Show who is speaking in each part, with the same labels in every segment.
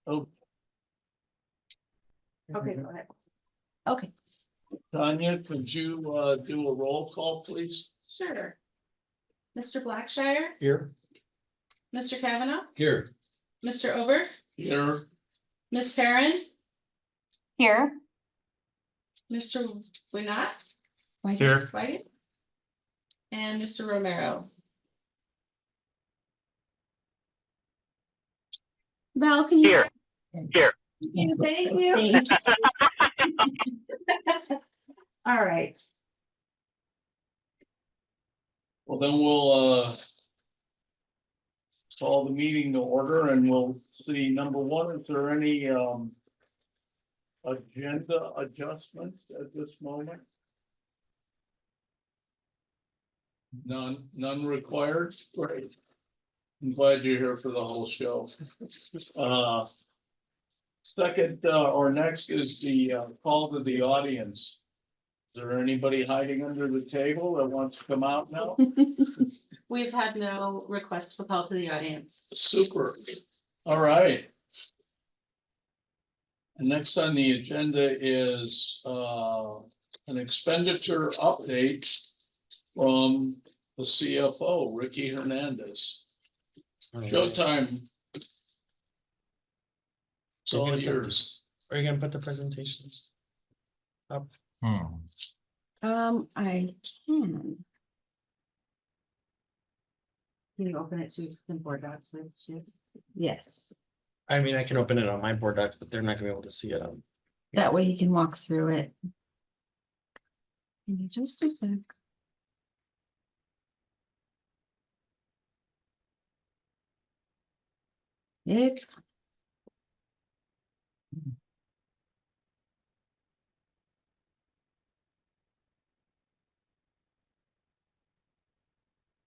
Speaker 1: Oh,
Speaker 2: Okay, go ahead.
Speaker 3: Okay,
Speaker 1: Tanya, could you do a roll call, please?
Speaker 2: Sure. Mr. Blackshire,
Speaker 1: Here.
Speaker 2: Mr. Kavanaugh,
Speaker 1: Here.
Speaker 2: Mr. Ober,
Speaker 1: Here.
Speaker 2: Ms. Perrin,
Speaker 3: here.
Speaker 2: Mr. Winot,
Speaker 1: Here.
Speaker 2: White, and Mr. Romero.
Speaker 3: Val, can you?
Speaker 4: Here. Here.
Speaker 2: Thank you. All right.
Speaker 1: Well, then we'll call the meeting to order and we'll see, number one, is there any agenda adjustments at this moment? None required. Great. I'm glad you're here for the whole show. Second, or next is the call to the audience. Is there anybody hiding under the table that wants to come out now?
Speaker 2: We've had no requests for call to the audience.
Speaker 1: Super. All right. And next on the agenda is an expenditure update from the CFO, Ricky Hernandez. Showtime. It's all yours.
Speaker 5: Are you gonna put the presentations up?
Speaker 3: I can.
Speaker 2: Can you open it to the board docs?
Speaker 3: Yes,
Speaker 5: I mean, I can open it on my board docs, but they're not gonna be able to see it on.
Speaker 3: that way you can walk through it. Give me just a sec. It's.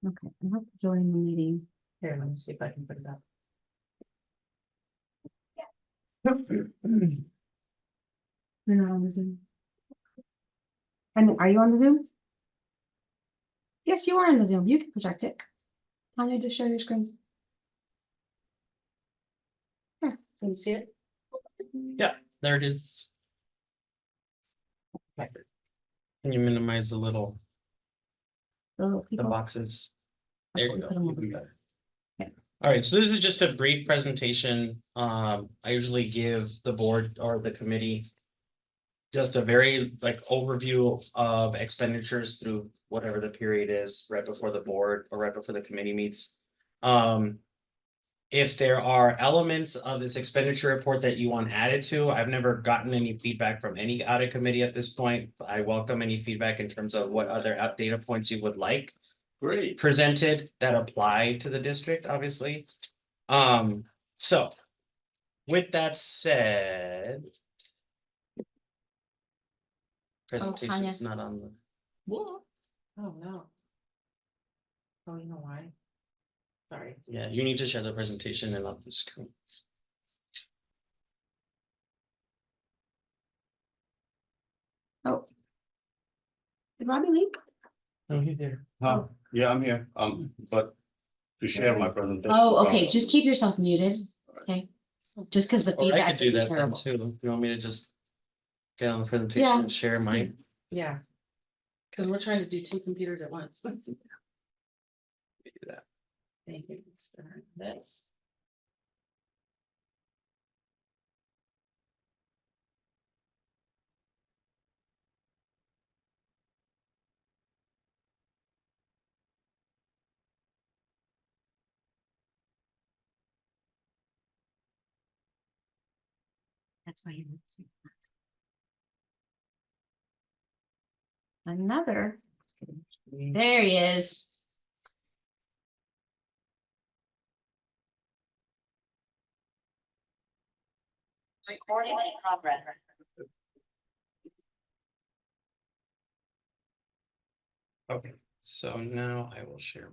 Speaker 3: Okay, I have to join the meeting.
Speaker 2: Here, let me see if I can put it up.
Speaker 3: You're not on the Zoom. And are you on the Zoom? Yes, you are on the Zoom. You can project it. Tanya, just share your screen.
Speaker 2: Can you see it?
Speaker 5: Yeah, there it is. Can you minimize the little,
Speaker 3: The little
Speaker 5: the
Speaker 3: people.
Speaker 5: boxes? There you
Speaker 3: Put 'em
Speaker 5: go.
Speaker 3: over
Speaker 5: Even
Speaker 3: there.
Speaker 5: better.
Speaker 3: Yeah.
Speaker 5: All right, so this is just a brief presentation. I usually give the board or the committee just a very like overview of expenditures through whatever the period is right before the board or right before the committee meets. If there are elements of this expenditure report that you want added to, I've never gotten any feedback from any audit committee at this point. I welcome any feedback in terms of what other data points you would like
Speaker 1: Great.
Speaker 5: presented that apply to the district, obviously. So with that said. Presentation
Speaker 3: Tanya.
Speaker 5: is not on the,
Speaker 1: What?
Speaker 2: Oh, no. Oh, you know why? Sorry.
Speaker 5: yeah, you need to share the presentation and up the screen.
Speaker 3: Oh. Did Robbie leave?
Speaker 5: Oh, he's there.
Speaker 6: Yeah, I'm here, but to share my presentation.
Speaker 3: Oh, okay, just keep yourself muted, okay? Just because the
Speaker 5: Or I
Speaker 3: feedback
Speaker 5: could do
Speaker 3: would be
Speaker 5: that then
Speaker 3: terrible.
Speaker 5: too. You want me to just get on the presentation
Speaker 3: Yeah,
Speaker 5: and share
Speaker 3: let's do
Speaker 5: mine?
Speaker 2: Yeah. Because we're trying to do two computers at once.
Speaker 5: Do that.
Speaker 2: Thank you, Mr. This.
Speaker 3: That's why you're missing that. Another. Just kidding. There he is.
Speaker 7: Recording in progress.
Speaker 5: Okay, so now I will share.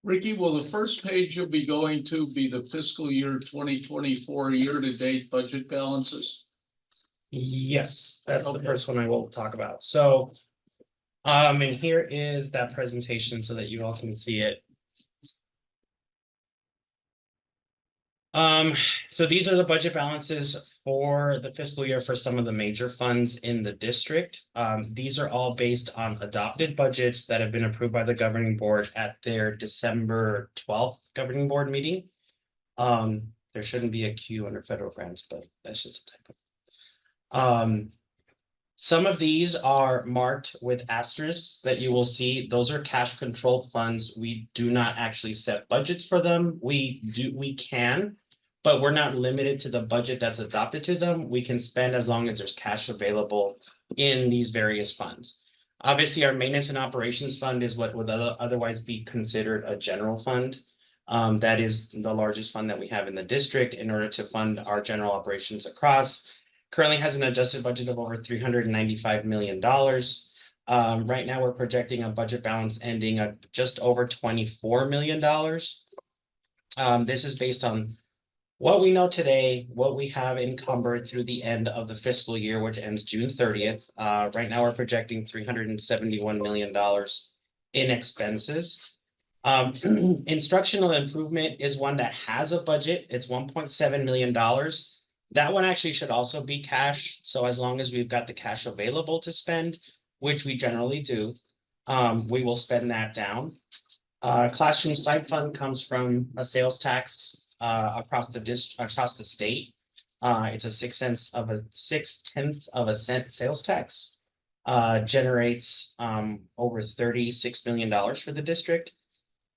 Speaker 1: Ricky, will the first page you'll be going to be the fiscal year 2024 year-to-date budget balances?
Speaker 5: Yes, that's the
Speaker 1: Okay.
Speaker 5: first one I will talk about. So. And here is that presentation so that you all can see it. So these are the budget balances for the fiscal year for some of the major funds in the district. These are all based on adopted budgets that have been approved by the governing board at their December 12th governing board meeting. There shouldn't be a Q under federal grants, but that's just a typo. Some of these are marked with asterisks that you will see. Those are cash controlled funds. We do not actually set budgets for them. We can, but we're not limited to the budget that's adopted to them. We can spend as long as there's cash available in these various funds. Obviously, our maintenance and operations fund is what would otherwise be considered a general fund. That is the largest fund that we have in the district in order to fund our general operations across. Currently has an adjusted budget of over $395 million. Right now, we're projecting a budget balance ending at just over $24 million. This is based on what we know today, what we have encumbered through the end of the fiscal year, which ends June 30th. Right now, we're projecting $371 million in expenses. Instructional improvement is one that has a budget. It's $1.7 million. That one actually should also be cash. So as long as we've got the cash available to spend, which we generally do, we will spend that down. Classroom site fund comes from a sales tax across the state. It's a 0.6 cent sales tax. Generates over $36 million for the district.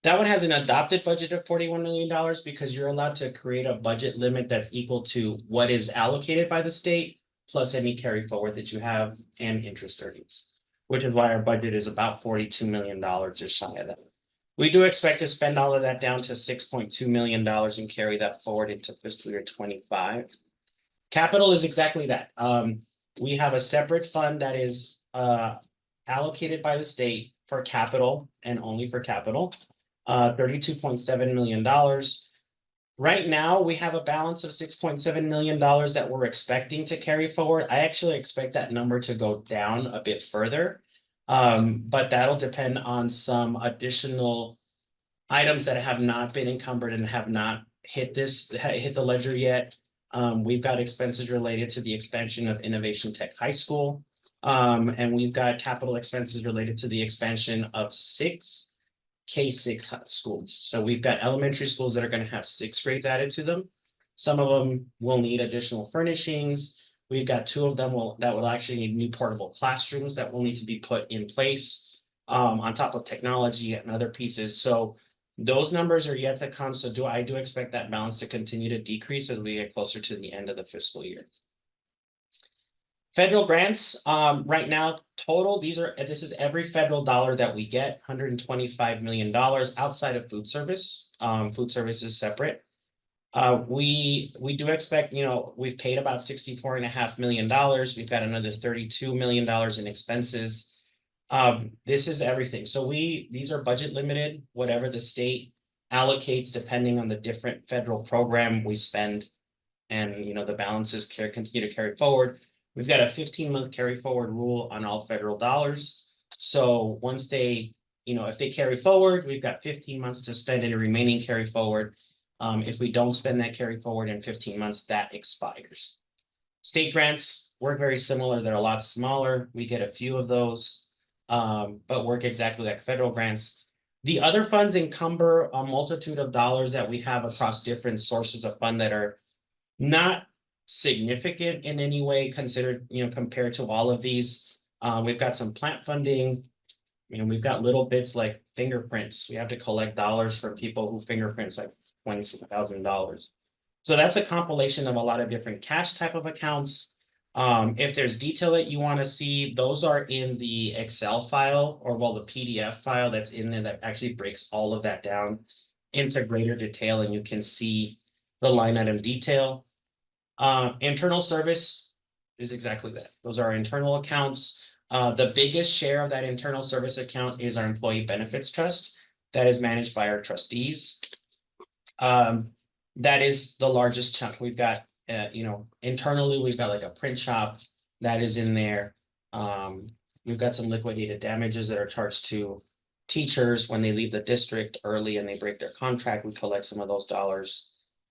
Speaker 5: That one has an adopted budget of $41 million because you're allowed to create a budget limit that's equal to what is allocated by the state, plus any carry forward that you have and interest earnings, which is why our budget is about $42 million, just shy of that. We do expect to spend all of that down to $6.2 million and carry that forward into fiscal year 25. Capital is exactly that. We have a separate fund that is allocated by the state for capital and only for capital. $32.7 million. Right now, we have a balance of $6.7 million that we're expecting to carry forward. I actually expect that number to go down a bit further. But that'll depend on some additional items that have not been encumbered and have not hit the ledger yet. We've got expenses related to the expansion of Innovation Tech High School. And we've got capital expenses related to the expansion of 6 K-6 schools. So we've got elementary schools that are going to have 6 grades added to them. Some of them will need additional furnishings. We've got 2 of them that will actually need new portable classrooms that will need to be put in place on top of technology and other pieces. So those numbers are yet to come. So I do expect that balance to continue to decrease as we get closer to the end of the fiscal year. Federal grants, right now, total, this is every federal dollar that we get, $125 million outside of food service. Food service is separate. We do expect, we've paid about $64.5 million. We've got another $32 million in expenses. This is everything. So these are budget limited, whatever the state allocates, depending on the different federal program we spend. And, the balances continue to carry forward. We've got a 15-month carry forward rule on all federal dollars. So once they, if they carry forward, we've got 15 months to spend any remaining carry forward. If we don't spend that carry forward in 15 months, that expires. State grants work very similar. They're a lot smaller. We get a few of those, but work exactly like federal grants. The other funds encumber a multitude of dollars that we have across different sources of fund that are not significant in any way considered, compared to all of these. We've got some plant funding. We've got little bits like fingerprints. We have to collect dollars from people who fingerprints like $26,000. So that's a compilation of a lot of different cash type of accounts. If there's detail that you want to see, those are in the Excel file or the PDF file that's in there that actually breaks all of that down into greater detail, and you can see the line item detail. Internal service is exactly that. Those are our internal accounts. The biggest share of that internal service account is our employee benefits trust that is managed by our trustees. That is the largest chunk. We've got, internally, we've got like a print shop that is in there. We've got some liquidated damages that are charged to teachers when they leave the district early and they break their contract. We collect some of those dollars.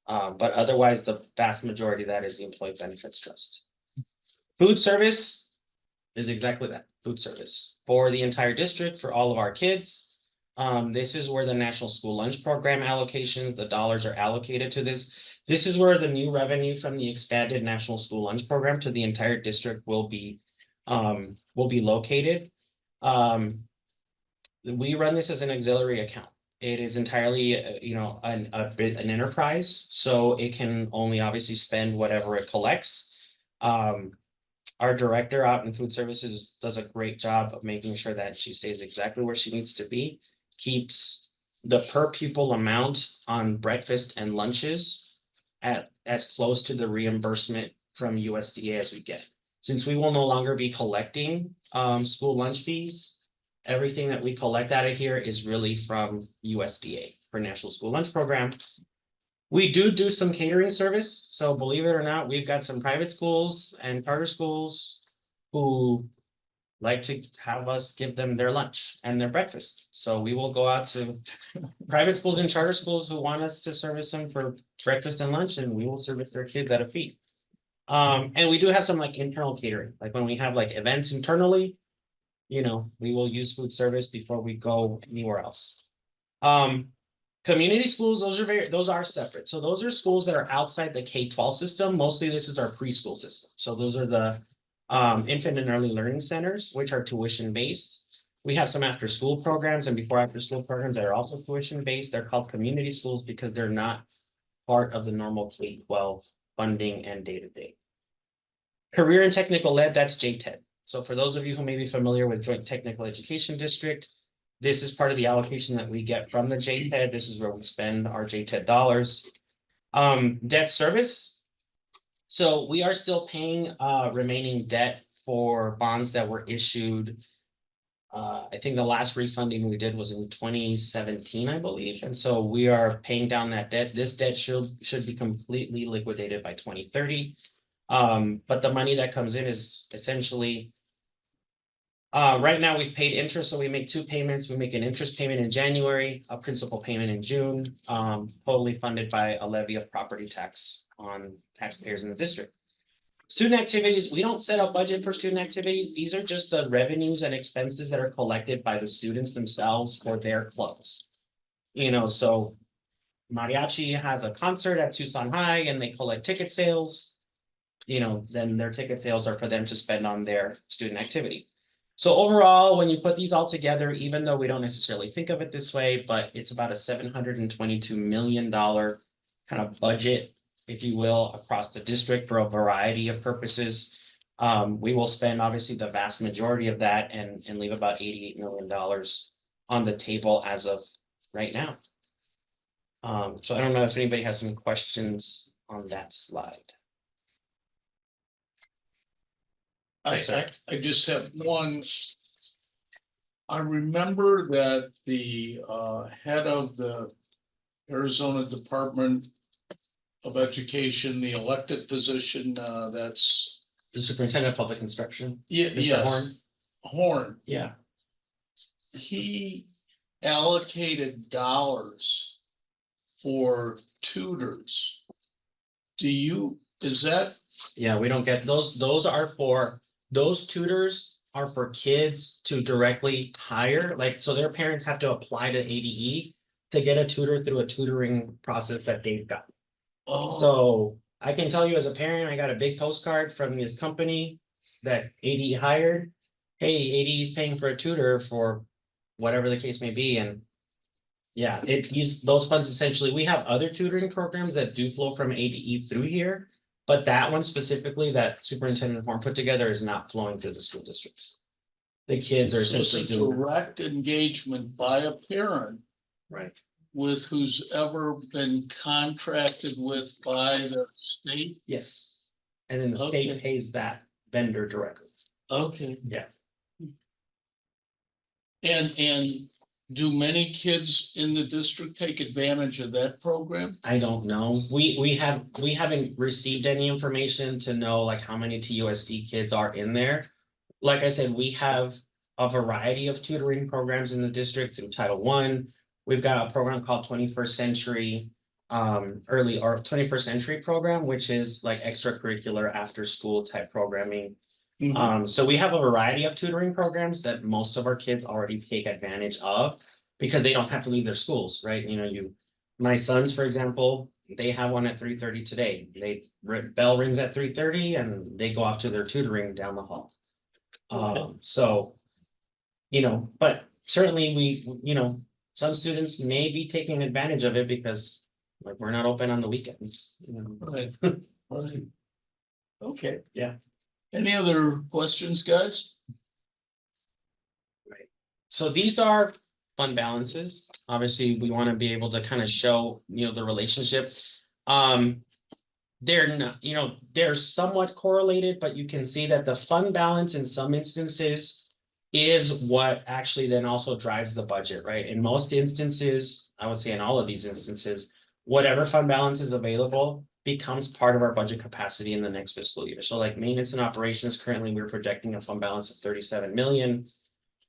Speaker 5: But otherwise, the vast majority of that is the Employee Benefits Trust. Food service is exactly that, food service for the entire district, for all of our kids. This is where the National School Lunch Program allocations, the dollars are allocated to this. This is where the new revenue from the expanded National School Lunch Program to the entire district will be located. We run this as an auxiliary account. It is entirely, an enterprise, so it can only obviously spend whatever it collects. Our director out in food services does a great job of making sure that she stays exactly where she needs to be, keeps the per pupil amount on breakfast and lunches at as close to the reimbursement from USDA as we get. Since we will no longer be collecting school lunch fees, everything that we collect out of here is really from USDA for National School Lunch Program. We do some catering service, so believe it or not, we've got some private schools and charter schools who like to have us give them their lunch and their breakfast. So we will go out to private schools and charter schools who want us to service them for breakfast and lunch, and we will service their kids at a fee. And we do have some like internal catering, like when we have like events internally, we will use food service before we go anywhere else. Community schools, those are separate. So those are schools that are outside the K-12 system. Mostly this is our preschool system. So those are the infant and early learning centers, which are tuition based. We have some after school programs and before after school programs that are also tuition based. They're called community schools because they're not part of the normal K-12 funding and day-to-day. Career and technical ed, that's JTED. So for those of you who may be familiar with Joint Technical Education District, this is part of the allocation that we get from the JTED. This is where we spend our JTED dollars. Debt service. So we are still paying remaining debt for bonds that were issued. I think the last refunding we did was in 2017, I believe. And so we are paying down that debt. This debt should be completely liquidated by 2030. But the money that comes in is essentially right now we've paid interest, so we make two payments. We make an interest payment in January, a principal payment in June, totally funded by a levy of property tax on taxpayers in the district. Student activities, we don't set a budget for student activities. These are just the revenues and expenses that are collected by the students themselves for their clubs. So Mariachi has a concert at Tucson High and they collect ticket sales. Then their ticket sales are for them to spend on their student activity. So overall, when you put these all together, even though we don't necessarily think of it this way, but it's about a $722 million kind of budget, if you will, across the district for a variety of purposes. We will spend obviously the vast majority of that and leave about $88 million on the table as of right now. So I don't know if anybody has some questions on that slide.
Speaker 1: I just have one. I remember that the head of the Arizona Department of Education, the elected position, that's.
Speaker 5: The superintendent of public instruction.
Speaker 1: Yeah,
Speaker 5: Mr.
Speaker 1: yes. Horn.
Speaker 5: Yeah.
Speaker 1: He allocated dollars for tutors. Is that?
Speaker 5: Yeah, we don't get those. Those tutors are for kids to directly hire, so their parents have to apply to ADE to get a tutor through a tutoring process that they've got.
Speaker 1: Oh.
Speaker 5: So I can tell you as a parent, I got a big postcard from this company that ADE hired. Hey, ADE is paying for a tutor for whatever the case may be. And yeah, those funds essentially, we have other tutoring programs that do flow from ADE through here. But that one specifically that Superintendent Horn put together is not flowing through the school districts. The kids are essentially
Speaker 1: It's a
Speaker 5: doing.
Speaker 1: direct engagement by a parent
Speaker 5: Right.
Speaker 1: with who's ever been contracted with by the state.
Speaker 5: Yes. And then the
Speaker 1: Okay.
Speaker 5: state pays that vendor directly.
Speaker 1: Okay.
Speaker 5: Yeah.
Speaker 1: And do many kids in the district take advantage of that program?
Speaker 5: I don't know. We haven't received any information to know like how many TUSD kids are in there. Like I said, we have a variety of tutoring programs in the district through Title I. We've got a program called 21st Century. early or 21st century program, which is like extracurricular after school type programming. So we have a variety of tutoring programs that most of our kids already take advantage of because they don't have to leave their schools, right? My sons, for example, they have one at 3:30 today. Bell rings at 3:30 and they go off to their tutoring down the hall. So, but certainly some students may be taking advantage of it because like we're not open on the weekends.
Speaker 1: Right. Right. Okay.
Speaker 5: Yeah.
Speaker 1: Any other questions, guys?
Speaker 5: So these are fund balances. Obviously, we want to be able to kind of show, the relationship. They're not, they're somewhat correlated, but you can see that the fund balance in some instances is what actually then also drives the budget, right? In most instances, I would say in all of these instances, whatever fund balance is available becomes part of our budget capacity in the next fiscal year. So like maintenance and operations, currently we're projecting a fund balance of 37 million.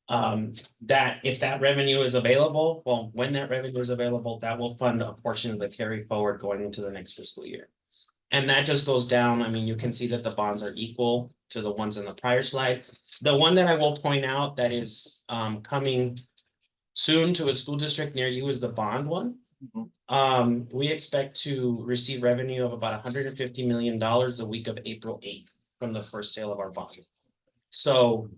Speaker 5: That if that revenue is available, well, when that revenue is available, that will fund a portion of the carry forward going into the next fiscal year. And that just goes down. I mean, you can see that the bonds are equal to the ones in the prior slide. The one that I will point out that is coming soon to a school district near you is the bond one. We expect to receive revenue of about $150 million the week of April 8th from the first sale of our bond. So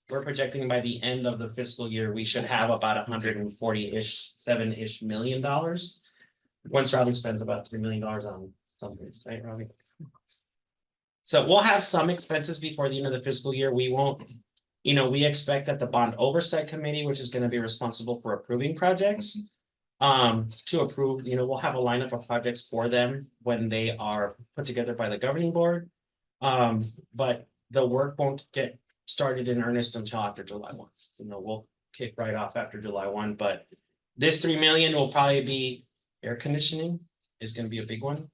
Speaker 5: we're projecting by the end of the fiscal year, we should have about 7-ish million dollars. Once Robbie spends about $3 million on something, right, Robbie? So we'll have some expenses before the end of the fiscal year. We won't, we expect that the bond oversight committee, which is going to be responsible for approving projects, to approve, we'll have a lineup of projects for them when they are put together by the governing board. But the work won't get started in earnest until after July 1. We'll kick right off after July 1, but this 3 million will probably be air conditioning is going to be a big one.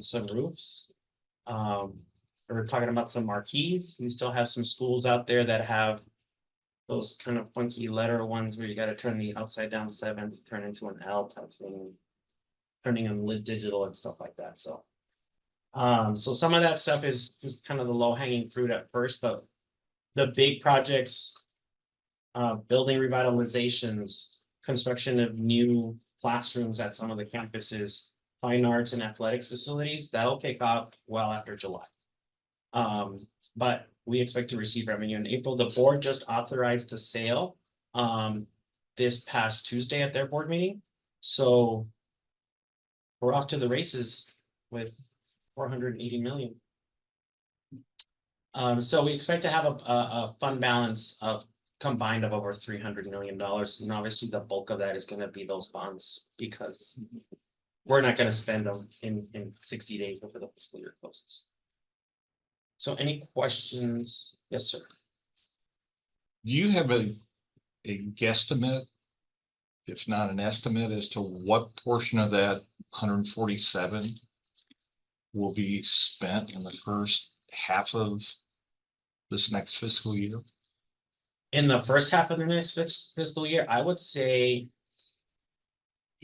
Speaker 5: Some roofs. We're talking about some marquees. We still have some schools out there that have those kind of funky letter ones where you got to turn the upside down 7 to turn into an L type thing, turning them digital and stuff like that. So some of that stuff is just kind of the low hanging fruit at first, but the big projects, building revitalizations, construction of new classrooms at some of the campuses, fine arts and athletics facilities, that'll kick off well after July. But we expect to receive revenue in April. The board just authorized the sale this past Tuesday at their board meeting. So we're off to the races with 480 million. So we expect to have a fund balance of combined of over $300 million. And obviously the bulk of that is going to be those bonds because we're not going to spend them in 60 days before the fiscal year closes. So any questions? Yes, sir.
Speaker 4: Do you have a guesstimate, if not an estimate, as to what portion of that 147 will be spent in the first half of this next fiscal year?
Speaker 5: In the first half of the next fiscal year, I would say,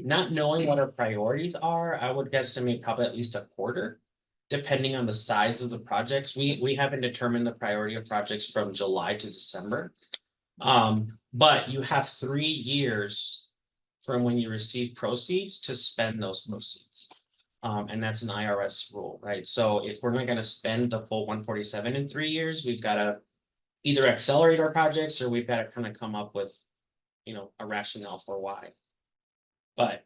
Speaker 5: not knowing what our priorities are, I would guesstimate probably at least a quarter, depending on the size of the projects. We haven't determined the priority of projects from July to December. But you have 3 years from when you receive proceeds to spend those proceeds. And that's an IRS rule, right? So if we're not going to spend the full 147 in 3 years, we've got to either accelerate our projects or we've got to kind of come up with, a rationale for why. But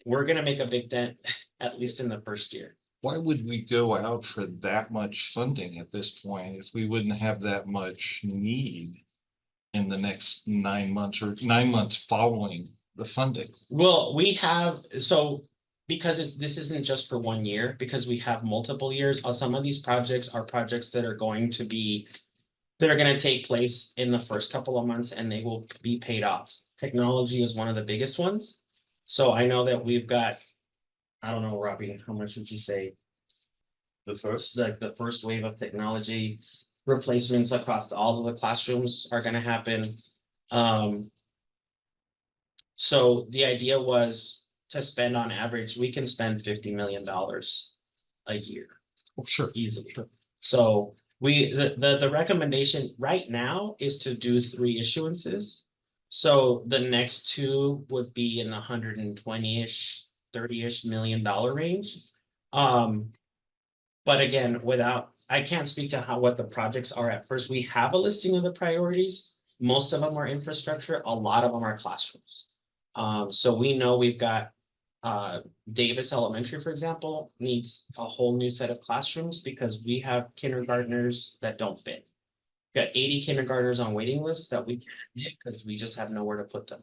Speaker 5: we're going to make a big dent, at least in the first year.
Speaker 4: Why would we go out for that much funding at this point if we wouldn't have that much need in the next 9 months or 9 months following the funding?
Speaker 5: Well, because this isn't just for 1 year, because we have multiple years, some of these projects are projects that are going to take place in the first couple of months and they will be paid off. Technology is one of the biggest ones. So I know that we've got, I don't know, Robbie, how much would you say? The first wave of technology replacements across all of the classrooms are going to happen. So the idea was to spend on average, we can spend $50 million a year
Speaker 4: Oh, sure.
Speaker 5: easily. So the recommendation right now is to do 3 issuances. So the next 2 would be in the 120-ish, 30-ish million dollar range. But again, I can't speak to what the projects are at first. We have a listing of the priorities. Most of them are infrastructure, a lot of them are classrooms. So we know we've got Davis Elementary, for example, needs a whole new set of classrooms because we have kindergartners that don't fit. We've got 80 kindergartners on waiting lists that we can't get because we just have nowhere to put them.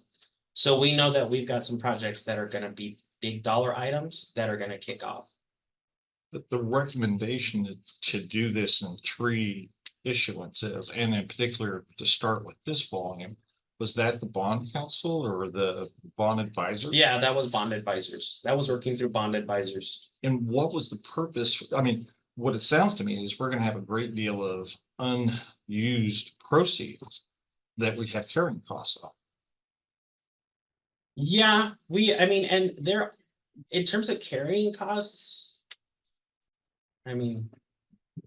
Speaker 5: So we know that we've got some projects that are gonna be big dollar items that are gonna kick off.
Speaker 4: But the recommendation to do this in 3 issuances, and in particular to start with this volume, was that the bond council or the bond advisor?
Speaker 5: Yeah, that was bond advisors. That was working through bond advisors.
Speaker 4: And what was the purpose? I mean, what it sounds to me is we're gonna have a great deal of unused proceeds that we have carrying costs of.
Speaker 5: Yeah, I mean, and there, in terms of carrying costs, I mean,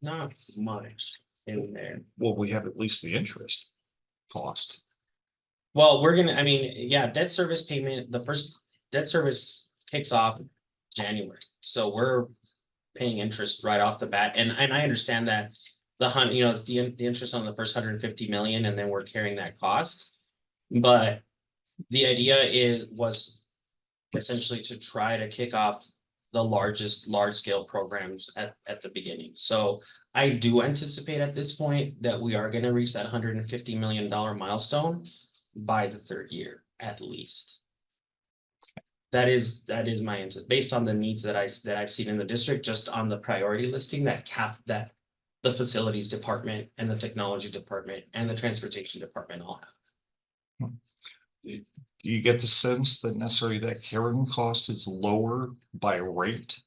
Speaker 5: not much in there.
Speaker 4: Well, we have at least the interest cost.
Speaker 5: Well, I mean, yeah, debt service payment, the first debt service kicks off January. So we're paying interest right off the bat. And I understand that it's the interest on the first 150 million, and then we're carrying that cost. But the idea was essentially to try to kick off the large scale programs at the beginning. So I do anticipate at this point that we are going to reach that $150 million milestone by the 3rd year, at least. That is my answer, based on the needs that I've seen in the district, just on the priority listing that the facilities department and the technology department and the transportation department all have.
Speaker 4: Do you get the sense that necessarily that carrying cost is lower by rate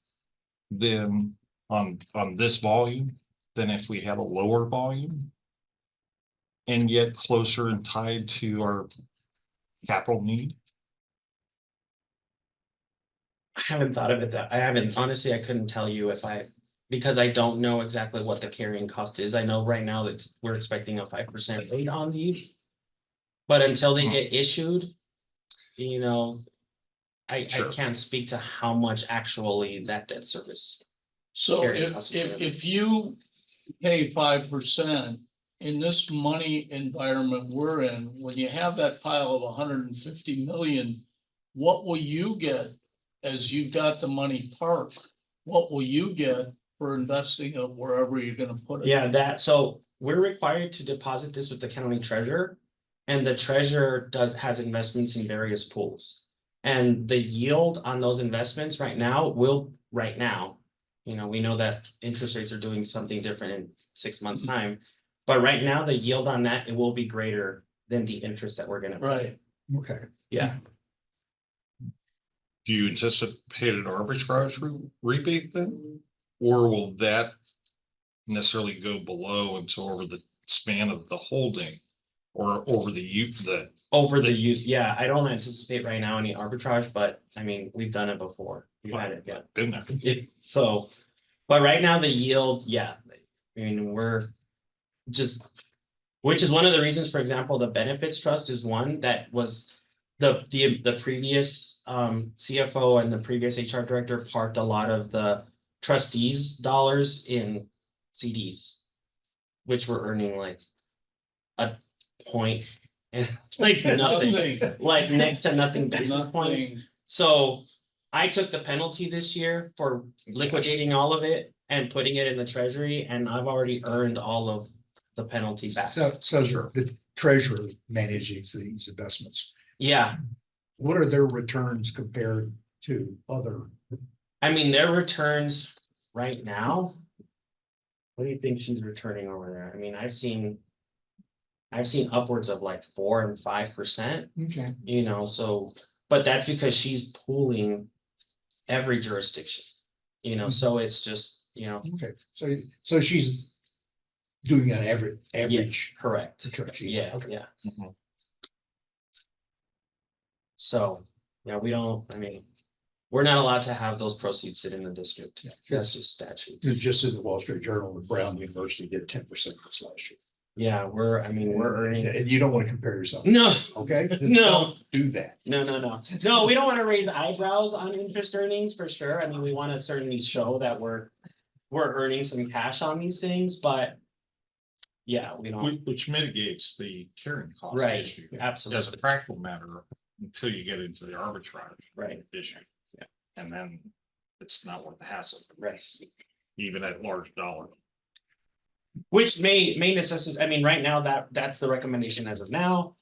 Speaker 4: than on this volume than if we had a lower volume? And yet closer and tied to our capital need?
Speaker 5: I haven't thought of it I haven't, honestly, I couldn't tell you because I don't know exactly what the carrying cost is. I know right now that we're expecting a 5% rate on these. But until they get issued, I
Speaker 4: Sure.
Speaker 5: can't speak to how much actually that debt service.
Speaker 1: So
Speaker 5: Carrying costs are gonna be-
Speaker 1: if you pay 5% in this money environment we're in, when you have that pile of 150 million, what will you get as you got the money parked? What will you get for investing it wherever you're gonna put it?
Speaker 5: Yeah, so we're required to deposit this with the county treasurer. And the treasurer has investments in various pools. And the yield on those investments right now, we know that interest rates are doing something different in 6 months' time. But right now, the yield on that, it will be greater than the interest that we're gonna pay.
Speaker 1: Right.
Speaker 6: Okay.
Speaker 5: Yeah,
Speaker 4: Do you anticipate an arbitrage rebate then? Or will that necessarily go below and so over the span of the holding? Or over the use
Speaker 5: yeah, I don't anticipate right now any arbitrage, but I mean, we've done it before. We've had it, yeah.
Speaker 4: been there.
Speaker 5: But right now the yield, yeah, I mean, which is one of the reasons, for example, the benefits trust is one that was the previous CFO and the previous HR director parked a lot of the trustees' dollars in CDs, which were earning like a point and like nothing, like next to nothing basis points.
Speaker 1: Nothing.
Speaker 5: So I took the penalty this year for liquidating all of it and putting it in the treasury, and I've already earned all of the penalty back.
Speaker 8: So the treasurer manages these investments.
Speaker 5: Yeah,
Speaker 8: What are their returns compared to other?
Speaker 5: I mean, their returns right now. What do you think she's returning over there? I mean, I've seen upwards of like 4 and 5%,
Speaker 8: Okay.
Speaker 5: so, but that's because she's pooling every jurisdiction, so it's just,
Speaker 8: Okay, so she's doing an average.
Speaker 5: correct.
Speaker 8: Yeah. Okay.
Speaker 5: Yeah.
Speaker 4: Mhm.
Speaker 5: So, we don't, I mean, we're not allowed to have those proceeds sit in the district.
Speaker 8: Yeah,
Speaker 5: That's just statute.
Speaker 8: It's just in the Wall Street Journal, that Brown University did 10% this last year.
Speaker 5: Yeah, we're earning.
Speaker 8: And you don't want to compare yourself.
Speaker 5: No,
Speaker 8: Okay? Just
Speaker 5: No.
Speaker 8: don't do that.
Speaker 5: no, no, no. No, we don't want to raise eyebrows on interest earnings for sure. I mean, we want to certainly show that we're earning some cash on these things, but yeah, we don't.
Speaker 4: Which mitigates the carrying cost
Speaker 5: Right,
Speaker 4: issue. As a
Speaker 5: absolutely,
Speaker 4: practical matter, until you get into the arbitrage
Speaker 5: right,
Speaker 4: issue.
Speaker 5: Yeah.
Speaker 4: And then it's not worth the hassle,
Speaker 5: right.
Speaker 4: even at large dollar.
Speaker 5: Which may necessitate, I mean, right now, that's the recommendation as of now.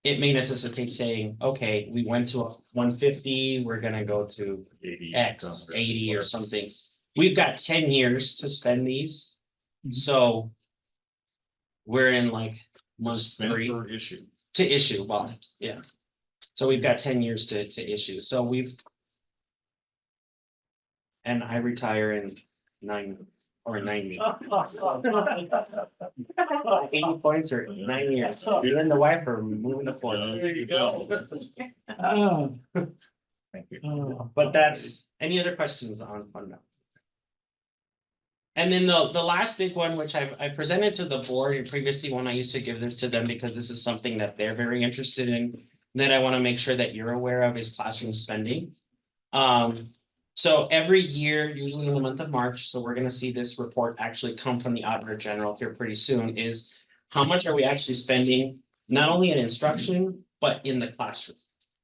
Speaker 5: It may necessitate saying, okay, we went to 150, we're gonna go to
Speaker 4: 80,
Speaker 5: X, 80 or something. We've got 10 years to spend these, so. We're in like month
Speaker 4: Spent
Speaker 5: 3
Speaker 4: or issue.
Speaker 5: to issue bond, yeah. So we've got 10 years to issue, so we've. And I retire in 9 or 90. 80 points or 9 years. You and the wife are moving to Florida.
Speaker 4: There you go. Thank you.
Speaker 5: But that's, any other questions on fund balance? And then the last big one, which I presented to the board, and previously when I used to give this to them, because this is something that they're very interested in. That I want to make sure that you're aware of, is classroom spending. So every year, usually in the month of March, so we're gonna see this report actually come from the Auditor General here pretty soon, is how much are we actually spending, not only in instruction, but in the classroom.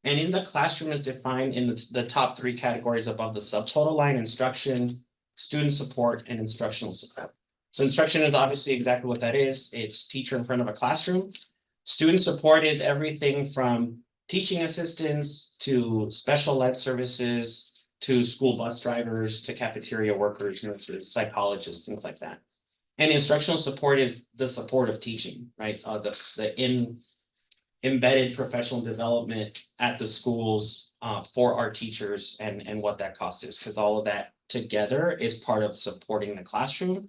Speaker 5: And in the classroom is defined in the top 3 categories above the subtotal line: instruction, student support, and instructional support. So instruction is obviously exactly what that is. It's teacher in front of a classroom. Student support is everything from teaching assistants to special ed services, to school bus drivers, to cafeteria workers, nurses, psychologists, things like that. And instructional support is the support of teaching, right? The embedded professional development at the schools for our teachers, and what that cost is, because all of that together is part of supporting the classroom.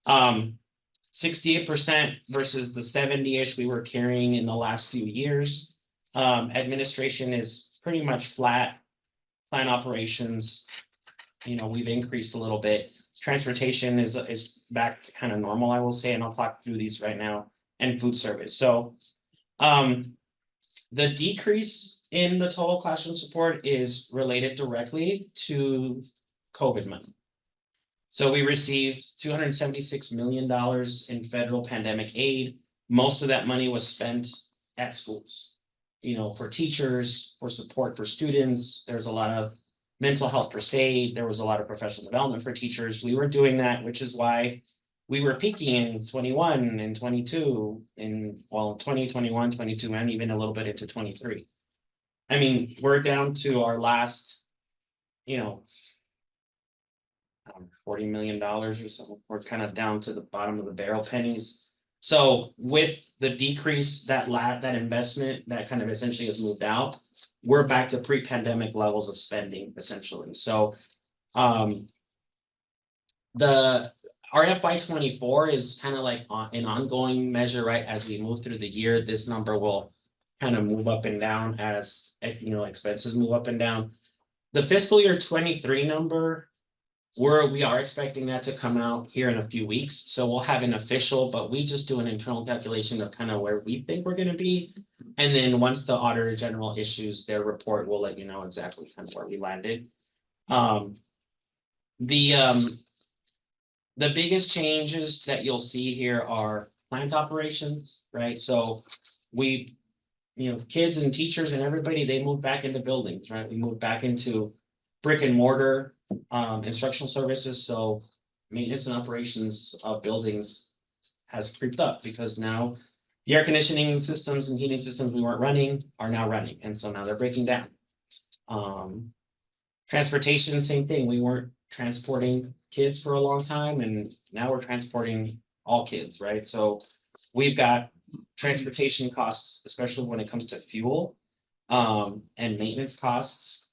Speaker 5: 68% versus the 70-ish we were carrying in the last few years. Administration is pretty much flat. Plan operations, we've increased a little bit. Transportation is back to kind of normal, I will say, and I'll talk through these right now, and food service. So the decrease in the total classroom support is related directly to COVID money. So we received $276 million in federal pandemic aid. Most of that money was spent at schools. For teachers, for support for students. There's a lot of mental health first aid. There was a lot of professional development for teachers. We were doing that, which is why we were peaking in 21 and 22 in 2021, 22, and even a little bit into 23. I mean, we're down to our last, $40 million or so. We're kind of down to the bottom of the barrel pennies. So with the decrease, that investment that kind of essentially has moved out, we're back to pre-pandemic levels of spending essentially. So our FY24 is kind of like an ongoing measure, right? As we move through the year, this number will kind of move up and down as expenses move up and down. The fiscal year 23 number, we are expecting that to come out here in a few weeks. So we'll have an official, but we just do an internal calculation of kind of where we think we're going to be. And then once the Auditor General issues their report, we'll let you know exactly kind of where we landed. The biggest changes that you'll see here are plant operations, right? So kids and teachers and everybody, they moved back into buildings, right? We moved back into brick and mortar instructional services. So maintenance and operations of buildings has creeped up, because now the air conditioning systems and heating systems we weren't running are now running. And so now they're breaking down. Transportation, same thing. We weren't transporting kids for a long time, and now we're transporting all kids, right? So we've got transportation costs, especially when it comes to fuel and maintenance costs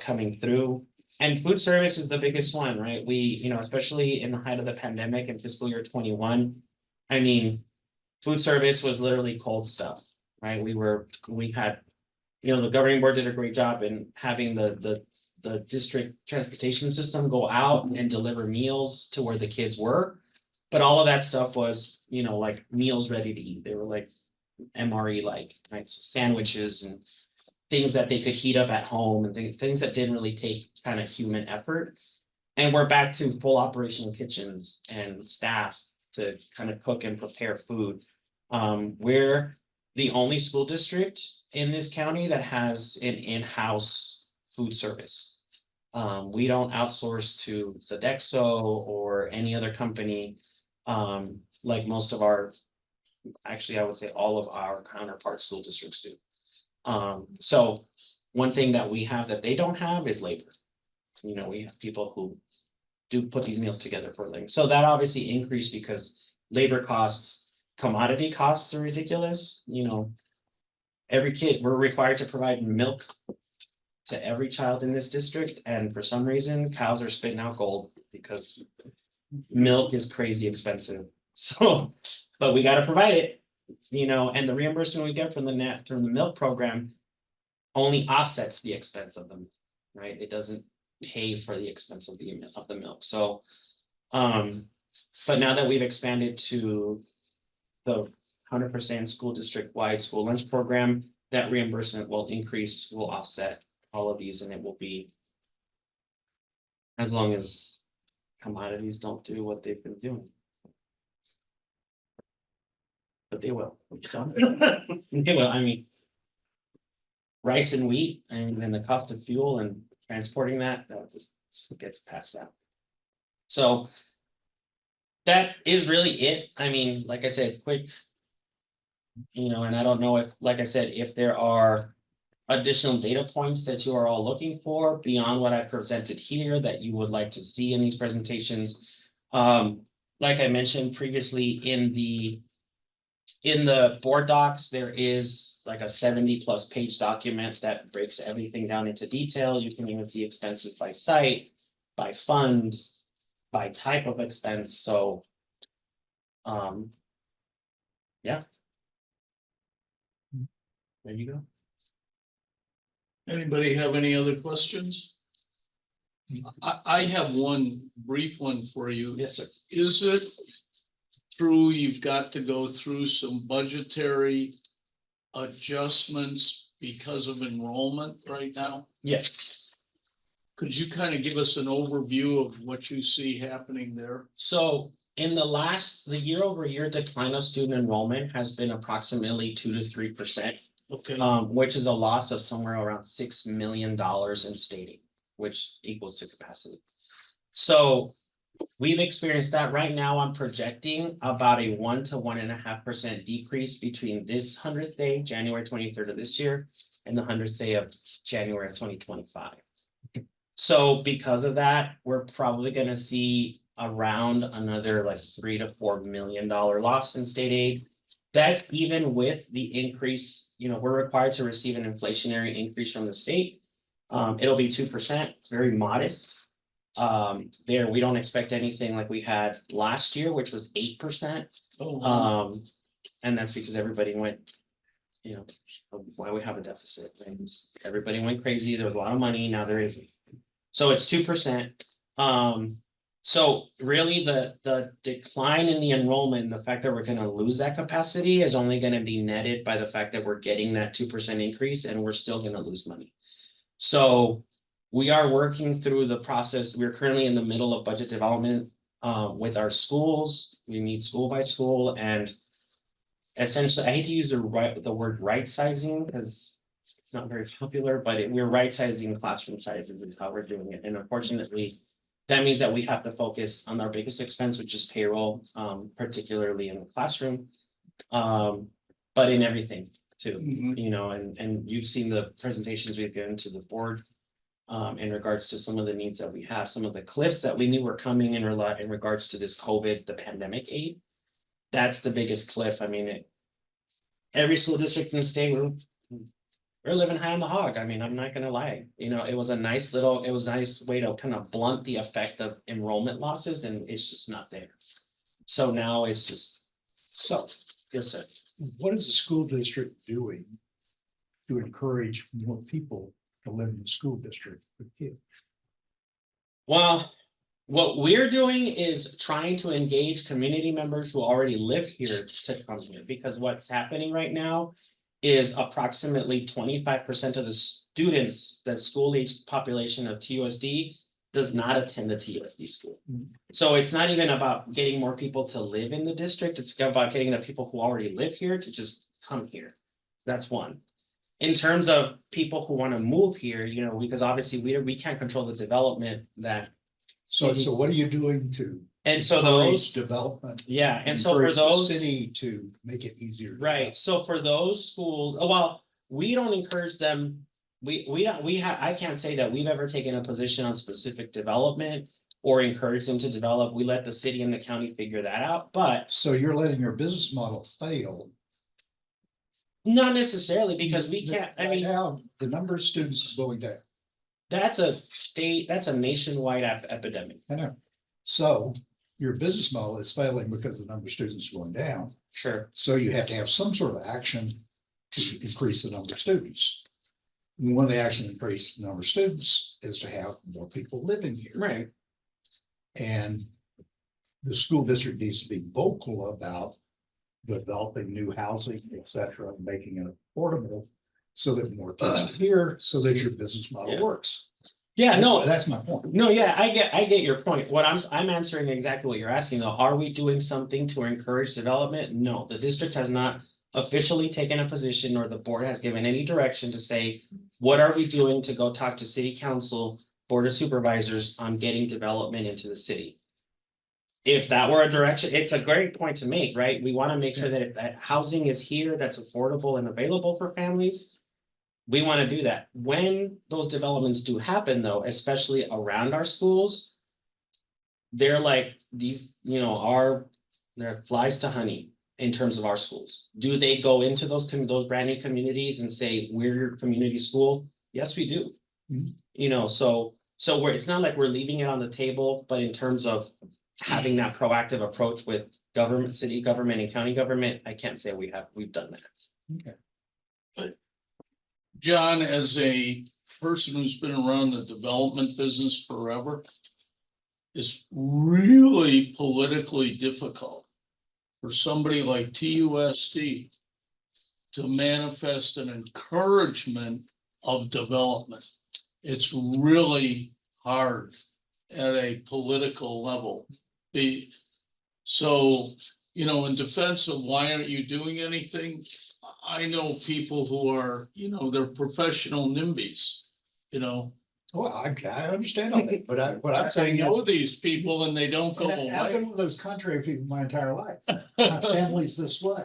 Speaker 5: coming through. And food service is the biggest one, right? We, especially in the height of the pandemic in fiscal year 21, I mean, food service was literally cold stuff, right? We had, the governing board did a great job in having the the district transportation system go out and deliver meals to where the kids were. But all of that stuff was, you know, like meals ready to eat. They were like MRE like sandwiches and things that they could heat up at home and things that didn't really take kind of human effort. And we're back to full operational kitchens and staff to kind of cook and prepare food. We're the only school district in this county that has an in-house food service. We don't outsource to Sodexo or any other company, like most of our, actually, I would say all of our counterpart school districts do. So one thing that we have that they don't have is labor. You know, we have people who do put these meals together for them. So that obviously increased because labor costs, commodity costs are ridiculous. You know, every kid, we're required to provide milk to every child in this district. And for some reason, cows are spitting out gold because milk is crazy expensive. So, but we got to provide it, you know, and the reimbursement we get from the milk program only offsets the expense of them, right? It doesn't pay for the expense of the milk. So, but now that we've expanded to the 100% school district wide school lunch program, that reimbursement will increase, will offset all of these, and it will be as long as commodities don't do what they've been doing. But they will. They will. I mean, rice and wheat, and then the cost of fuel and transporting that just gets passed out. So that is really it. I mean, like I said, quick, you know, and I don't know if, like I said, if there are additional data points that you are all looking for beyond what I presented here that you would like to see in these presentations. Like I mentioned previously, in the board docs, there is like a 70+ page document that breaks everything down into detail. You can even see expenses by site, by fund, by type of expense. So, yeah. There you go.
Speaker 1: Anybody have any other questions? I have one brief one for you.
Speaker 5: Yes, sir.
Speaker 1: Is it true you've got to go through some budgetary adjustments because of enrollment right now?
Speaker 5: Yes.
Speaker 1: Could you kind of give us an overview of what you see happening there?
Speaker 5: So in the year-over-year decline of student enrollment has been approximately 2 to 3%.
Speaker 1: Okay,
Speaker 5: Which is a loss of somewhere around $6 million in state aid, which equals to capacity. So we've experienced that. Right now, I'm projecting about a 1 to 1.5% decrease between this 100th day, January 23rd of this year, and the 100th day of January of 2025. So because of that, we're probably going to see around another like $3 to $4 million loss in state aid. That's even with the increase, you know, we're required to receive an inflationary increase from the state. It'll be 2%. It's very modest. There, we don't expect anything like we had last year, which was 8%. And that's because everybody went, you know, why we have a deficit. And everybody went crazy. There was a lot of money. Now there isn't. So it's 2%. So really the decline in the enrollment, the fact that we're going to lose that capacity is only going to be netted by the fact that we're getting that 2% increase and we're still going to lose money. So we are working through the process. We're currently in the middle of budget development with our schools. We meet school by school, and essentially, I hate to use the word right sizing because it's not very popular, but we're right sizing classroom sizes is how we're doing it. And unfortunately, that means that we have to focus on our biggest expense, which is payroll, particularly in the classroom, but in everything too, you know, and you've seen the presentations we've given to the board in regards to some of the needs that we have, some of the cliffs that we knew were coming in regards to this COVID, the pandemic aid. That's the biggest cliff. I mean, every school district in the state, we're living high on the hog. I mean, I'm not gonna lie. You know, it was a nice way to kind of blunt the effect of enrollment losses, and it's just not there. So now it's just,
Speaker 8: So
Speaker 5: yes, sir.
Speaker 8: what is the school district doing to encourage more people to live in the school district with kids.
Speaker 5: Well, what we're doing is trying to engage community members who already live here to come here, because what's happening right now is approximately 25% of the students, that school age population of TUSD does not attend the TUSD school. So it's not even about getting more people to live in the district, it's about getting the people who already live here to just come here. That's one. In terms of people who want to move here, you know, because obviously we can't control the development that.
Speaker 8: So what are you doing to?
Speaker 5: And so
Speaker 8: encourage
Speaker 5: those,
Speaker 8: Development.
Speaker 5: yeah, and so for
Speaker 8: encourage the
Speaker 5: those,
Speaker 8: City to make it easier. to
Speaker 5: right, so for those schools, well, we don't encourage them. I can't say that we've ever taken a position on specific development or encouraged them to develop. We let the city and the county figure that out, but
Speaker 8: So you're letting your business model fail.
Speaker 5: not necessarily because we can't, I
Speaker 8: Right
Speaker 5: mean,
Speaker 8: now, the number of students is going down.
Speaker 5: that's a nationwide epidemic.
Speaker 8: I know. So your business model is failing because the number of students is going down.
Speaker 5: Sure.
Speaker 8: So you have to have some sort of action to increase the number of students. And one of the action to increase the number of students is to have more people living here.
Speaker 5: Right.
Speaker 8: And the school district needs to be vocal about developing new housing, et cetera, and making it affordable so that more kids are here, so that your business model
Speaker 5: Yeah.
Speaker 8: works.
Speaker 5: Yeah, no,
Speaker 8: That's my point.
Speaker 5: no, yeah, I get your point. What I'm answering exactly what you're asking though. Are we doing something to encourage development? No, the district has not officially taken a position or the board has given any direction to say, what are we doing to go talk to city council, board of supervisors on getting development into the city? If that were a direction, it's a great point to make, right? We want to make sure that if that housing is here, that's affordable and available for families. We want to do that. When those developments do happen though, especially around our schools. They're like these, you know, they're flies to honey in terms of our schools. Do they go into those brand new communities and say, we're your community school? Yes, we do.
Speaker 8: Mhm.
Speaker 5: You know, so it's not like we're leaving it on the table, but in terms of having that proactive approach with government, city government and county government, I can't say we've done that.
Speaker 1: John, as a person who's been around the development business forever, it's really politically difficult for somebody like TUSD to manifest an encouragement of development. It's really hard at a political level. So, you know, in defense of why aren't you doing anything? I know people who are, you know, they're professional NIMBYs, you know.
Speaker 8: Well, I understand all that, but what I'm
Speaker 1: I
Speaker 8: saying
Speaker 1: know
Speaker 8: is,
Speaker 1: these people and they don't go
Speaker 8: I've been
Speaker 1: away.
Speaker 8: one of those contrary people my entire life. My family's this way.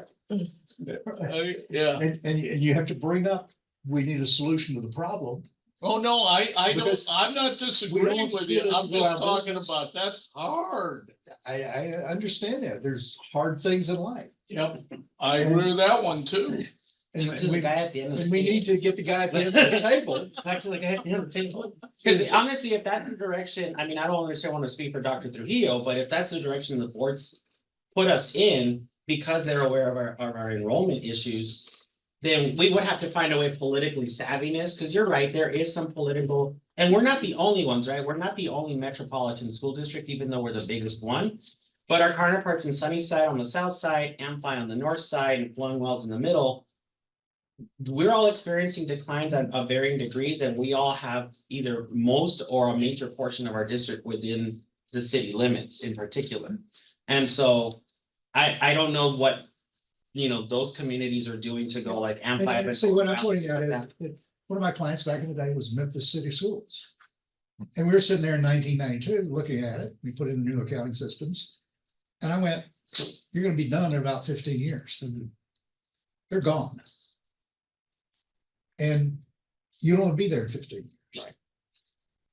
Speaker 1: Yeah.
Speaker 8: And you have to bring up, we need a solution to the problem.
Speaker 1: Oh, no, I don't,
Speaker 8: Because
Speaker 1: I'm not disagreeing
Speaker 8: want
Speaker 1: with you.
Speaker 8: students
Speaker 1: I'm
Speaker 8: to go
Speaker 1: just
Speaker 8: out of
Speaker 1: talking
Speaker 8: business.
Speaker 1: about, that's hard.
Speaker 8: I understand that. There's hard things in life.
Speaker 1: Yep, I agree with that one too.
Speaker 8: And
Speaker 5: To the
Speaker 8: we,
Speaker 5: guy at the end of the
Speaker 8: and we need to get the guy at the end of the table.
Speaker 5: Back to the guy at the end of the table. Because honestly, if that's the direction, I mean, I don't necessarily want to speak for Dr. Trujillo, but if that's the direction the boards put us in because they're aware of our enrollment issues, then we would have to find a way politically savviness, because you're right, there is some political, and we're not the only ones, right? We're not the only metropolitan school district, even though we're the biggest one. But our counterparts in Sunnyside on the south side, Amphi on the north side, and Flowing Wells in the middle, we're all experiencing declines of varying degrees, and we all have either most or a major portion of our district within the city limits in particular. And so I don't know what, you know, those communities are doing to go like
Speaker 8: And
Speaker 5: Amphi.
Speaker 8: see, what I'm pointing out is that one of my clients back in the day was Memphis City Schools. And we were sitting there in 1992 looking at it. We put in new accounting systems. And I went, you're gonna be done in about 15 years. They're gone. And you don't wanna be there in 15 years.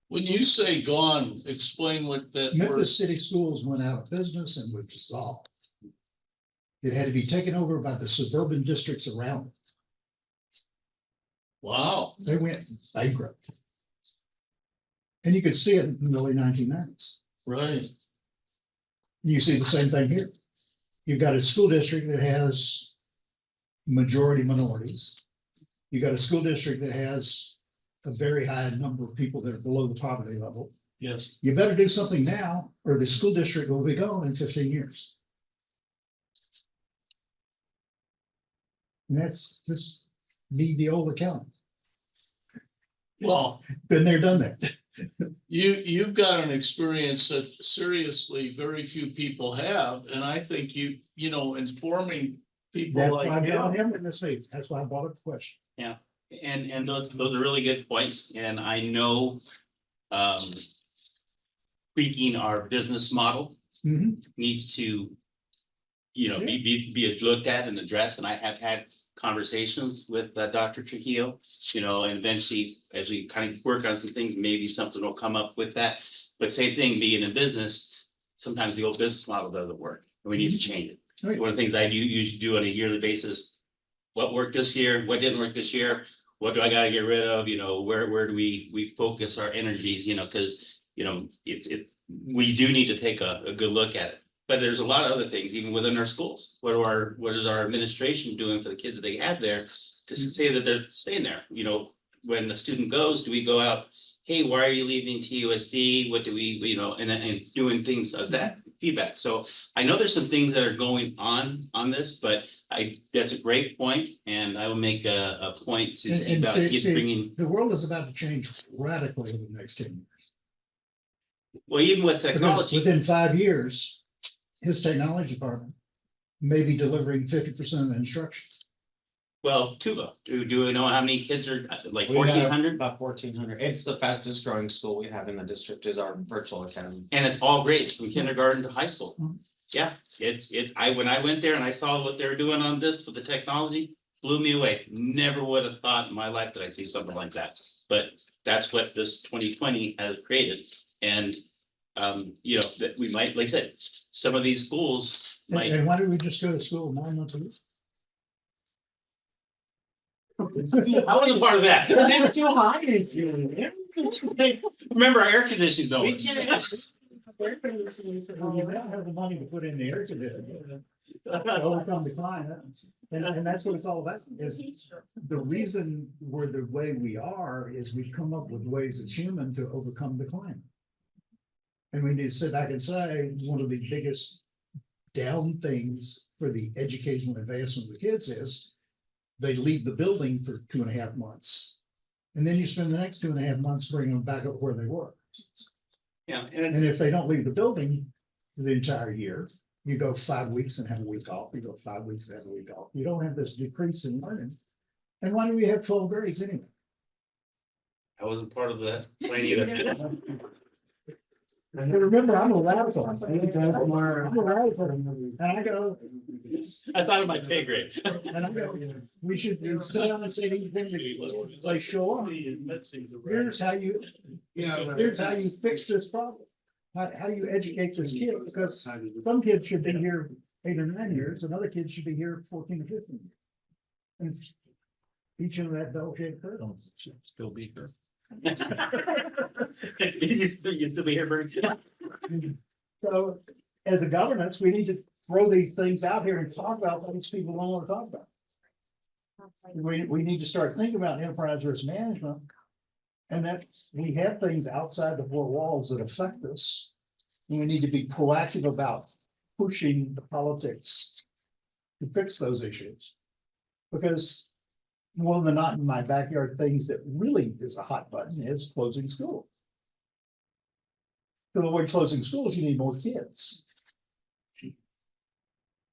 Speaker 1: When you say gone, explain what that word.
Speaker 8: Memphis City Schools went out of business and was dissolved. It had to be taken over by the suburban districts around it.
Speaker 1: Wow,
Speaker 8: They went bankrupt. And you could see it in the early 1990s.
Speaker 1: right.
Speaker 8: You see the same thing here. You've got a school district that has majority minorities. You got a school district that has a very high number of people that are below the poverty level.
Speaker 1: Yes.
Speaker 8: You better do something now, or the school district will be gone in 15 years. And that's just me, the old accountant.
Speaker 1: Well,
Speaker 8: Been there, done that.
Speaker 1: you've got an experience that seriously very few people have, and I think informing people
Speaker 8: That's why I
Speaker 1: like
Speaker 8: brought
Speaker 1: you.
Speaker 8: him in this meeting. That's why I brought up the question.
Speaker 9: And those are really good points, and I know, tweaking our business model
Speaker 8: Mhm.
Speaker 9: needs to, be looked at and addressed, and I have had conversations with Dr. Trujillo, and eventually, as we kind of work on some things, maybe something will come up with that. But same thing, being in business, sometimes the old business model doesn't work, and we need to change it.
Speaker 8: Right.
Speaker 9: One of the things I usually do on a yearly basis, what worked this year, what didn't work this year, what do I gotta get rid of, where do we focus our energies, because, we do need to take a good look at it. But there's a lot of other things, even within our schools. What is our administration doing for the kids that they have there to say that they're staying there? When the student goes, do we go out, hey, why are you leaving TUSD? What do we, and doing things of that feedback. So I know there's some things that are going on this, but that's a great point, and I will make a point to see about keep bringing.
Speaker 8: The world is about to change radically over the next 10 years.
Speaker 9: Well, even with
Speaker 8: Because
Speaker 9: technology,
Speaker 8: within 5 years, his technology department may be delivering 50% of the instruction.
Speaker 9: well, Tuba, do we know how many kids are like
Speaker 5: We have
Speaker 9: 1,400?
Speaker 5: About 1,400. It's the fastest growing school we have in the district is our virtual academy.
Speaker 9: And it's all grades from kindergarten to high school.
Speaker 8: Mhm.
Speaker 9: Yeah, when I went there and I saw what they were doing on this with the technology, blew me away. Never would have thought in my life that I'd see something like that. But that's what this 2020 has created. And, that we might, like I said, some of these schools might.
Speaker 8: And why don't we just go to school 9 months a week?
Speaker 9: I wasn't part of that.
Speaker 5: That's too high.
Speaker 9: Remember, our air conditioning's on.
Speaker 5: We can't.
Speaker 8: Well, you now have the money to put in the air conditioning. Overcome the climate. And that's what it's all about, is the reason we're the way we are is we've come up with ways as human to overcome the climate. And we need to sit back and say, one of the biggest down things for the educational advancement of the kids is they leave the building for 2.5 months. And then you spend the next 2.5 months bringing them back up where they were.
Speaker 9: Yeah,
Speaker 8: And if they don't leave the building the entire year, you go 5 weeks and have a week off, you go 5 weeks and have a week off. You don't have this decrease in learning. And why do we have 12 grades anyway?
Speaker 9: I wasn't part of that plan either.
Speaker 8: And remember, I'm a radical. I'm a radical. And I go,
Speaker 9: I thought of my pay grade.
Speaker 8: and I go, we should sit down and say, these things, like, show up. Here's how here's how you fix this problem. How do you educate this kid? Because some kids should be here 8 or 9 years, and other kids should be here 14 or 15. And it's each of that bell-shaped curve.
Speaker 4: Still be here.
Speaker 9: You still be here, Bernie?
Speaker 8: So as a governance, we need to throw these things out here and talk about what these people don't want to talk about. We need to start thinking about enterprise risk management. And that we have things outside the four walls that affect us. And we need to be proactive about pushing the politics to fix those issues. Because one of the not in my backyard things that really is a hot button is closing schools. To avoid closing schools, you need more kids.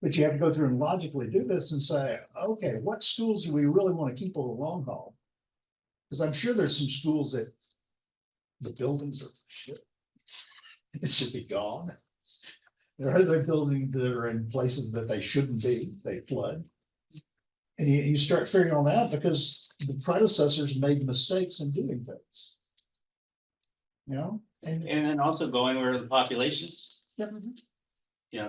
Speaker 8: But you have to go through and logically do this and say, okay, what schools do we really want to keep over the long haul? Because I'm sure there's some schools that the buildings are shit. It should be gone. There are other buildings that are in places that they shouldn't be, they flood. And you start figuring all that out because the predecessors made mistakes in doing things. You know,
Speaker 9: And then also going where the populations.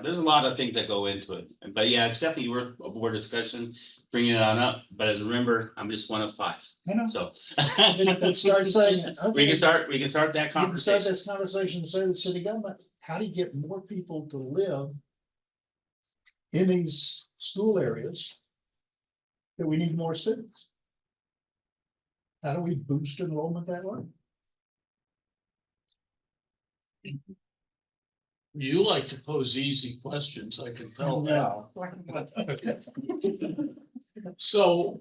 Speaker 9: There's a lot of things that go into it, but yeah, it's definitely worth a board discussion, bringing it on up, but as a member, I'm just one of 5,
Speaker 8: I know.
Speaker 9: so.
Speaker 8: And start saying,
Speaker 9: We
Speaker 8: okay,
Speaker 9: can start that
Speaker 8: you can start
Speaker 9: conversation.
Speaker 8: this conversation and say to the city government, how do you get more people to live in these school areas that we need more students? How do we boost enrollment that way?
Speaker 1: You like to pose easy questions, I can tell now. So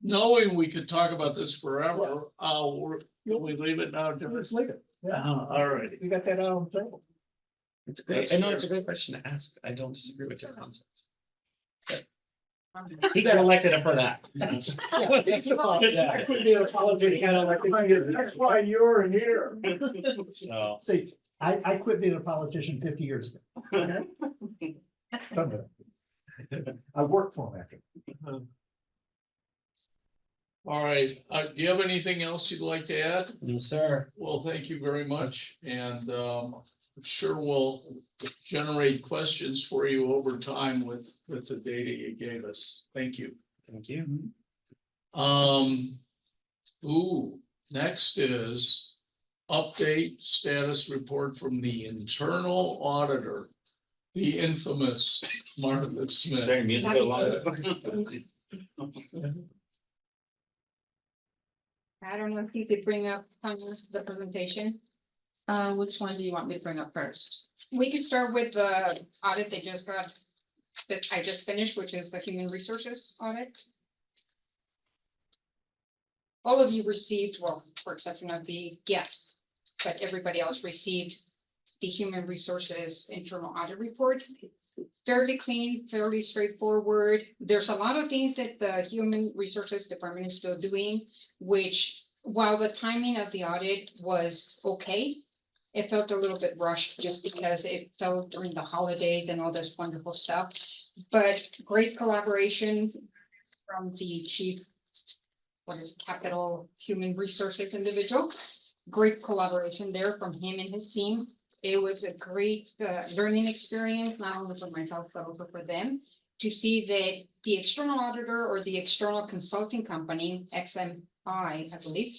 Speaker 1: knowing we could talk about this forever, will we leave it now?
Speaker 8: Let's leave it. Yeah,
Speaker 1: All right.
Speaker 8: we got that out on the table.
Speaker 5: It's a great, I know it's a great question to ask. I don't disagree with your concept. He got elected for that.
Speaker 8: I quit being a politician. That's why you're here.
Speaker 5: So,
Speaker 8: See, I quit being a politician 50 years ago. I worked for him after.
Speaker 1: All right, do you have anything else you'd like to add?
Speaker 5: no, sir.
Speaker 1: Well, thank you very much, and I'm sure we'll generate questions for you over time with the data you gave us. Thank you.
Speaker 5: Thank you.
Speaker 1: Next is update status report from the internal auditor, the infamous Martha Smith.
Speaker 9: Very musical.
Speaker 3: I don't know if you could bring up the presentation.
Speaker 2: Which one do you want me to bring up first?
Speaker 3: We could start with the audit that I just finished, which is the human resources audit. All of you received, well, for exception of the guest, but everybody else received the human resources internal audit report. Fairly clean, fairly straightforward. There's a lot of things that the human resources department is still doing, which while the timing of the audit was okay, it felt a little bit rushed just because it fell during the holidays and all this wonderful stuff. But great collaboration from the chief, capital human resources individual. Great collaboration there from him and his team. It was a great learning experience, not only for myself, but also for them, to see that the external auditor or the external consulting company, XMI, I believe,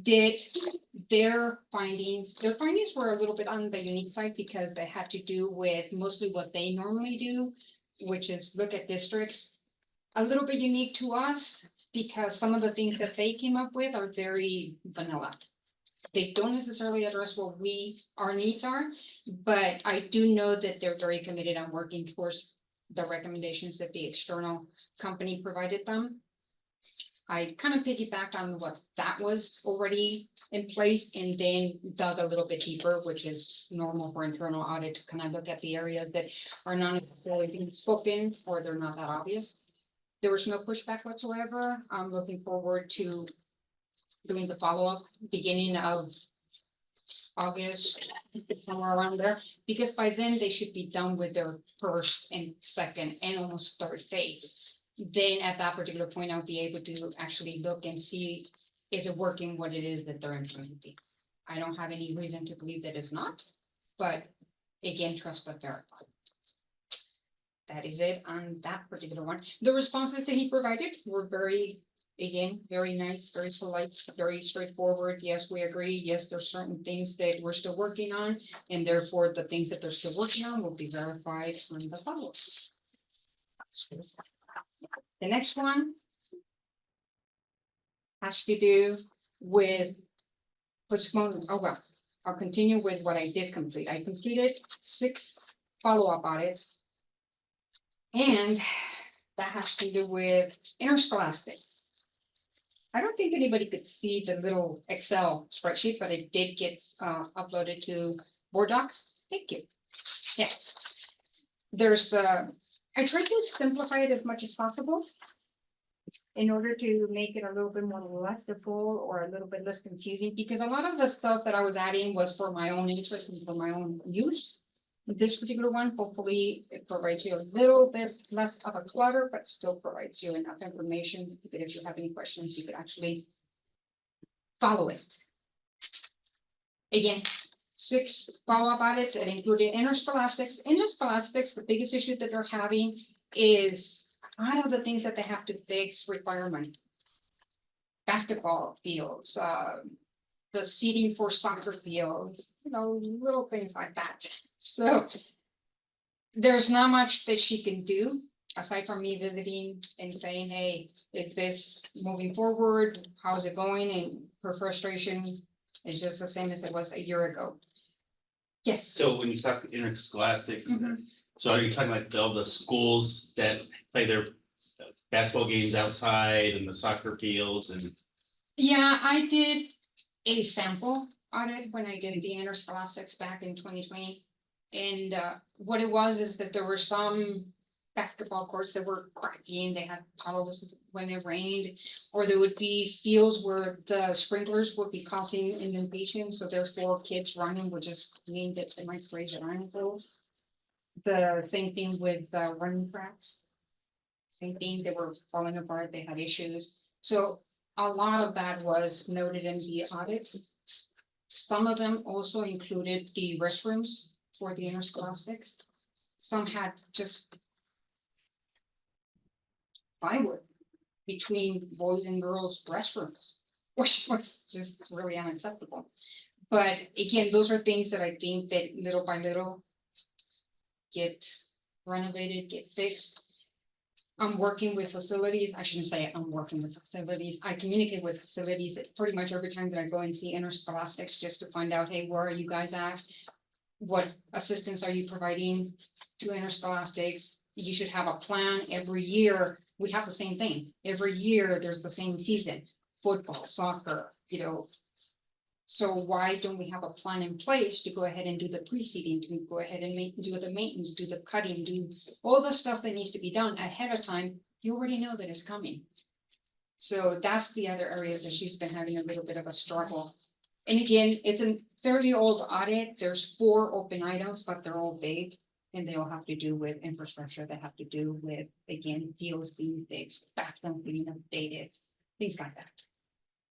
Speaker 3: did their findings. Their findings were a little bit on the unique side because they had to do with mostly what they normally do, which is look at districts. A little bit unique to us because some of the things that they came up with are very vanilla. They don't necessarily address what our needs are, but I do know that they're very committed on working towards the recommendations that the external company provided them. I kind of piggybacked on what that was already in place and then dug a little bit deeper, which is normal for internal audit to kind of look at the areas that are not necessarily being spoken or they're not that obvious. There was no pushback whatsoever. I'm looking forward to doing the follow-up beginning of August, somewhere around there, because by then they should be done with their first and second and almost third phase. Then at that particular point, I'll be able to actually look and see, is it working what it is that they're implementing? I don't have any reason to believe that it's not, but again, trust but verify. That is it on that particular one. The responses that he provided were very nice, very polite, very straightforward. Yes, we agree. Yes, there's certain things that we're still working on, and therefore the things that they're still working on will be verified on the follow-up. The next one has to do with postponement. Oh, well, I'll continue with what I did complete. I completed 6 follow-up audits, and that has to do with interscholastics. I don't think anybody could see the little Excel spreadsheet, but it did get uploaded to Board Docs. Thank you. Yeah. There's, I tried to simplify it as much as possible in order to make it a little bit more legible or a little bit less confusing, because a lot of the stuff that I was adding was for my own interest and for my own use. This particular one, hopefully it provides you a little bit less of a clutter, but still provides you enough information. But if you have any questions, you could actually follow it. Again, 6 follow-up audits that included interscholastics. Interscholastics, the biggest issue that they're having is a lot of the things that they have to fix require money. Basketball fields, the seating for soccer fields, little things like that. So there's not much that she can do aside from me visiting and saying, hey, is this moving forward? How's it going? And her frustration is just the same as it was a year ago. Yes.
Speaker 9: So when you talk interscholastics,
Speaker 3: Mhm.
Speaker 9: so are you talking like all the schools that play their basketball games outside and the soccer fields and?
Speaker 3: Yeah, I did a sample audit when I did the interscholastics back in 2020. And what it was is that there were some basketball courts that were cracking, they had puddles when it rained. Or there would be fields where the sprinklers would be causing inundation, so therefore kids running would just mean that they might raise their ankles. The same thing with running tracks. Same thing, they were falling apart, they had issues. So a lot of that was noted in the audit. Some of them also included the restrooms for the interscholastics. Some had just plywood between boys and girls restrooms, which was just really unacceptable. But again, those are things that I think that little by little get renovated, get fixed. I'm working with facilities. I shouldn't say I'm working with facilities. I communicate with facilities pretty much every time that I go and see interscholastics just to find out, hey, where are you guys at? What assistance are you providing to interscholastics? You should have a plan every year. We have the same thing. Every year, there's the same season, football, soccer, you know. So why don't we have a plan in place to go ahead and do the pre-seeding, to go ahead and do the maintenance, do the cutting, do all the stuff that needs to be done ahead of time? You already know that it's coming. So that's the other areas that she's been having a little bit of a struggle. And again, it's a fairly old audit. There's 4 open items, but they're all vague. And they all have to do with infrastructure. They have to do with, again, deals being fixed, bathroom being updated, things like that.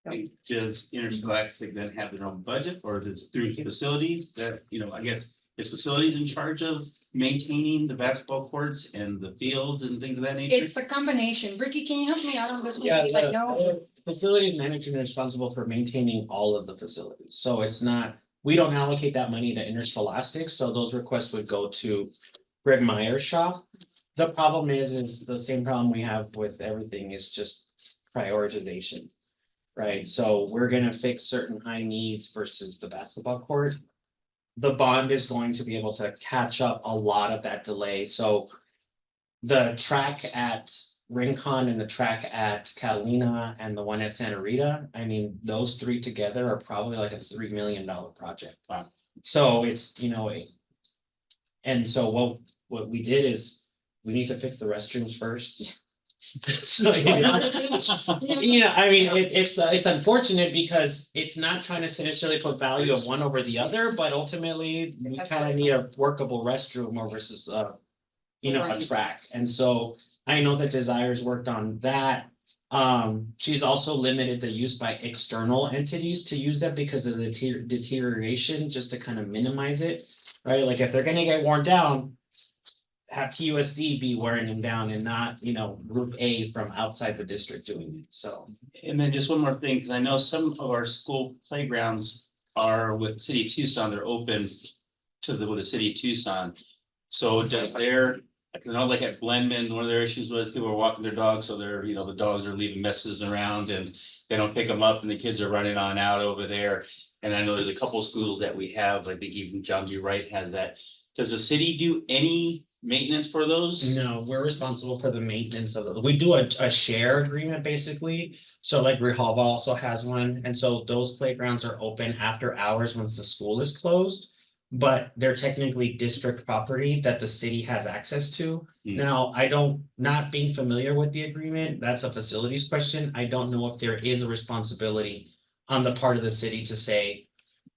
Speaker 3: So,
Speaker 9: Does Interscholastic then have their own budget, or is it through facilities that, you know, I guess, is facilities in charge of maintaining the basketball courts and the fields and things of that nature?
Speaker 3: it's a combination. Ricky, can you help me out on this one?
Speaker 5: Yeah,
Speaker 3: Because I know.
Speaker 5: the facilities management is responsible for maintaining all of the facilities, so it's not, we don't allocate that money to interscholastic, so those requests would go to Greg Meyer's shop. The problem is the same problem we have with everything, is just prioritization. Right, so we're gonna fix certain high needs versus the basketball court. The bond is going to be able to catch up a lot of that delay, so. The track at Rincon and the track at Catalina and the one at Santa Rita, I mean, those 3 together are probably like a $3 million project.
Speaker 9: Wow.
Speaker 5: So it's, you know, and so what we did is, we need to fix the restrooms first. So, yeah, I mean, it's unfortunate because it's not trying to necessarily put value of one over the other, but ultimately we
Speaker 3: That's
Speaker 5: kind of
Speaker 3: right.
Speaker 5: need a workable restroom or versus you know, a
Speaker 3: Right.
Speaker 5: track. And so I know that Desires worked on that. She's also limited the use by external entities to use that because of the deterioration, just to kind of minimize it, right? Like if they're gonna get worn down, have TUSD be wearing them down and not, you know, Group A from outside the district doing it, so.
Speaker 9: And then just one more thing, because I know some of our school playgrounds are with City of Tucson, they're open to with the City of Tucson. So does their, you know, like at Blendman, one of their issues was people were walking their dogs, so they're, you know, the dogs are leaving messes around and they don't pick them up and the kids are running on out over there. And I know there's a couple of schools that we have, I think even John B. Wright has that. Does the city do any maintenance for those?
Speaker 5: No, we're responsible for the maintenance of it. We do a share agreement basically. So like Rehoboth also has one. And so those playgrounds are open after hours once the school is closed. But they're technically district property that the city has access to.
Speaker 9: Hmm.
Speaker 5: Now, not being familiar with the agreement, that's a facilities question. I don't know if there is a responsibility on the part of the city to say,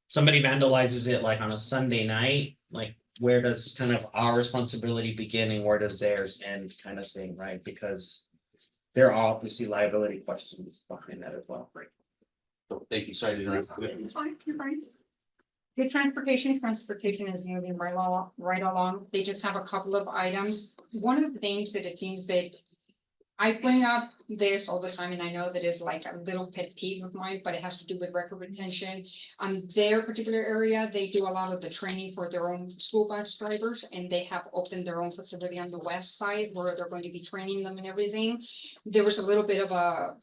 Speaker 5: somebody vandalizes it like on a Sunday night, like where does kind of our responsibility begin and where does theirs end, kind of thing, right? Because there are obviously liability questions behind that as well.
Speaker 9: So, thank you, sorry to interrupt.
Speaker 3: Fine, you're fine. The transportation is moving right along. They just have a couple of items. One of the things that it seems that I bring up this all the time, and I know that is like a little pet peeve of mine, but it has to do with record retention. On their particular area, they do a lot of the training for their own school bus drivers, and they have opened their own facility on the west side where they're going to be training them and everything. There was a little bit of a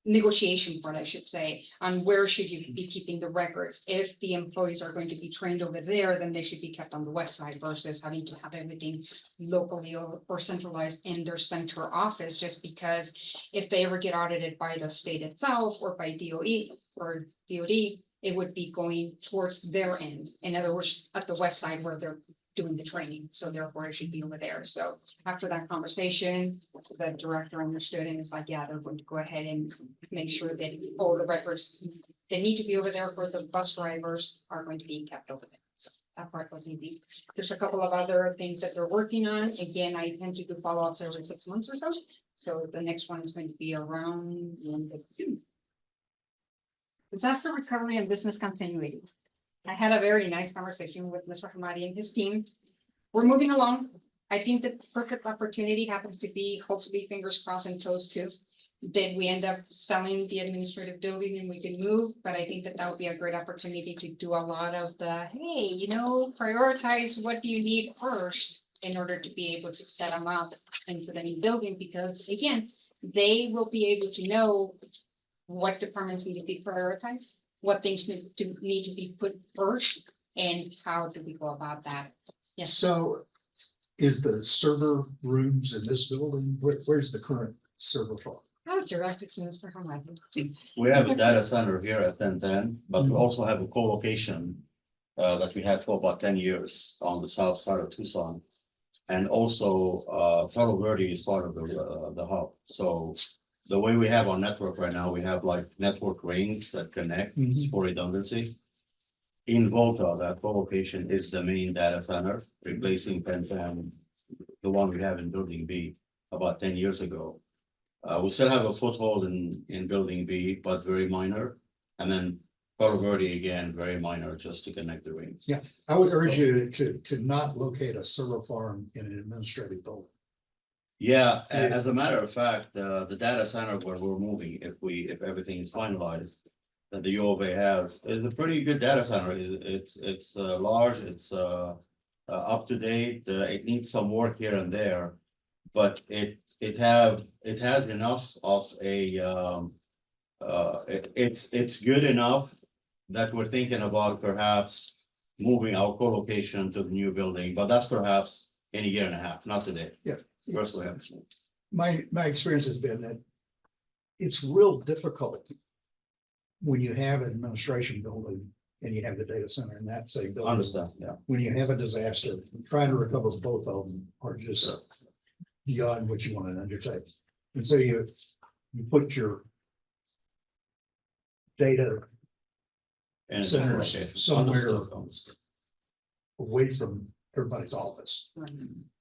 Speaker 3: negotiation part, I should say, on where should you be keeping the records. If the employees are going to be trained over there, then they should be kept on the west side versus having to have everything locally or centralized in their center office, just because if they ever get audited by the state itself or by DOE or DOD, it would be going towards their end. In other words, at the west side where they're doing the training, so therefore it should be over there. So after that conversation, the director understood and is like, yeah, they're going to go ahead and make sure that all the records that need to be over there for the bus drivers are going to be kept over there. So that part was easy. There's a couple of other things that they're working on. Again, I tend to do follow-ups every 6 months or so. So the next one is going to be around the end of June. Disaster recovery and business continuity. I had a very nice conversation with Mr. Hamadi and his team. We're moving along. I think the perfect opportunity happens to be, hopefully, fingers crossed and toes too, that we end up selling the administrative building and we can move. But I think that that would be a great opportunity to do a lot of the, hey, prioritize what do you need first in order to be able to set them up into the new building, because again, they will be able to know what departments need to be prioritized, what things need to be put first, and how do we go about that? Yes.
Speaker 8: So is the server rooms in this building, where's the current server farm?
Speaker 3: I'll direct it to Mr. Hamadi.
Speaker 6: We have a data center here at 1010, but we also have a co-location that we had for about 10 years on the south side of Tucson. And also, Palo Verde is part of the hub. So the way we have our network right now, we have like network rings that connect for redundancy. In Volta, that co-location is the main data center, replacing 1010, the one we have in Building B about 10 years ago. We still have a foothold in Building B, but very minor. And then Palo Verde, again, very minor, just to connect the rings.
Speaker 8: Yeah, I would urge you to not locate a server farm in an administrative building.
Speaker 6: Yeah, as a matter of fact, the data center where we're moving, if everything is finalized, that the U of A has, is a pretty good data center. It's large, it's up to date. It needs some work here and there, but it has enough of a it's good enough that we're thinking about perhaps moving our co-location to the new building, but that's perhaps in a year and a half, not today.
Speaker 8: Yeah.
Speaker 6: First we have.
Speaker 8: My experience has been that it's real difficult when you have an administration building and you have the data center in that same building.
Speaker 6: Understand, yeah.
Speaker 8: When you have a disaster, trying to recover both of them are just beyond what you want to undertake. And so you put your data
Speaker 6: And
Speaker 8: center somewhere
Speaker 6: Understood.
Speaker 8: away from everybody's office.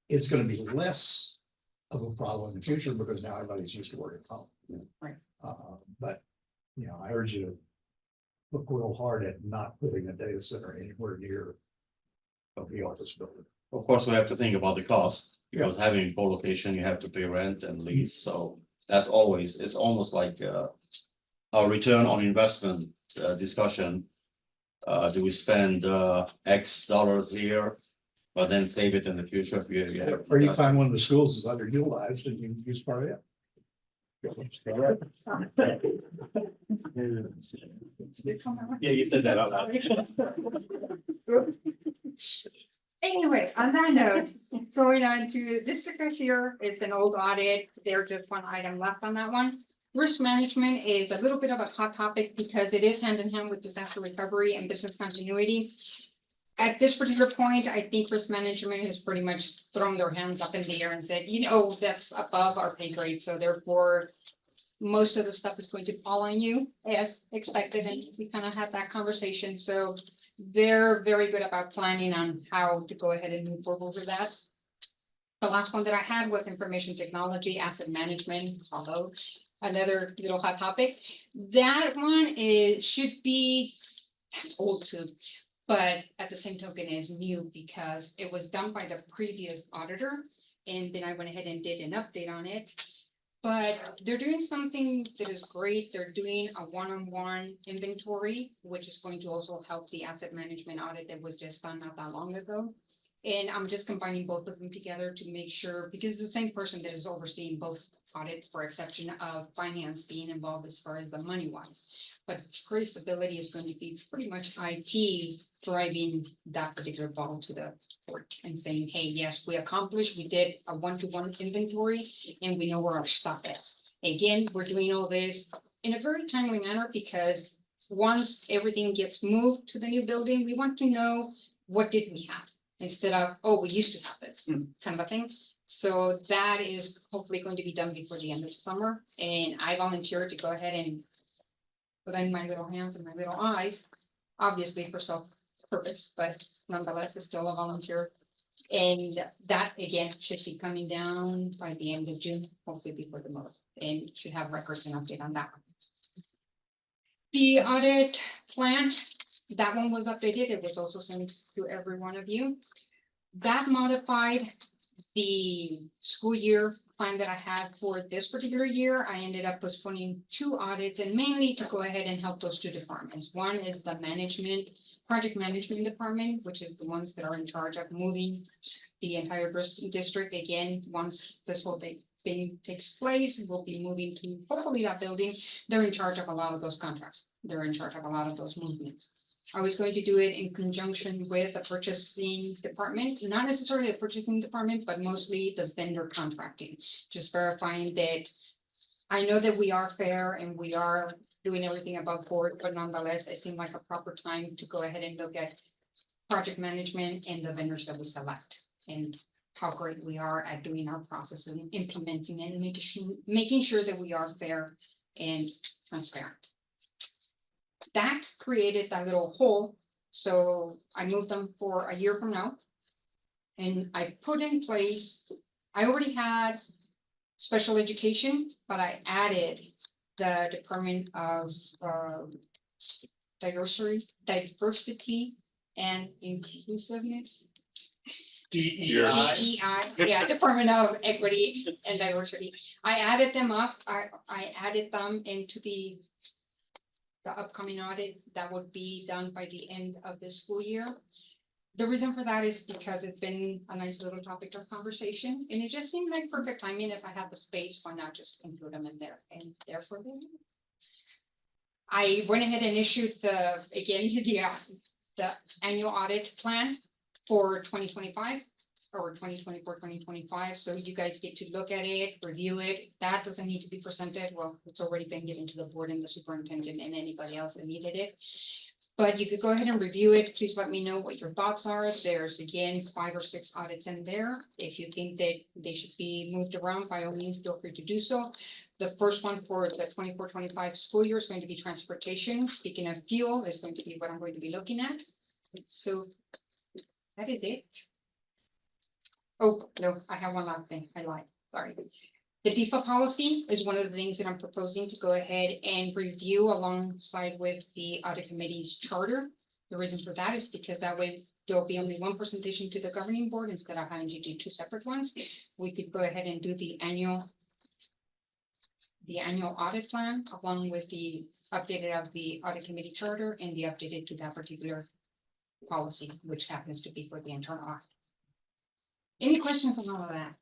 Speaker 8: It's going to be less of a problem in the future because now everybody's used to working at home.
Speaker 3: Right.
Speaker 8: But, I urge you to look real hard at not putting a data center anywhere near the office building.
Speaker 6: Of course, we have to think about the cost, because having a co-location, you have to pay rent and lease, so that always, it's almost like our return on investment discussion. Do we spend X dollars here, but then save it in the future? If you
Speaker 8: Or you find one of the schools is underutilized and you use part of it.
Speaker 9: Yeah, you said that out loud.
Speaker 3: Anyway, on that note, going on to district cashier is an old audit. There's just one item left on that one. Risk management is a little bit of a hot topic because it is hand in hand with disaster recovery and business continuity. At this particular point, I think risk management has pretty much thrown their hands up in the air and said, that's above our pay grade. So therefore, most of the stuff is going to fall on you as expected. And we kind of have that conversation. So they're very good about planning on how to go ahead and move forward with that. The last one that I had was information technology, asset management, although another little hot topic. That one should be old too, but at the same token is new because it was done by the previous auditor. and then I went ahead and did an update on it. But they're doing something that is great. They're doing a one-on-one inventory, which is going to also help the asset management audit that was just done not that long ago. And I'm just combining both of them together to make sure, because it's the same person that is overseeing both audits, for exception of finance being involved as far as the money wise. But traceability is going to be pretty much IT driving that particular ball to the court and saying, hey, yes, we accomplished, we did a one-to-one inventory and we know where our stuff is. Again, we're doing all this in a very timely manner because once everything gets moved to the new building, we want to know what did we have instead of, oh, we used to have this kind of a thing. So that is hopefully going to be done before the end of the summer. And I volunteered to go ahead and put in my little hands and my little eyes, obviously for self-purpose, but nonetheless, it's still a volunteer. And that again should be coming down by the end of June, hopefully before the month, and should have records and update on that. The audit plan, that one was updated. It was also sent to every one of you. That modified the school year plan that I had for this particular year. I ended up postponing 2 audits and mainly to go ahead and help those 2 departments. One is the project management department, which is the ones that are in charge of moving the entire district. Again, once this whole thing takes place, we'll be moving to hopefully that building. They're in charge of a lot of those contracts. They're in charge of a lot of those movements. I was going to do it in conjunction with the purchasing department, not necessarily the purchasing department, but mostly the vendor contracting. Just verifying that I know that we are fair and we are doing everything above board, but nonetheless, it seemed like a proper time to go ahead and look at project management and the vendors that we select and how great we are at doing our process and implementing and making sure that we are fair and transparent. That created that little hole, so I moved them for a year from now. And I put in place, I already had special education, but I added the Department of Diversity and Inclusiveness. DEI, yeah, Department of Equity and Diversity. I added them up, I added them into the upcoming audit that would be done by the end of this school year. The reason for that is because it's been a nice little topic of conversation, and it just seemed like perfect timing. If I had the space, why not just include them in there? And therefore, I went ahead and issued the annual audit plan for 2025 or 2024-2025. So you guys get to look at it, review it. That doesn't need to be presented. Well, it's already been given to the board and the superintendent and anybody else that needed it. But you could go ahead and review it. Please let me know what your thoughts are. There's again 5 or 6 audits in there. If you think that they should be moved around, by all means, feel free to do so. The first one for the 24-25 school year is going to be transportation. Speaking of fuel, is going to be what I'm going to be looking at. So that is it. Oh, no, I have one last thing. I lied. Sorry. The DEFA policy is one of the things that I'm proposing to go ahead and review alongside with the audit committee's charter. The reason for that is because that way there'll be only one presentation to the governing board instead of having to do 2 separate ones. We could go ahead and do the annual audit plan along with the updated of the audit committee charter and the updated to that particular policy, which happens to be for the internal audit. Any questions on all of that?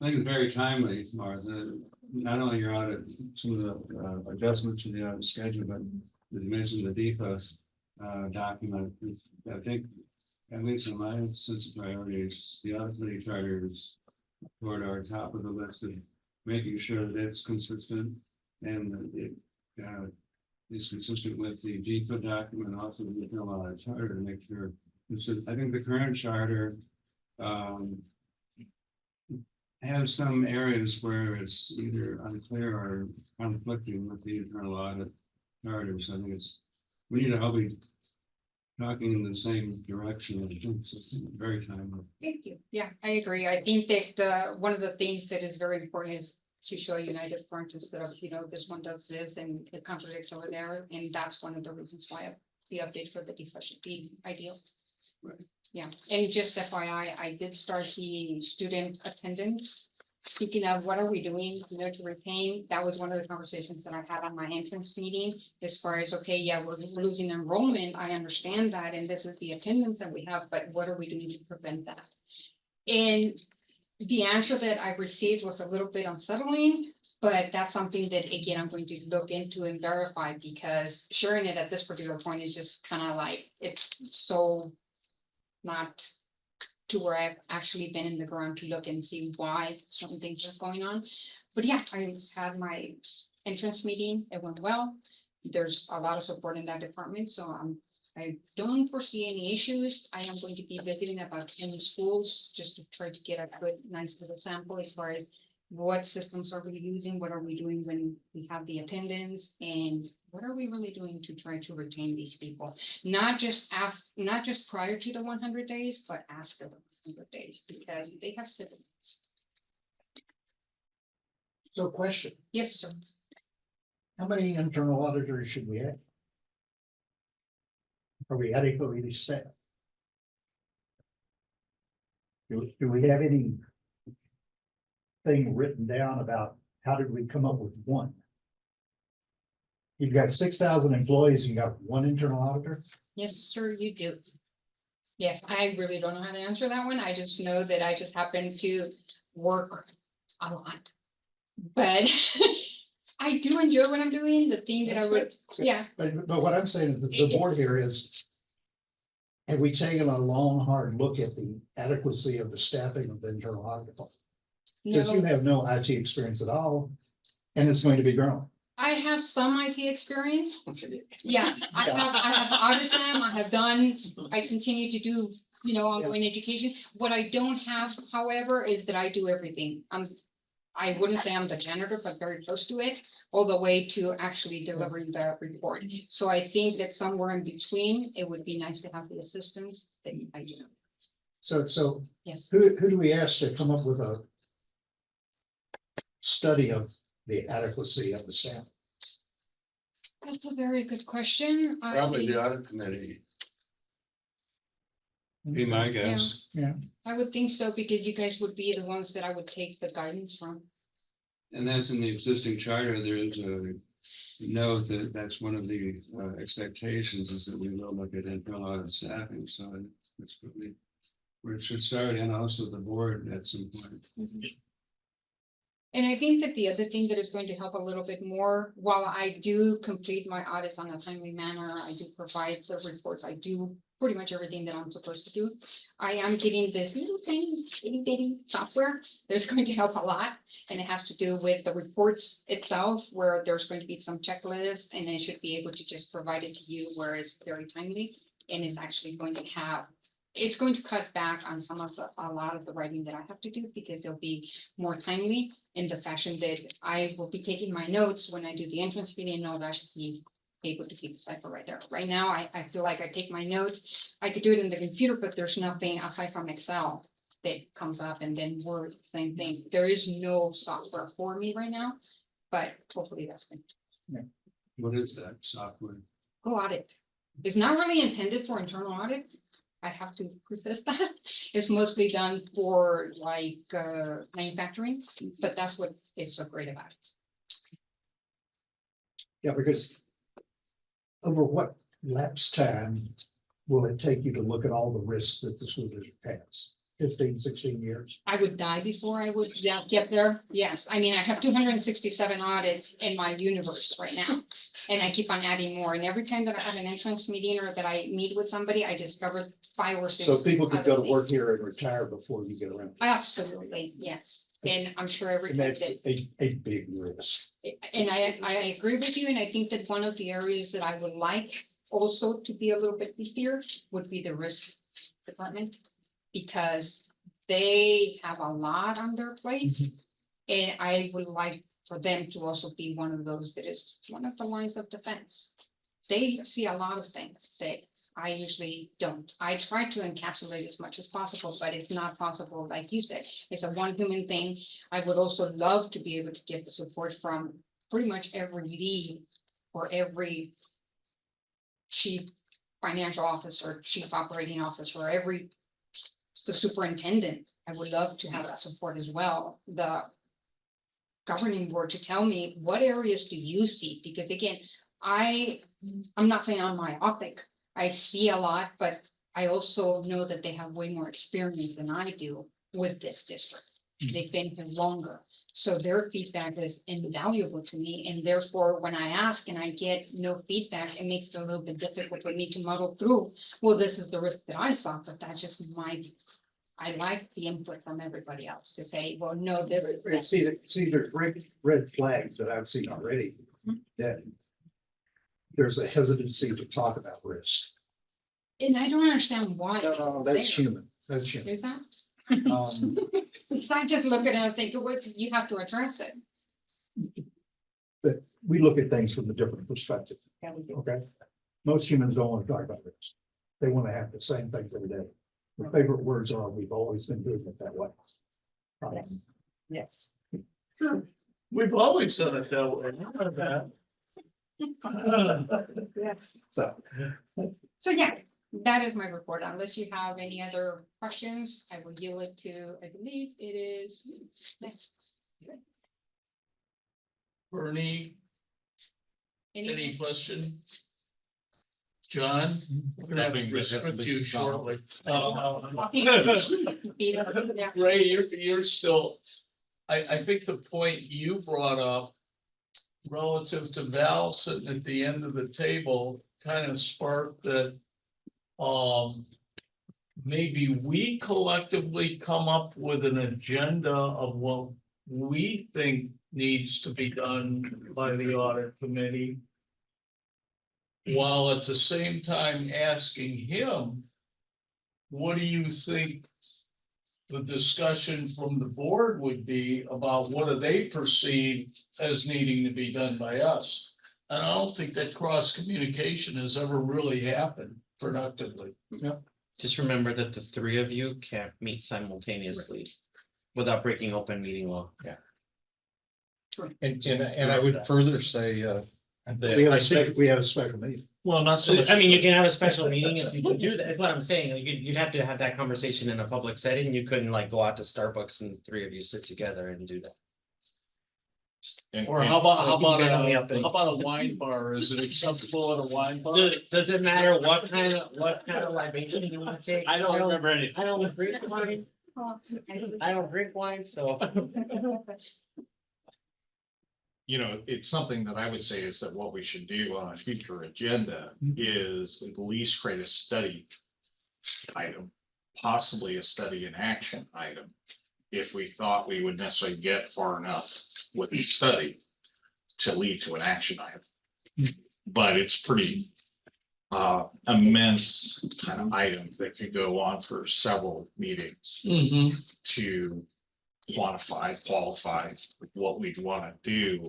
Speaker 10: I think it's very timely, Martha, not only your audit, some of the adjustments to the audit schedule, but as you mentioned, the DEFA document, I think, at least in my sense of priorities, the audit committee charter is toward our top of the list of making sure that it's consistent and that it is consistent with the DEFA document, also the internal audit charter to make sure. So I think the current charter have some areas where it's either unclear or conflicting with the internal audit charter. So I think we need to all be talking in the same direction. I think it's very timely.
Speaker 3: Thank you. Yeah, I agree. I think that one of the things that is very important is to show a united front instead of, this one does this and it contradicts over there. And that's one of the reasons why the update for the DEFA should be ideal.
Speaker 10: Right.
Speaker 3: Yeah, and just FYI, I did start the student attendance. Speaking of what are we doing, to retain, that was one of the conversations that I had on my entrance meeting. As far as, okay, yeah, we're losing enrollment, I understand that, and this is the attendance that we have, but what are we doing to prevent that? And the answer that I received was a little bit unsettling, but that's something that, again, I'm going to look into and verify, because sharing it at this particular point is just kind of like, it's so not to where I've actually been in the ground to look and see why certain things are going on. But yeah, I had my entrance meeting, it went well. There's a lot of support in that department, so I don't foresee any issues. I am going to be visiting about 10 schools just to try to get a good, nice little sample as far as what systems are we using, what are we doing when we have the attendance, and what are we really doing to try to retain these people? Not just prior to the 100 days, but after the 100 days, because they have citizens.
Speaker 8: So question,
Speaker 3: Yes, sir.
Speaker 8: how many internal auditors should we have? Are we adequately staffed? Do we have any thing written down about how did we come up with one? You've got 6,000 employees, and you got one internal auditor?
Speaker 3: Yes, sir, you do. Yes, I really don't know how to answer that one. I just know that I just happen to work a lot. But I do enjoy what I'm doing. The thing that I would, yeah,
Speaker 8: But what I'm saying is that the board here is, have we taken a long, hard look at the adequacy of the staffing of the internal audit? Because you
Speaker 3: no,
Speaker 8: have no IT experience at all, and it's going to be growing.
Speaker 3: I have some IT experience. Yeah, I have audited them. I continue to do, ongoing education. What I don't have, however, is that I do everything. I wouldn't say I'm the janitor, but very close to it, all the way to actually delivering the report. So I think that somewhere in between, it would be nice to have the assistance that I do.
Speaker 8: So
Speaker 3: Yes.
Speaker 8: who do we ask to come up with a study of the adequacy of the staff?
Speaker 3: That's a very good question.
Speaker 10: Probably the audit committee, be my guess.
Speaker 3: I would think so, because you guys would be the ones that I would take the guidance from.
Speaker 10: And that's in the existing charter. There is a note that that's one of the expectations is that we will look at internal audit staffing. So that's probably where it should start, and also the board at some point.
Speaker 3: And I think that the other thing that is going to help a little bit more, while I do complete my audits on a timely manner, I do provide the reports, I do pretty much everything that I'm supposed to do. I am getting this little tiny itty bitty software that's going to help a lot. And it has to do with the reports itself, where there's going to be some checklist, and it should be able to just provide it to you where it's very timely. And it's actually going to it's going to cut back on a lot of the writing that I have to do, because it'll be more timely in the fashion that I will be taking my notes when I do the entrance meeting, and all that should be able to keep the cipher right there. Right now, I feel like I take my notes, I could do it in the computer, but there's nothing aside from Excel that comes up, and then Word, same thing. There is no software for me right now, but hopefully that's good.
Speaker 10: What is that software?
Speaker 3: Audit. It's not really intended for internal audit. I have to preface that. It's mostly done for like manufacturing, but that's what is so great about it.
Speaker 8: Yeah, because over what lapse time will it take you to look at all the risks that the school district has? 15, 16 years?
Speaker 3: I would die before I would get there. Yes, I mean, I have 267 audits in my universe right now. And I keep on adding more. And every time that I have an entrance meeting or that I meet with somebody, I discover 5 or 6.
Speaker 8: So people could go
Speaker 3: other
Speaker 8: to work
Speaker 3: things.
Speaker 8: here and retire before you get around.
Speaker 3: Absolutely, yes. And I'm sure every
Speaker 8: And
Speaker 3: time
Speaker 8: that's
Speaker 3: that,
Speaker 8: a big risk.
Speaker 3: and I agree with you. And I think that one of the areas that I would like also to be a little bit beefier would be the risk department. Because they have a lot on their plate. And I would like for them to also be one of those that is one of the lines of defense. They see a lot of things that I usually don't. I try to encapsulate as much as possible, but it's not possible. Like you said, it's a one human thing. I would also love to be able to get the support from pretty much every lead or every chief financial officer, chief operating officer, the superintendent, I would love to have that support as well. The governing board to tell me, what areas do you see? Because again, I'm not saying I'm myopic. I see a lot, but I also know that they have way more experience than I do with this district. They've been here longer, so their feedback is invaluable to me, and therefore, when I ask and I get no feedback, it makes it a little bit difficult for me to muddle through. Well, this is the risk that I saw, but that's just my view. I like the input from everybody else to say, well, no, this is.
Speaker 8: See, there's red flags that I've seen already, that there's a hesitancy to talk about risk.
Speaker 3: And I don't understand why.
Speaker 8: No,
Speaker 3: it's
Speaker 8: that's
Speaker 3: there.
Speaker 8: human, that's human.
Speaker 3: Is that?
Speaker 8: Um,
Speaker 3: It's not just look at it and think, well, you have to address it.
Speaker 8: But we look at things from a different perspective,
Speaker 2: Yeah, we do.
Speaker 8: okay? Most humans don't want to talk about risk. They want to have the same things every day. Their favorite words are, we've always been doing it that way.
Speaker 2: Yes, yes.
Speaker 1: We've always done it that way. You know that.
Speaker 2: Yes.
Speaker 8: So,
Speaker 3: So yeah, that is my report. Unless you have any other questions, I will yield it to, I believe it is next.
Speaker 1: Bernie, any
Speaker 3: Any,
Speaker 1: question? John, we're gonna have to
Speaker 4: Nothing that hasn't
Speaker 1: restrict
Speaker 4: been
Speaker 1: you
Speaker 4: resolved.
Speaker 1: shortly.
Speaker 3: Yeah.
Speaker 1: Ray, you're still, I think the point you brought up relative to Val sitting at the end of the table kind of sparked that, maybe we collectively come up with an agenda of what we think needs to be done by the audit committee, while at the same time asking him, what do you think the discussion from the board would be about what do they perceive as needing to be done by us? And I don't think that cross communication has ever really happened productively.
Speaker 5: Just remember that the three of you can't meet simultaneously without breaking open meeting law. Yeah.
Speaker 4: And I would further say, that
Speaker 8: we have
Speaker 4: I
Speaker 8: a
Speaker 4: think,
Speaker 8: we have a special meeting.
Speaker 4: well, not so much.
Speaker 5: I mean, you can have a special meeting if you can do that. That's what I'm saying. Like, you'd have to have that conversation in a public setting. You couldn't like go out to Starbucks and the three of you sit together and do that.
Speaker 1: Or how about,
Speaker 5: Like, you can get on the up and-
Speaker 1: how about a wine bar? Is it acceptable at a wine bar?
Speaker 5: Does it matter what kind of libation you want to take?
Speaker 9: I don't remember any.
Speaker 5: I don't drink wine. I don't drink wine, so.
Speaker 4: You know, it's something that I would say is that what we should do on a future agenda is at least create a study item, possibly a study in action item. If we thought we would necessarily get far enough with the study to lead to an action item. But it's pretty immense kind of item that could go on for several meetings
Speaker 1: Mm-hmm.
Speaker 4: to quantify, qualify what we'd want to do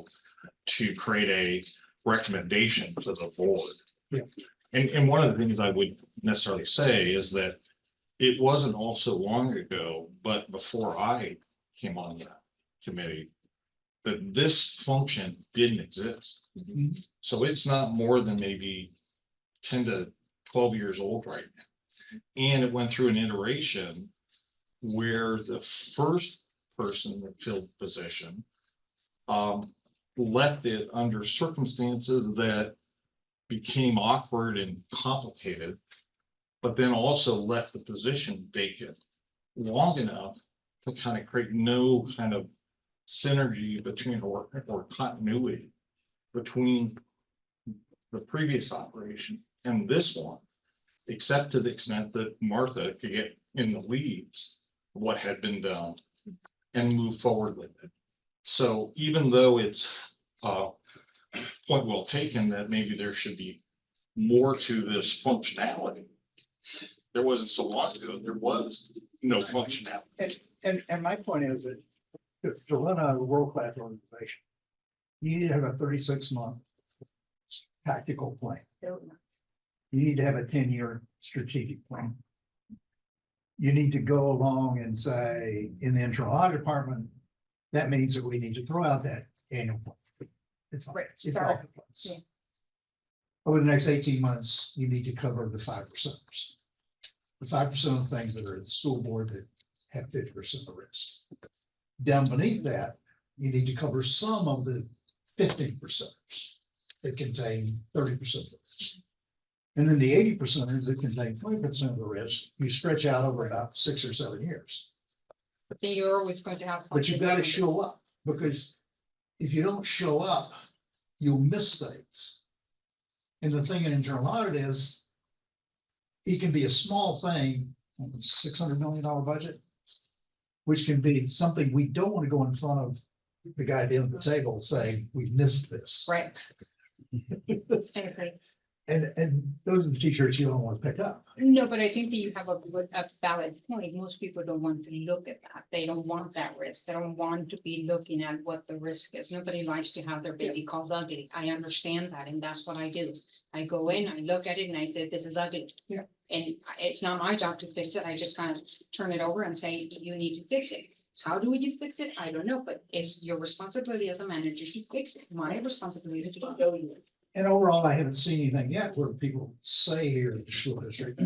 Speaker 4: to create a recommendation to the board.
Speaker 8: Yeah.
Speaker 4: And one of the things I would necessarily say is that it wasn't all so long ago, but before I came on the committee, that this function didn't exist. So it's not more than maybe 10 to 12 years old right now. And it went through an iteration where the first person that filled the position left it under circumstances that became awkward and complicated, but then also left the position vacant long enough to kind of create no kind of synergy between or continuity between the previous operation and this one, except to the extent that Martha could get in the weeds of what had been done and move forward with it. So even though it's point well taken that maybe there should be more to this functionality, there wasn't so long ago, there was no functionality.
Speaker 8: And my point is that to run a world-class organization, you need to have a 36-month tactical plan. You need to have a 10-year strategic plan. You need to go along and say, in the internal audit department, that means that we need to throw out that annual plan. It's all-
Speaker 3: Right,
Speaker 8: it's all
Speaker 3: start.
Speaker 8: over the place. over the next 18 months, you need to cover the 5%. The 5% of the things that are at the school board that have 50% of risk. Down beneath that, you need to cover some of the 15% that contain 30% of the risk. And then the 80% that contain 20% of the risk, you stretch out over about 6 or 7 years.
Speaker 3: Then you're always going to have.
Speaker 8: But you've got to
Speaker 3: something.
Speaker 8: show up, because if you don't show up, you'll miss things. And the thing in internal audit is, it can be a small thing, $600 million budget, which can be something we don't want to go in front of the guy at the end of the table saying, we missed this.
Speaker 3: Right. I agree.
Speaker 8: And those are the t-shirts you don't want to pick up.
Speaker 3: No, but I think that you have a valid point. Most people don't want to look at that. They don't want that risk. They don't want to be looking at what the risk is. Nobody likes to have their baby called ugly. I understand that, and that's what I do. I go in, I look at it, and I say, this is ugly.
Speaker 2: Yeah.
Speaker 3: And it's not my job to fix it. I just kind of turn it over and say, you need to fix it. How do you fix it? I don't know, but it's your responsibility as a manager to fix it. My responsibility is to show you.
Speaker 8: And overall, I haven't seen anything yet where people say here at the school district,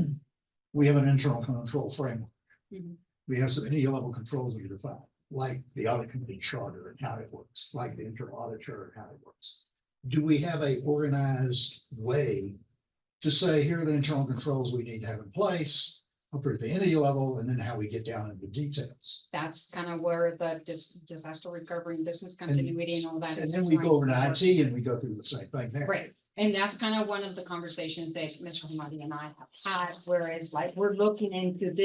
Speaker 8: we have an internal control framework.
Speaker 3: Mhm.
Speaker 8: We have some any level controls we define, like the audit committee charter and how it works, like the internal audit charter and how it works. Do we have a organized way to say, here are the internal controls we need to have in place, up at the entity level, and then how we get down into details?
Speaker 3: That's kind of where the disaster recovery and business continuity and all that.
Speaker 8: And
Speaker 3: is
Speaker 8: then we
Speaker 3: trying
Speaker 8: go over to
Speaker 3: work.
Speaker 8: IT and we go through the same thing there.
Speaker 3: Right, and that's kind of one of the conversations that Mr. Hamadi and I have had, whereas like we're looking into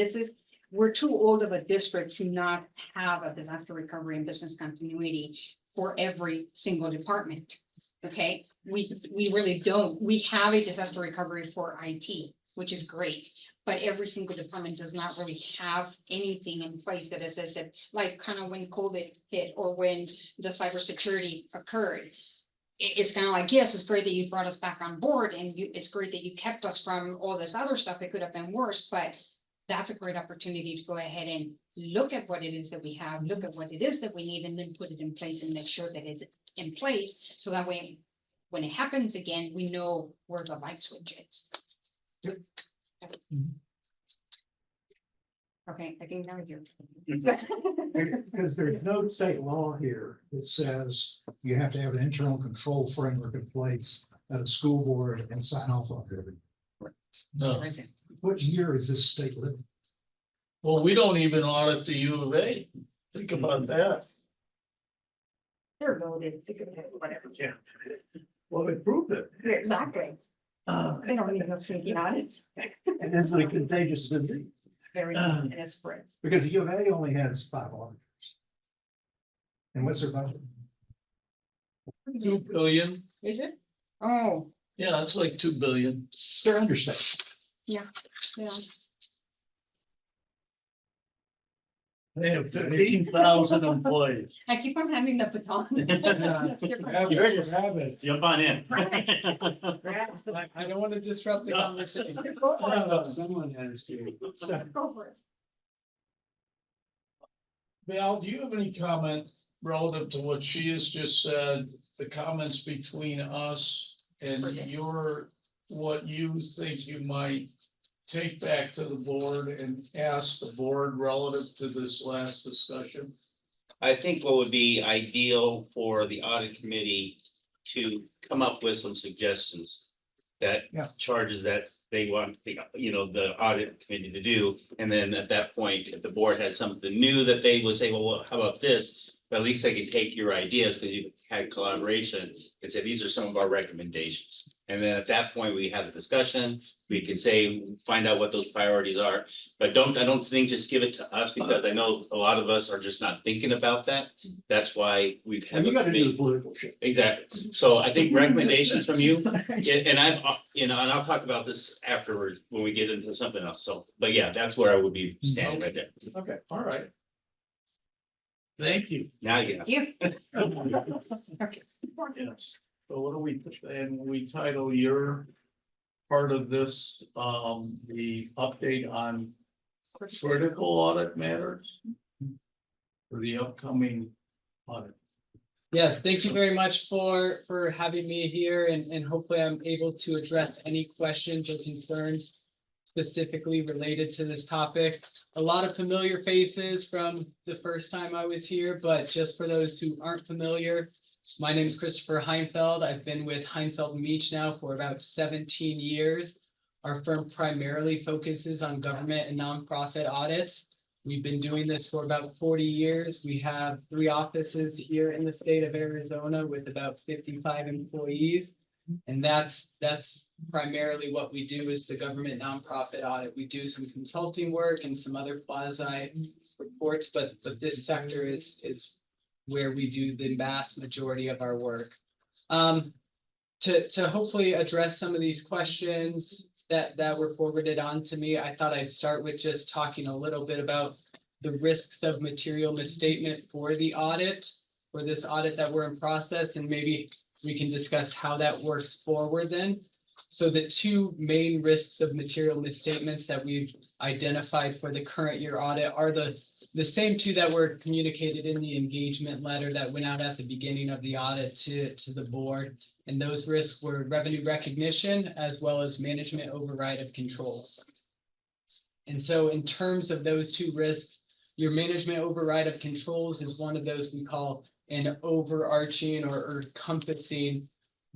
Speaker 3: we're too old of a district to not have a disaster recovery and business continuity for every single department. Okay, we really don't. We have a disaster recovery for IT, which is great. But every single department does not really have anything in place that is as if, like kind of when COVID hit or when the cybersecurity occurred. It's kind of like, yes, it's great that you brought us back on board and it's great that you kept us from all this other stuff. It could have been worse, but that's a great opportunity to go ahead and look at what it is that we have, look at what it is that we need, and then put it in place and make sure that it's in place. So that way, when it happens again, we know where the light switch is.
Speaker 8: Yep.
Speaker 3: Okay, I think now you're.
Speaker 8: Because there's no state law here that says you have to have an internal control framework in place at a school board and sign off on it.
Speaker 1: No,
Speaker 8: What year is this state living?
Speaker 1: well, we don't even audit the U of A. Think about that.
Speaker 2: They're loaded, they could have whatever.
Speaker 1: Yeah. Well, they proved it.
Speaker 2: Exactly. They don't need no sneaking audits.
Speaker 8: And it's a contagious disease,
Speaker 2: Very, and it spreads.
Speaker 8: because the U of A only has 5 auditors. And what's their budget?
Speaker 1: 2 billion.
Speaker 3: Is it? Oh,
Speaker 1: Yeah, it's like 2 billion.
Speaker 8: They're understaffed.
Speaker 3: yeah.
Speaker 1: They have 15,000 employees.
Speaker 3: I keep on having the baton.
Speaker 9: Jump on in.
Speaker 2: I
Speaker 5: don't want to disrupt the conversation.
Speaker 10: Someone has to.
Speaker 1: Val, do you have any comment relative to what she has just said, the comments between us and what you think you might take back to the board and ask the board relative to this last discussion?
Speaker 9: I think what would be ideal for the audit committee to come up with some suggestions. That
Speaker 8: Yeah.
Speaker 9: charges that they want, the audit committee to do. And then at that point, if the board had something new that they would say, well, how about this? But at least they can take your ideas because you had collaboration and say, these are some of our recommendations. And then at that point, we have a discussion, we can say, find out what those priorities are. But I don't think just give it to us because I know a lot of us are just not thinking about that. That's why we've had.
Speaker 8: And you
Speaker 9: a
Speaker 8: gotta do
Speaker 9: committee.
Speaker 8: the political shit.
Speaker 9: Exactly. So I think recommendations from you, and I've, and I'll talk about this afterwards when we get into something else. So, but yeah, that's where I would be standing right there.
Speaker 1: Okay, all right. Thank you.
Speaker 9: Now, you know.
Speaker 1: Yes. So what do we, and we title your part of this, the update on critical audit matters for the upcoming audit.
Speaker 11: Yes, thank you very much for having me here and hopefully I'm able to address any questions or concerns specifically related to this topic. A lot of familiar faces from the first time I was here, but just for those who aren't familiar, my name is Christopher Heinfeld. I've been with Heinfeld Meach now for about 17 years. Our firm primarily focuses on government and nonprofit audits. We've been doing this for about 40 years. We have 3 offices here in the state of Arizona with about 55 employees. And that's primarily what we do is the government nonprofit audit. We do some consulting work and some other quasi reports, but this sector is where we do the vast majority of our work. To hopefully address some of these questions that were forwarded on to me, I thought I'd start with just talking a little bit about the risks of material misstatement for the audit, for this audit that we're in process, and maybe we can discuss how that works forward then. So the 2 main risks of material misstatements that we've identified for the current year audit are the same 2 that were communicated in the engagement letter that went out at the beginning of the audit to the board. And those risks were revenue recognition as well as management override of controls. And so in terms of those 2 risks, your management override of controls is one of those we call an overarching or encompassing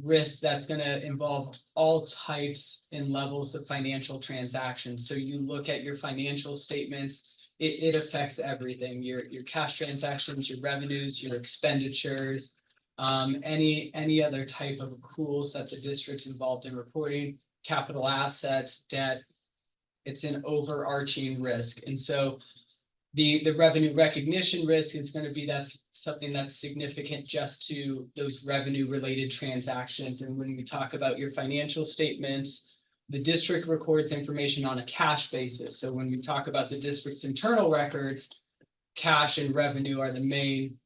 Speaker 11: risk that's going to involve all types and levels of financial transactions. So you look at your financial statements, it affects everything, your cash transactions, your revenues, your expenditures, any other type of accruals that the district's involved in reporting, capital assets, debt. It's an overarching risk. And so the revenue recognition risk is going to be something that's significant just to those revenue related transactions. And when we talk about your financial statements, the district records information on a cash basis. So when we talk about the district's internal records, cash and revenue are the main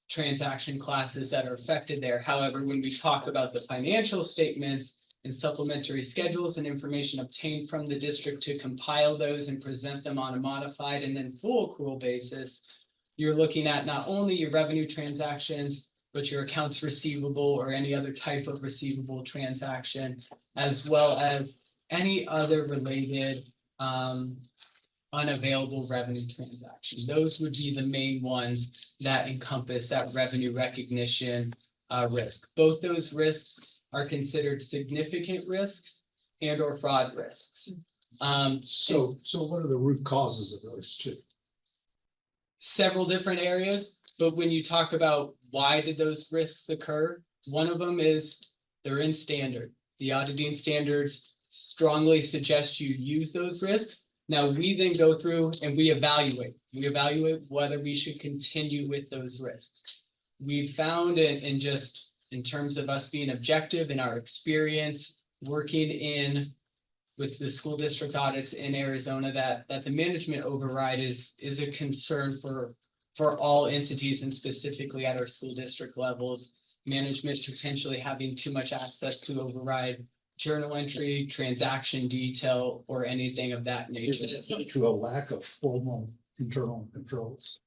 Speaker 11: transaction classes that are affected there. However, when we talk about the financial statements and supplementary schedules and information obtained from the district to compile those and present them on a modified and then full accrual basis, you're looking at not only your revenue transactions, but your accounts receivable or any other type of receivable transaction, as well as any other related unavailable revenue transaction. Those would be the main ones that encompass that revenue recognition risk. Both those risks are considered significant risks and or fraud risks.
Speaker 8: So what are the root causes of those 2?
Speaker 11: Several different areas, but when you talk about why did those risks occur, one of them is they're in standard. The auditing standards strongly suggest you use those risks. Now we then go through and we evaluate whether we should continue with those risks. We've found in just in terms of us being objective in our experience working with the school district audits in Arizona that the management override is a concern for all entities and specifically at our school district levels. Management potentially having too much access to override journal entry, transaction detail, or anything of that nature.
Speaker 8: Is it due to a lack of formal internal controls?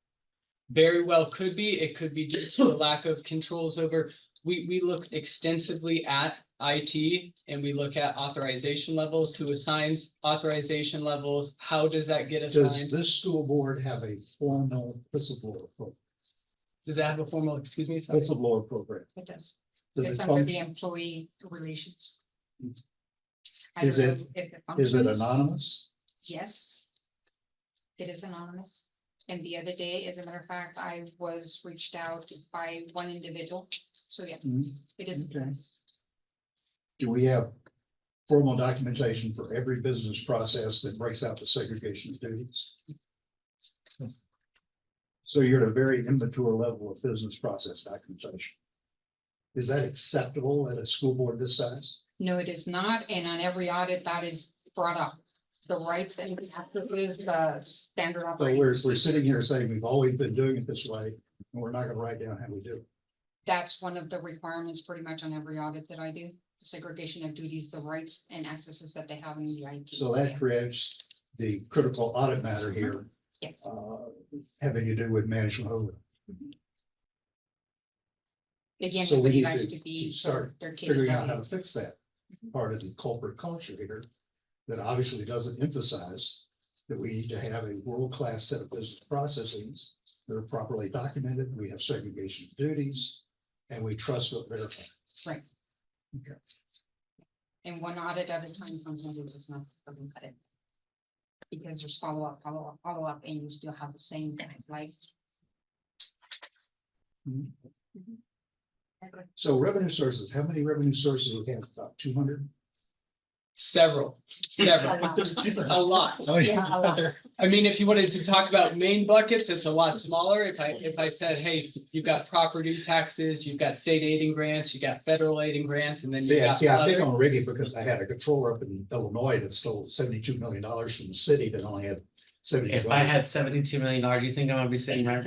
Speaker 11: Very well could be. It could be due to a lack of controls over. We look extensively at IT and we look at authorization levels, who assigns authorization levels, how does that get
Speaker 8: Does
Speaker 11: assigned?
Speaker 8: this school board have a formal whistleblower program?
Speaker 11: Does that have a formal, excuse me? Sorry.
Speaker 8: Whistleblower program?
Speaker 3: It does.
Speaker 8: Does
Speaker 3: It's
Speaker 8: it
Speaker 3: under
Speaker 8: fun-
Speaker 3: the employee relations. I
Speaker 8: Is
Speaker 3: don't
Speaker 8: it-
Speaker 3: know if it
Speaker 8: Is it
Speaker 3: functions.
Speaker 8: anonymous?
Speaker 3: Yes. It is anonymous. And the other day, as a matter of fact, I was reached out by one individual. So yeah,
Speaker 8: Mhm.
Speaker 3: it is.
Speaker 8: Okay. Do we have formal documentation for every business process that breaks out the segregation of duties? So you're at a very immature level of business process documentation. Is that acceptable at a school board this size?
Speaker 3: No, it is not. And on every audit that is brought up, the rights and practices, the standard
Speaker 8: So
Speaker 3: operating.
Speaker 8: we're sitting here saying we've always been doing it this way, and we're not gonna write down how we do it.
Speaker 3: That's one of the requirements pretty much on every audit that I do. Segregation of duties, the rights and accesses that they have in the IT.
Speaker 8: So
Speaker 3: yeah.
Speaker 8: that creates the critical audit matter here,
Speaker 3: Yes.
Speaker 8: having to do with management over.
Speaker 3: Again,
Speaker 8: So
Speaker 3: for
Speaker 8: we
Speaker 3: you
Speaker 8: need
Speaker 3: guys
Speaker 8: to
Speaker 3: to be.
Speaker 8: start
Speaker 3: their
Speaker 8: figuring out how to
Speaker 3: capability.
Speaker 8: fix that. Part of the corporate culture here that obviously doesn't emphasize that we need to have a world-class set of business processes that are properly documented. We have segregation of duties and we trust but verify.
Speaker 3: Right.
Speaker 8: Okay.
Speaker 3: And one audit at a time, sometimes it just not, doesn't cut it. Because there's follow up, and you still have the same things like.
Speaker 8: So revenue sources, how many revenue sources we have? About 200?
Speaker 11: Several, a lot.
Speaker 8: Oh,
Speaker 3: Yeah, a lot.
Speaker 11: I mean, if you wanted to talk about main buckets, it's a lot smaller. If I said, hey, you've got property taxes, you've got state aid and grants, you got federal aid and grants, and then you got
Speaker 8: See, I pick
Speaker 11: other.
Speaker 8: on Riggy because I had a controller up in Illinois that stole $72 million from the city that only had 70.
Speaker 5: If I had $72 million, do you think I'm gonna be sitting right?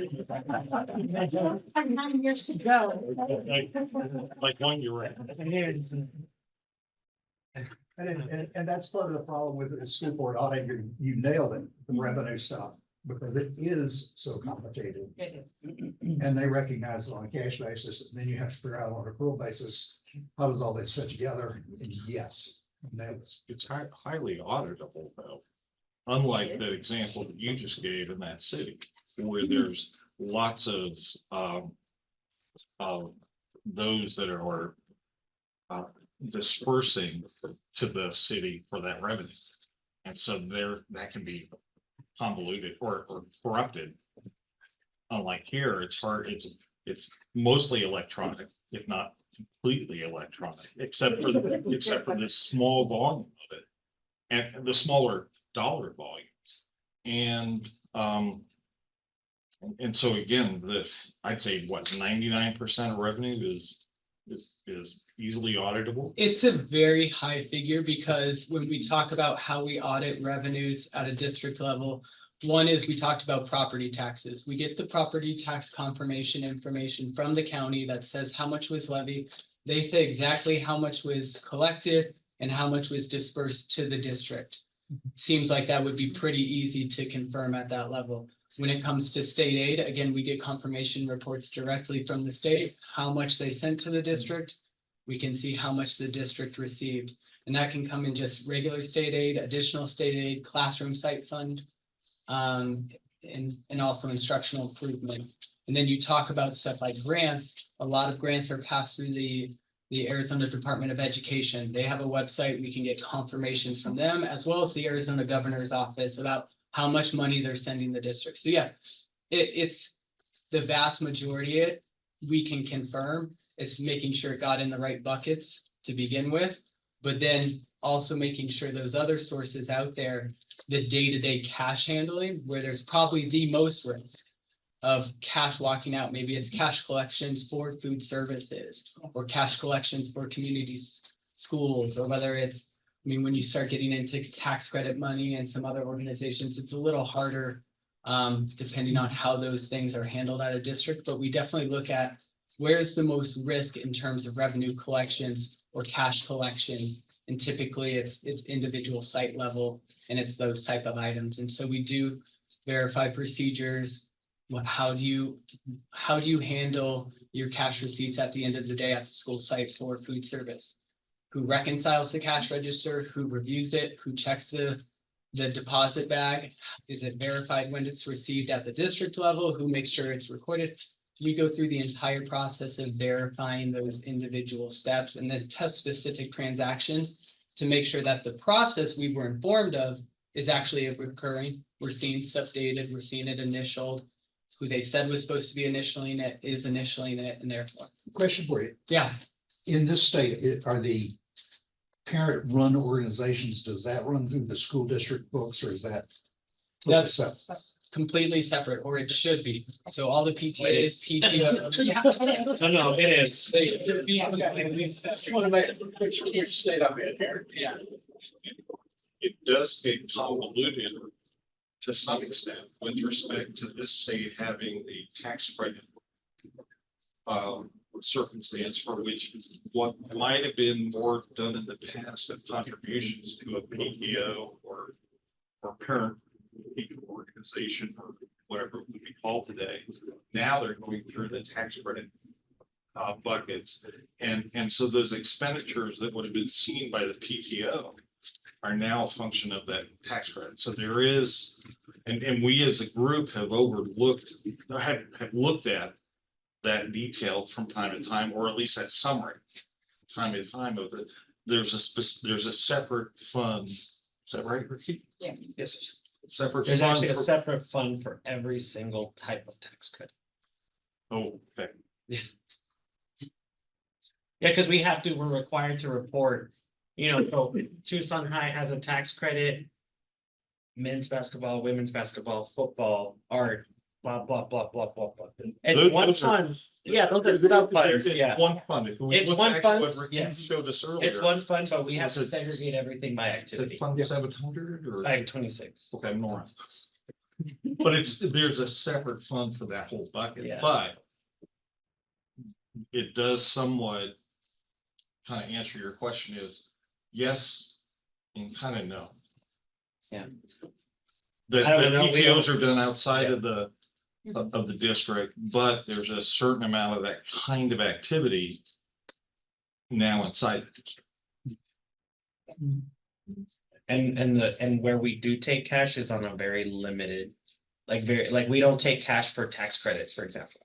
Speaker 2: 9 years to go.
Speaker 4: Like one you're at.
Speaker 8: And that's part of the problem with the school board audit. You nailed it, the revenue stuff, because it is so complicated.
Speaker 3: It is.
Speaker 8: And they recognize it on a cash basis, and then you have to figure out on an accrual basis, how does all this fit together? And yes, that's
Speaker 4: It's highly auditable though. Unlike the example that you just gave in that city, where there's lots of those that are dispersing to the city for that revenue. And so that can be convoluted or corrupted. Unlike here, it's hard, it's mostly electronic, if not completely electronic, except for the small volume of it. And the smaller dollar volumes. And so again, I'd say what, 99% of revenue is easily auditable.
Speaker 11: It's a very high figure because when we talk about how we audit revenues at a district level, one is we talked about property taxes. We get the property tax confirmation information from the county that says how much was levied. They say exactly how much was collected and how much was dispersed to the district. Seems like that would be pretty easy to confirm at that level. When it comes to state aid, again, we get confirmation reports directly from the state, how much they sent to the district. We can see how much the district received. And that can come in just regular state aid, additional state aid, classroom site fund, and also instructional improvement. And then you talk about stuff like grants. A lot of grants are passed through the Arizona Department of Education. They have a website. We can get confirmations from them as well as the Arizona Governor's Office about how much money they're sending the district. So yes, it's the vast majority of it we can confirm. It's making sure it got in the right buckets to begin with, but then also making sure those other sources out there, the day-to-day cash handling, where there's probably the most risk of cash walking out. Maybe it's cash collections for food services or cash collections for communities, schools, or whether it's, I mean, when you start getting into tax credit money and some other organizations, it's a little harder depending on how those things are handled at a district. But we definitely look at where's the most risk in terms of revenue collections or cash collections. And typically it's individual site level and it's those type of items. And so we do verify procedures. How do you handle your cash receipts at the end of the day at the school site for food service? Who reconciles the cash register, who reviews it, who checks the deposit bag? Is it verified when it's received at the district level? Who makes sure it's recorded? We go through the entire process of verifying those individual steps and then test specific transactions to make sure that the process we were informed of is actually recurring. We're seeing stuff dated, we're seeing it initialed. Who they said was supposed to be initialing it is initialing it, and therefore.
Speaker 8: question for you.
Speaker 11: Yeah,
Speaker 8: In this state, are the parent-run organizations, does that run through the school district books, or is that?
Speaker 11: That's-
Speaker 8: That's
Speaker 11: completely separate, or it should be. So all the PTAs, PTO.
Speaker 5: No, it is.
Speaker 11: They should be.
Speaker 8: just want to make sure which state I'm in here.
Speaker 11: Yeah.
Speaker 4: It does get convoluted to some extent with respect to this state having the tax credit circumstance for which what might have been more done in the past of contributions to a PTO or parent organization or whatever it would be called today. Now they're going through the tax credit buckets. And so those expenditures that would have been seen by the PTO are now a function of that tax credit. So there is, and we as a group have overlooked, have looked at that detail from time to time, or at least that summary, time to time of it. There's a separate fund. Is that right, Ricky?
Speaker 3: Yeah.
Speaker 5: Yes.
Speaker 4: Separate.
Speaker 5: There's
Speaker 4: fund
Speaker 5: actually a
Speaker 4: for-
Speaker 5: separate fund for every single type of tax credit.
Speaker 4: Oh, okay.
Speaker 5: Yeah, because we're required to report, so Tucson High has a tax credit. Men's basketball, women's basketball, football, art, blah, blah, blah, blah, blah, blah. It's one
Speaker 4: Those are-
Speaker 5: fund, yeah, those are sub funds,
Speaker 4: It's
Speaker 5: yeah.
Speaker 4: one fund. If we
Speaker 5: It's
Speaker 4: look
Speaker 5: one
Speaker 4: back at what
Speaker 5: fund,
Speaker 4: Ricky
Speaker 5: yes.
Speaker 4: showed us earlier.
Speaker 5: It's one fund, but we have
Speaker 4: Was
Speaker 5: to
Speaker 4: it-
Speaker 5: segregate everything by
Speaker 4: Is it
Speaker 5: activity.
Speaker 4: Fund 700 or?
Speaker 5: 526.
Speaker 4: Okay, more. But there's a separate fund for that whole bucket,
Speaker 5: Yeah.
Speaker 4: but it does somewhat kind of answer your question is yes and kind of no.
Speaker 5: Yeah.
Speaker 4: The
Speaker 5: I don't know, we
Speaker 4: PTOs
Speaker 5: don't-
Speaker 4: are done outside of the,
Speaker 3: Mhm.
Speaker 4: of the district, but there's a certain amount of that kind of activity now inside. the district.
Speaker 5: And where we do take cash is on a very limited, like we don't take cash for tax credits, for example.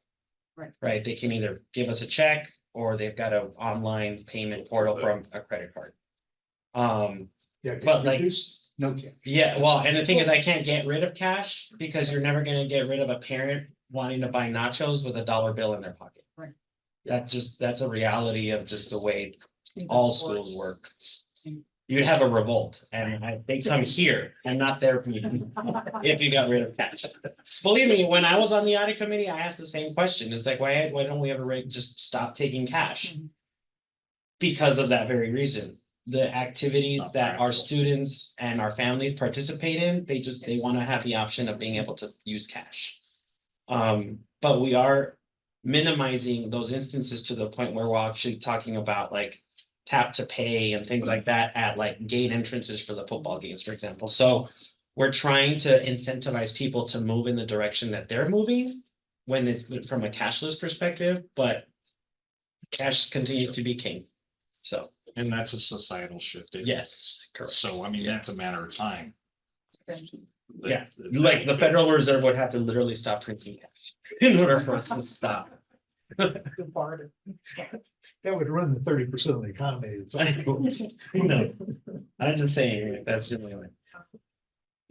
Speaker 3: Right.
Speaker 5: Right, they can either give us a check or they've got an online payment portal from a credit card.
Speaker 8: Yeah,
Speaker 5: But like-
Speaker 8: reduce, no cash.
Speaker 5: Yeah, well, and the thing is, I can't get rid of cash because you're never gonna get rid of a parent wanting to buy nachos with a dollar bill in their pocket.
Speaker 3: Right.
Speaker 5: That's a reality of just the way all schools work. You'd have a revolt, and they come here and not there for you if you got rid of cash. Believe me, when I was on the audit committee, I asked the same question. It's like, why don't we ever just stop taking cash?
Speaker 3: Mhm.
Speaker 5: Because of that very reason. The activities
Speaker 4: Not
Speaker 5: that our
Speaker 4: practical.
Speaker 5: students and our families participate in, they want to have the option of being able to use cash. But we are minimizing those instances to the point where we're actually talking about like tap to pay and things like that at like gate entrances for the football games, for example. So we're trying to incentivize people to move in the direction that they're moving when it's from a cashless perspective, but cash continues to be king. So,
Speaker 4: And that's a societal shift.
Speaker 5: yes, correct.
Speaker 4: So, I mean, that's a matter of time.
Speaker 5: Yeah, like the Federal Reserve would have to literally stop printing cash in order for us to stop.
Speaker 8: That would run the 30% of the economy. It's
Speaker 5: No, I'm just saying, that's the only way.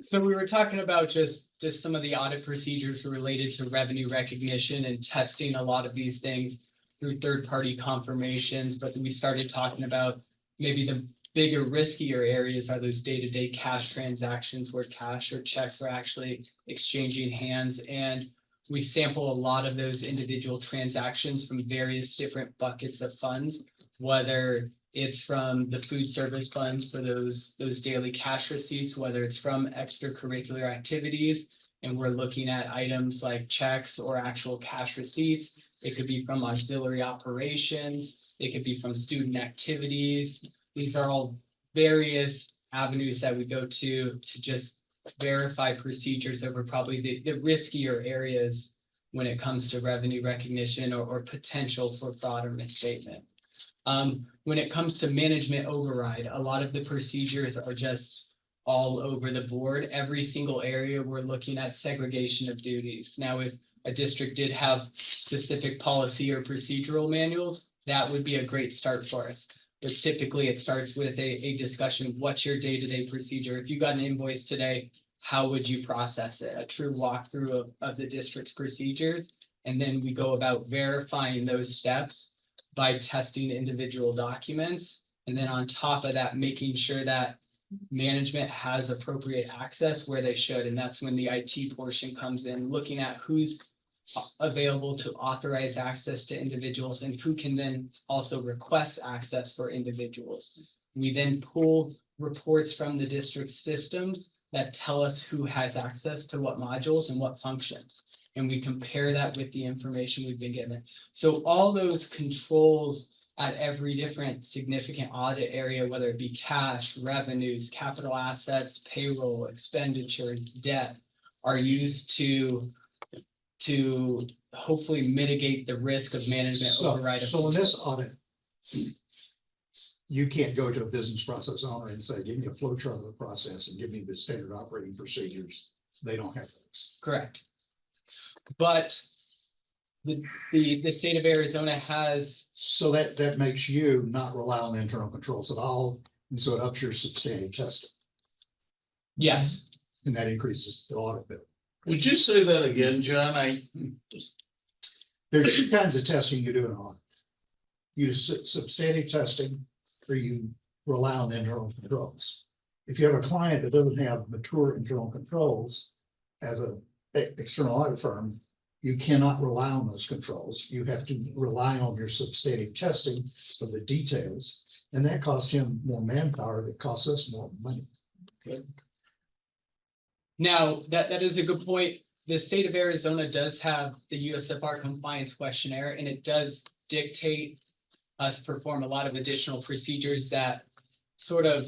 Speaker 11: So we were talking about just some of the audit procedures related to revenue recognition and testing a lot of these things through third-party confirmations, but then we started talking about maybe the bigger, riskier areas are those day-to-day cash transactions where cash or checks are actually exchanging hands. And we sample a lot of those individual transactions from various different buckets of funds, whether it's from the food service funds for those daily cash receipts, whether it's from extracurricular activities. And we're looking at items like checks or actual cash receipts. It could be from auxiliary operations. It could be from student activities. These are all various avenues that we go to just verify procedures over probably the riskier areas when it comes to revenue recognition or potential for fraud or misstatement. When it comes to management override, a lot of the procedures are just all over the board. Every single area, we're looking at segregation of duties. Now, if a district did have specific policy or procedural manuals, that would be a great start for us. But typically it starts with a discussion, what's your day-to-day procedure? If you got an invoice today, how would you process it? A true walkthrough of the district's procedures. And then we go about verifying those steps by testing individual documents. And then on top of that, making sure that management has appropriate access where they should. And that's when the IT portion comes in, looking at who's available to authorize access to individuals and who can then also request access for individuals. We then pull reports from the district systems that tell us who has access to what modules and what functions. And we compare that with the information we've been given. So all those controls at every different significant audit area, whether it be cash, revenues, capital assets, payroll, expenditures, debt, are used to to hopefully mitigate the risk of management override. of
Speaker 8: So in this
Speaker 11: control.
Speaker 8: audit, you can't go to a business process owner and say, give me a flow chart of the process and give me the standard operating procedures. They don't have those.
Speaker 11: Correct. But the state of Arizona has,
Speaker 8: So that makes you not rely on internal controls at all. And so it ups your substantive testing,
Speaker 11: yes,
Speaker 8: and that increases the audit bill.
Speaker 1: Would you say that again, John?
Speaker 8: There's two kinds of testing you do in audit. You do substantive testing, or you rely on internal controls. If you have a client that doesn't have mature internal controls, as a external audit firm, you cannot rely on those controls. You have to rely on your substantive testing of the details, and that costs him more manpower, that costs us more money.
Speaker 11: now that is a good point. The state of Arizona does have the USFR compliance questionnaire, and it does dictate us perform a lot of additional procedures that sort of,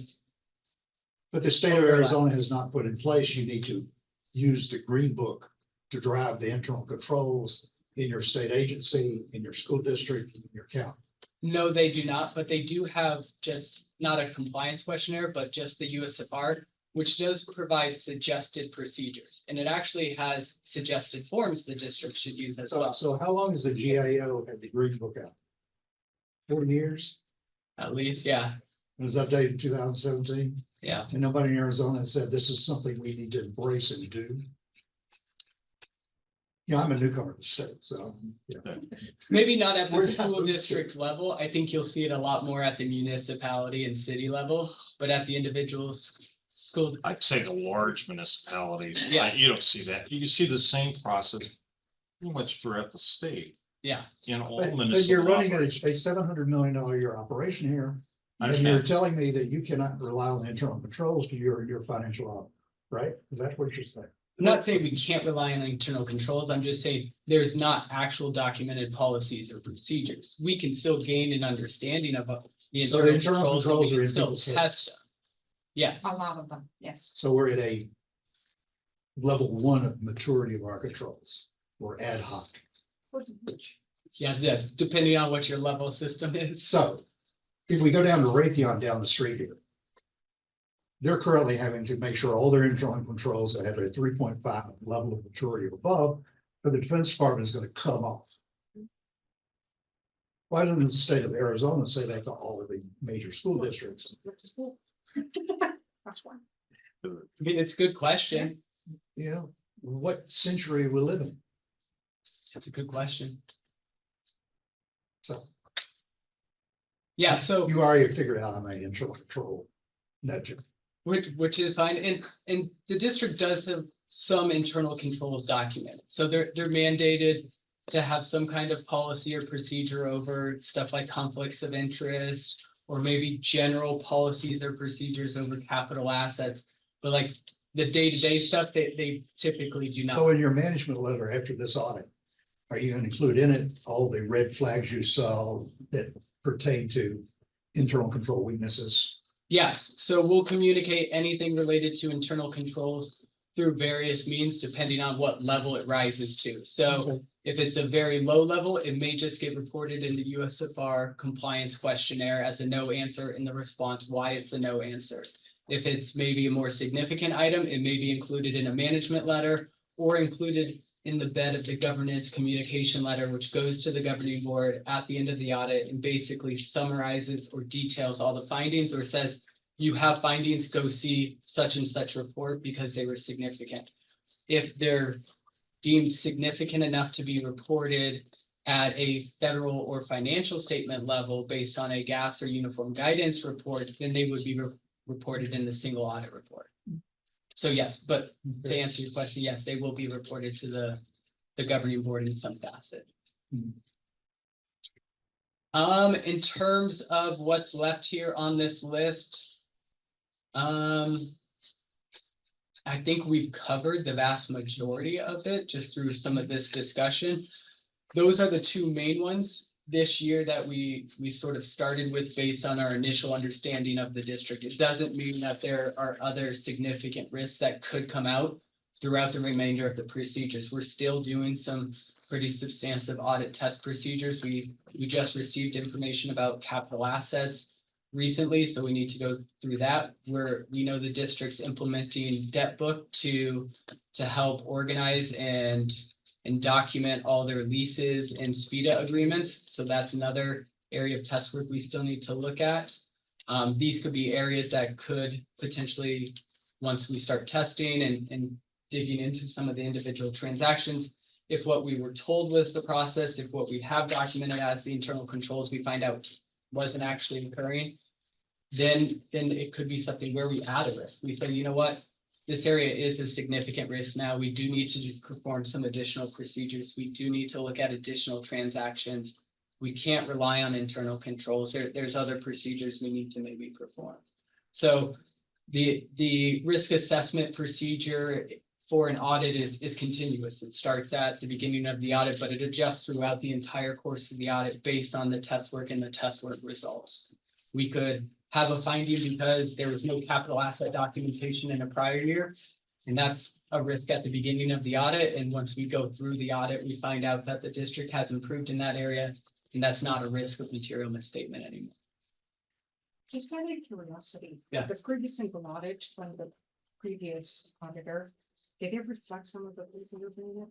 Speaker 8: But the state of Arizona has not put in place, you need to use the green book to drive the internal controls in your state agency, in your school district, in your county.
Speaker 11: no, they do not, but they do have just not a compliance questionnaire, but just the USFR, which does provide suggested procedures. And it actually has suggested forms the district should use as well.
Speaker 8: So how long has the GIO had the green book out? 40 years?
Speaker 11: At least, yeah,
Speaker 8: It was updated in 2017,
Speaker 11: yeah.
Speaker 8: and nobody in Arizona said this is something we need to embrace and do. Yeah, I'm a newcomer to the state, so, yeah.
Speaker 11: Maybe not at the
Speaker 8: Where's that
Speaker 11: school
Speaker 8: moved to?
Speaker 11: district level. I think you'll see it a lot more at the municipality and city level, but at the individual school,
Speaker 4: I'd say the large municipalities,
Speaker 11: Yeah.
Speaker 4: you don't see that. You see the same process pretty much throughout the state.
Speaker 11: yeah.
Speaker 4: In all
Speaker 8: But you're running
Speaker 4: municipalities.
Speaker 8: a $700 million a year operation here,
Speaker 4: I
Speaker 8: and you're
Speaker 4: understand.
Speaker 8: telling me that you cannot rely on internal controls to your financial audit, right? Is that what you're saying?
Speaker 11: I'm not saying we can't rely on internal controls. I'm just saying there's not actual documented policies or procedures. We can still gain an understanding of the
Speaker 8: So the
Speaker 11: internal
Speaker 8: internal
Speaker 11: controls, and we
Speaker 8: controls are
Speaker 11: can
Speaker 8: in
Speaker 11: still
Speaker 8: people's
Speaker 11: test them. Yes,
Speaker 3: A lot of them, yes.
Speaker 8: So we're at a level 1 of maturity of our controls. We're ad hoc.
Speaker 11: yeah, depending on what your level system is.
Speaker 8: So if we go down to Raytheon down the street here, they're currently having to make sure all their internal controls that have a 3.5 level of maturity or above, but the Defense Department is going to cut them off. Why doesn't the state of Arizona say that to all of the major school districts?
Speaker 3: That's one.
Speaker 11: I mean, it's a good question.
Speaker 8: You know, what century we live in?
Speaker 11: That's a good question.
Speaker 8: So
Speaker 11: Yeah, so
Speaker 8: you already figured out how many internal control that
Speaker 11: which is fine, and the district does have some internal controls documented, so they're mandated to have some kind of policy or procedure over stuff like conflicts of interest, or maybe general policies or procedures over capital assets, but like the day-to-day stuff, they typically do
Speaker 8: So
Speaker 11: not.
Speaker 8: in your management letter after this audit, are you going to include in it all the red flags you saw that pertain to internal control weaknesses?
Speaker 11: Yes, so we'll communicate anything related to internal controls through various means, depending on what level it rises to. So
Speaker 8: Okay.
Speaker 11: if it's a very low level, it may just get reported in the USFR compliance questionnaire as a no answer in the response why it's a no answer. If it's maybe a more significant item, it may be included in a management letter or included in the bed of the governance communication letter, which goes to the governing board at the end of the audit and basically summarizes or details all the findings, or says, you have findings, go see such and such report because they were significant. If they're deemed significant enough to be reported at a federal or financial statement level based on a GAFS or uniform guidance report, then they would be reported in the single audit report. So yes, but to answer your question, yes, they will be reported to the governing board in some facet. In terms of what's left here on this list, I think we've covered the vast majority of it just through some of this discussion. Those are the two main ones this year that we sort of started with based on our initial understanding of the district. It doesn't mean that there are other significant risks that could come out. throughout the remainder of the procedures. We're still doing some pretty substantive audit test procedures. We just received information about capital assets recently, so we need to go through that. We know the district's implementing debt book to help organize and document all their leases and SPIDA agreements. So that's another area of test work we still need to look at. These could be areas that could potentially, once we start testing and digging into some of the individual transactions, if what we were told was the process, if what we have documented as the internal controls, we find out wasn't actually occurring, then it could be something where we add a risk. We say, you know what, this area is a significant risk now. We do need to perform some additional procedures. We do need to look at additional transactions. We can't rely on internal controls. There's other procedures we need to maybe perform. So the risk assessment procedure for an audit is continuous. It starts at the beginning of the audit, but it adjusts throughout the entire course of the audit based on the test work and the test work results. We could have a finding because there was no capital asset documentation in a prior year, and that's a risk at the beginning of the audit. And once we go through the audit, we find out that the district has improved in that area, and that's not a risk of material misstatement anymore.
Speaker 3: Just out of curiosity.
Speaker 11: Yeah.
Speaker 3: The previous single audit from the previous auditor, did it reflect some of the things that you're doing?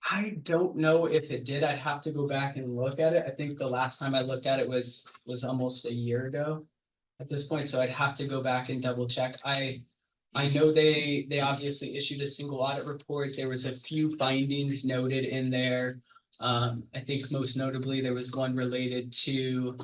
Speaker 11: I don't know if it did. I'd have to go back and look at it. I think the last time I looked at it was almost a year ago at this point, so I'd have to go back and double check. I know they obviously issued a single audit report. There was a few findings noted in there. I think most notably, there was one related to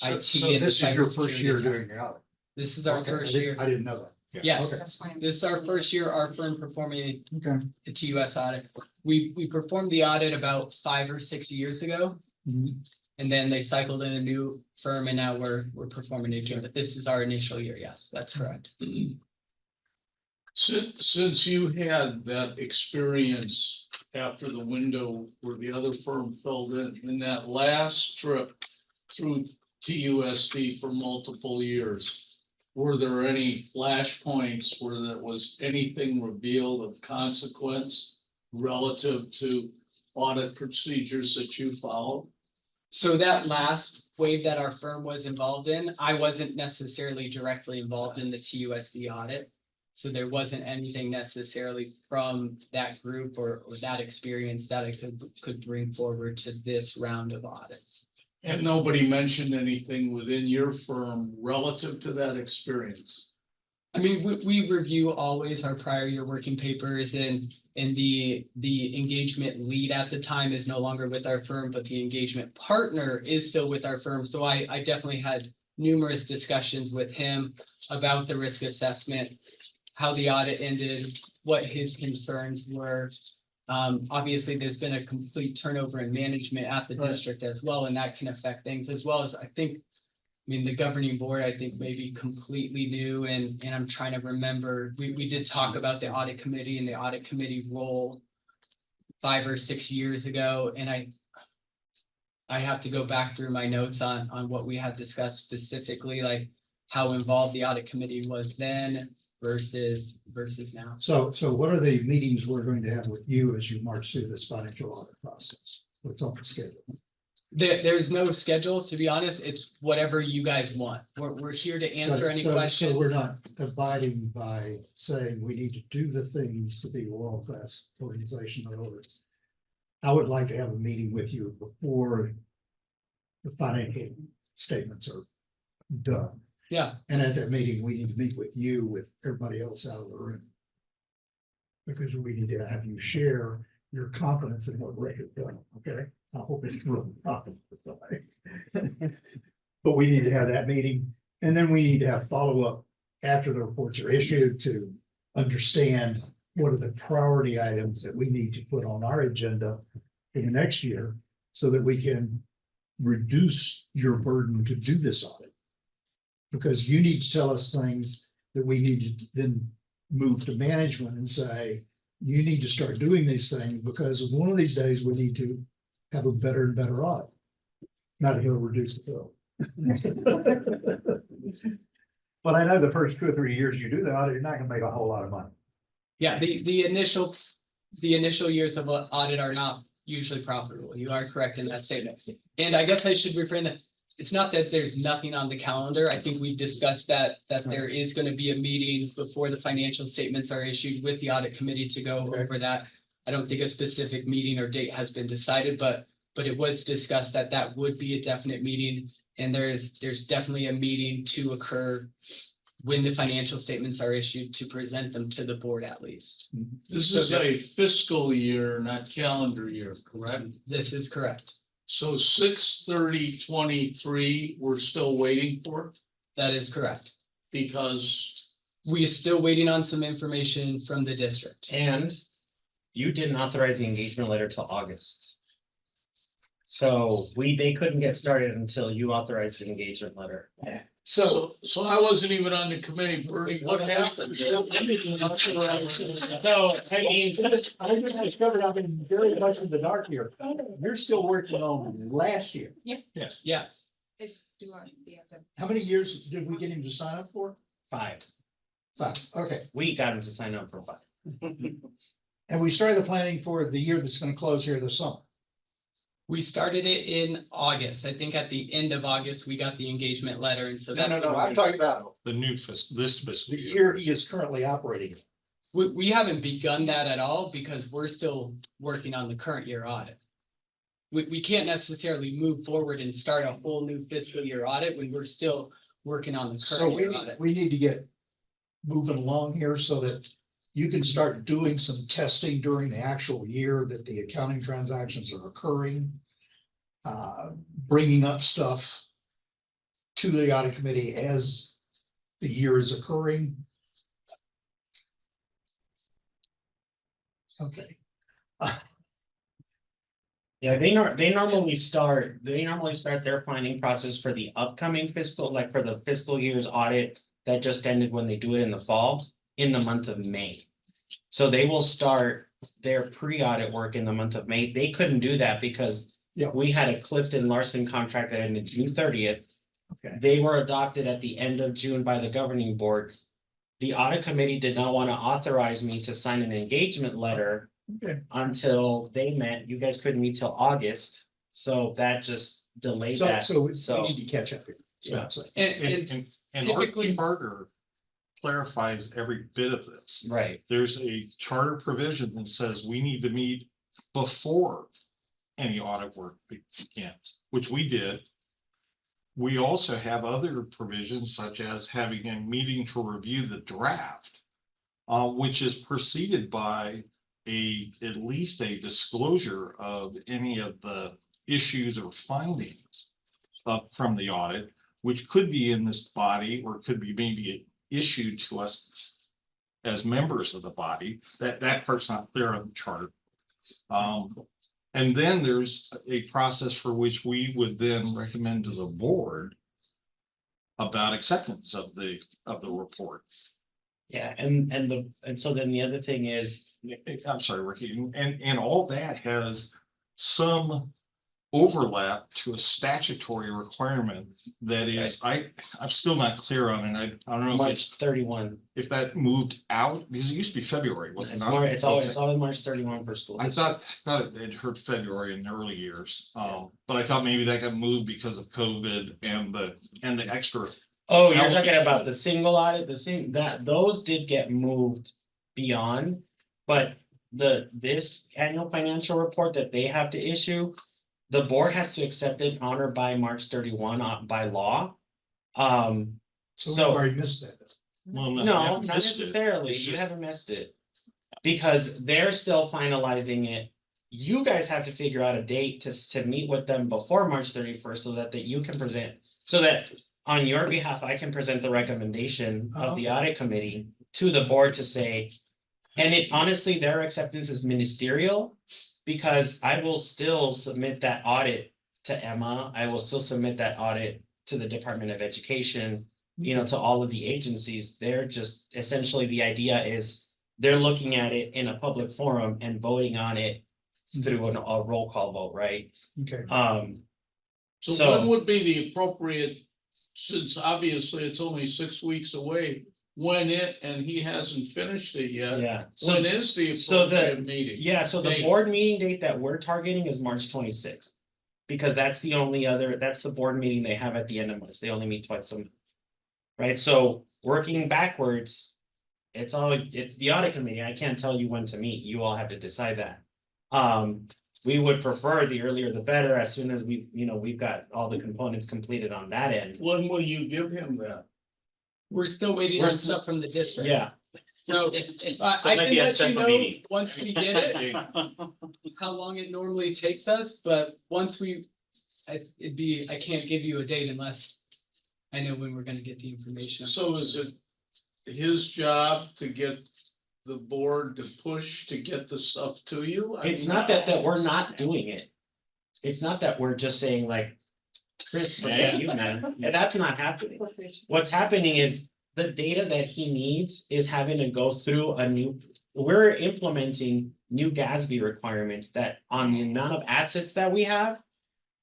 Speaker 11: IT.
Speaker 8: So
Speaker 11: and
Speaker 8: this is your first
Speaker 11: cybersecurity
Speaker 8: year
Speaker 11: attack.
Speaker 8: doing the audit?
Speaker 11: This is our
Speaker 8: Okay,
Speaker 11: first
Speaker 8: I didn't-
Speaker 11: year.
Speaker 8: I didn't know that.
Speaker 11: Yes,
Speaker 8: Okay.
Speaker 3: That's fine.
Speaker 11: this is our first year, our firm performing
Speaker 8: Okay.
Speaker 11: the TUS audit. We performed the audit about 5 or 6 years ago.
Speaker 8: Mhm.
Speaker 11: And then they cycled in a new firm, and now we're performing it again. But this is our initial year. Yes, that's correct.
Speaker 1: Since you had that experience after the window where the other firm filled in that last trip through TUSD for multiple years, were there any flashpoints where there was anything revealed of consequence relative to audit procedures that you followed?
Speaker 11: So that last wave that our firm was involved in, I wasn't necessarily directly involved in the TUSD audit. So there wasn't anything necessarily from that group or that experience that I could bring forward to this round of audits.
Speaker 1: And nobody mentioned anything within your firm relative to that experience?
Speaker 11: I mean, we review always our prior year working papers, and the engagement lead at the time is no longer with our firm, but the engagement partner is still with our firm. So I definitely had numerous discussions with him about the risk assessment, how the audit ended, what his concerns were. Obviously, there's been a complete turnover in management at the
Speaker 1: Right.
Speaker 11: district as well, and that can affect things, as well as I think, I mean, the governing board, I think, may be completely new, and I'm trying to remember, we did talk about the audit committee and the audit committee role 5 or 6 years ago, and I have to go back through my notes on what we had discussed specifically, like how involved the audit committee was then versus now.
Speaker 8: So what are the meetings we're going to have with you as you march through this financial audit process? What's on the schedule?
Speaker 11: There's no schedule, to be honest. It's whatever you guys want. We're here to answer any
Speaker 8: So
Speaker 11: questions.
Speaker 8: we're not abiding by saying we need to do the things to be a world-class organization or other. I would like to have a meeting with you before the financial statements are done.
Speaker 11: Yeah,
Speaker 8: And at that meeting, we need to meet with you, with everybody else out of the room. Because we need to have you share your confidence in what Rick has done, okay? I hope it's really confident. But we need to have that meeting, and then we need to have follow-up after the reports are issued to understand what are the priority items that we need to put on our agenda for the next year so that we can reduce your burden to do this audit. Because you need to tell us things that we need to then move to management and say, you need to start doing these things because one of these days we need to have a better and better audit. Not to reduce the bill. But I know the first 2 or 3 years you do the audit, you're not gonna make a whole lot of money.
Speaker 11: Yeah, the initial years of audit are not usually profitable. You are correct in that statement. And I guess I should refrain that, it's not that there's nothing on the calendar. I think we've discussed that there is gonna be a meeting before the financial statements are issued with the audit committee to go over that. I don't think a specific meeting or date has been decided, but it was discussed that that would be a definite meeting. And there's definitely a meeting to occur when the financial statements are issued to present them to the board at least.
Speaker 1: This is a fiscal year, not calendar year, correct?
Speaker 11: This is correct.
Speaker 1: So 6/30/23, we're still waiting for,
Speaker 11: That is correct.
Speaker 1: because
Speaker 11: We are still waiting on some information from the district.
Speaker 5: And you didn't authorize the engagement letter till August. So they couldn't get started until you authorized the engagement letter.
Speaker 1: so I wasn't even on the committee, Bertie, what happened?
Speaker 5: So, I mean,
Speaker 8: I just discovered I've been very much in the dark here. You're still working on last year.
Speaker 11: Yes.
Speaker 3: Is, do I, do you have to?
Speaker 8: How many years did we get him to sign up for?
Speaker 5: 5.
Speaker 8: 5, okay.
Speaker 5: We got him to sign up for 5.
Speaker 8: And we started the planning for the year that's gonna close here this summer.
Speaker 11: We started it in August. I think at the end of August, we got the engagement letter, and so that.
Speaker 8: No, I'm talking about
Speaker 4: The new this fiscal
Speaker 8: the
Speaker 4: year.
Speaker 8: year he is currently operating. in.
Speaker 11: We haven't begun that at all because we're still working on the current year audit. We can't necessarily move forward and start a whole new fiscal year audit when we're still working on the
Speaker 8: So
Speaker 11: current
Speaker 8: we
Speaker 11: year
Speaker 8: need,
Speaker 11: audit.
Speaker 8: we need to get moving along here so that you can start doing some testing during the actual year that the accounting transactions are occurring. Bringing up stuff to the audit committee as the year is occurring. Okay.
Speaker 5: Yeah, they normally start their planning process for the upcoming fiscal, like for the fiscal year's audit that just ended when they do it in the fall, in the month of May. So they will start their pre-audit work in the month of May. They couldn't do that because
Speaker 8: Yeah.
Speaker 5: we had a Clifton Larson contract that ended June 30th.
Speaker 8: Okay.
Speaker 5: They were adopted at the end of June by the governing board. The audit committee did not want to authorize me to sign an engagement letter
Speaker 8: Okay.
Speaker 5: until they met. You guys couldn't meet till August, so that just delayed that.
Speaker 8: So we
Speaker 5: So-
Speaker 8: need to catch up here. That's what I'm saying.
Speaker 4: And
Speaker 11: Typically-
Speaker 4: RP Charter clarifies every bit of this.
Speaker 5: Right,
Speaker 4: There's a charter provision that says we need to meet before any audit work begins, which we did. We also have other provisions such as having a meeting to review the draft, which is preceded by at least a disclosure of any of the issues or findings from the audit, which could be in this body or could be maybe issued to us as members of the body. That part's not clear on the charter. And then there's a process for which we would then recommend to the board about acceptance of the report.
Speaker 5: yeah, and so then the other thing is,
Speaker 4: I'm sorry, Ricky, and all that has some overlap to a statutory requirement that is, I'm still not clear on, and I don't know if
Speaker 5: March 31.
Speaker 4: if that moved out, because it used to be February, wasn't it?
Speaker 5: It's
Speaker 4: not?
Speaker 5: more, it's
Speaker 4: Okay.
Speaker 5: always March 31 for school.
Speaker 4: I thought it heard February in the early years, but I thought maybe that got moved because of COVID and the extra.
Speaker 5: Oh, you're talking about the single audit, those did get moved beyond, but this annual financial report that they have to issue, the board has to accept it on or by March 31 by law.
Speaker 8: So we've
Speaker 5: So-
Speaker 8: already missed that.
Speaker 4: Well,
Speaker 5: No,
Speaker 4: you
Speaker 5: not
Speaker 4: haven't missed it.
Speaker 5: necessarily.
Speaker 4: It's
Speaker 5: You
Speaker 4: just-
Speaker 5: haven't missed it. Because they're still finalizing it. You guys have to figure out a date to meet with them before March 31st so that you can present, so that on your behalf, I can present the recommendation of the audit committee to the board to say, and it honestly, their acceptance is ministerial, because I will still submit that audit to Emma. I will still submit that audit to the Department of Education, to all of the agencies. They're just, essentially, the idea is they're looking at it in a public forum and voting on it through a roll call vote, right?
Speaker 8: Okay.
Speaker 1: So when would be the appropriate since obviously it's only 6 weeks away, when and he hasn't finished it yet.
Speaker 5: Yeah.
Speaker 1: When is the
Speaker 5: so the-
Speaker 1: appropriate meeting?
Speaker 5: Yeah, so the
Speaker 1: Date.
Speaker 5: board meeting date that we're targeting is March 26th. Because that's the board meeting they have at the end of March. They only meet twice a month. Right, so working backwards, it's the audit committee. I can't tell you when to meet. You all have to decide that. We would prefer the earlier the better, as soon as we've got all the components completed on that end.
Speaker 1: When will you give him that?
Speaker 11: We're still waiting
Speaker 5: We're
Speaker 11: on
Speaker 5: still-
Speaker 11: stuff from the district.
Speaker 5: Yeah,
Speaker 11: So I can
Speaker 9: maybe a
Speaker 11: let you
Speaker 9: special
Speaker 11: know
Speaker 9: meeting.
Speaker 11: once we get it, how long it normally takes us, but once I can't give you a date unless I know when we're gonna get the information.
Speaker 1: So is it his job to get the board to push to get the stuff to you? I
Speaker 5: it's
Speaker 1: mean,
Speaker 5: not that we're not doing it. It's not that we're just saying like, Chris, forget you, man. And that's not happening. What's happening is the data that he needs is having to go through we're implementing new GASB requirements that on the amount of assets that we have.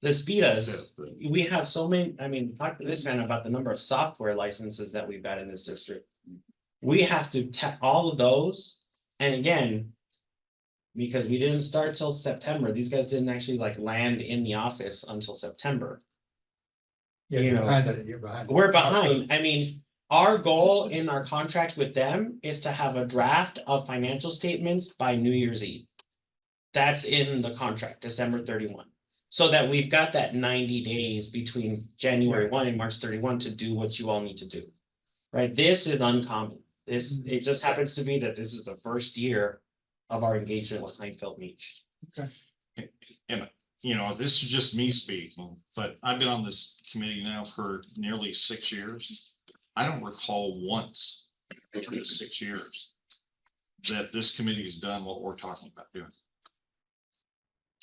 Speaker 5: The speedas, we have so many, I mean, talk to this man about the number of software licenses that we've got in this district. We have to tap all of those, and again. Because we didn't start till September, these guys didn't actually like land in the office until September.
Speaker 8: Yeah,
Speaker 5: You
Speaker 8: you're
Speaker 5: know,
Speaker 8: behind that, you're behind.
Speaker 5: We're behind, I mean, our goal in our contract with them is to have a draft of financial statements by New Year's Eve. That's in the contract, December 31. So that we've got that 90 days between January 1 and March 31 to do what you all need to do. Right, this is uncommon. It just happens to be that this is the first year of our engagement with Heinfeld Beach.
Speaker 4: And, this is just me speaking, but I've been on this committee now for nearly 6 years. I don't recall once in the 6 years that this committee has done what we're talking about doing.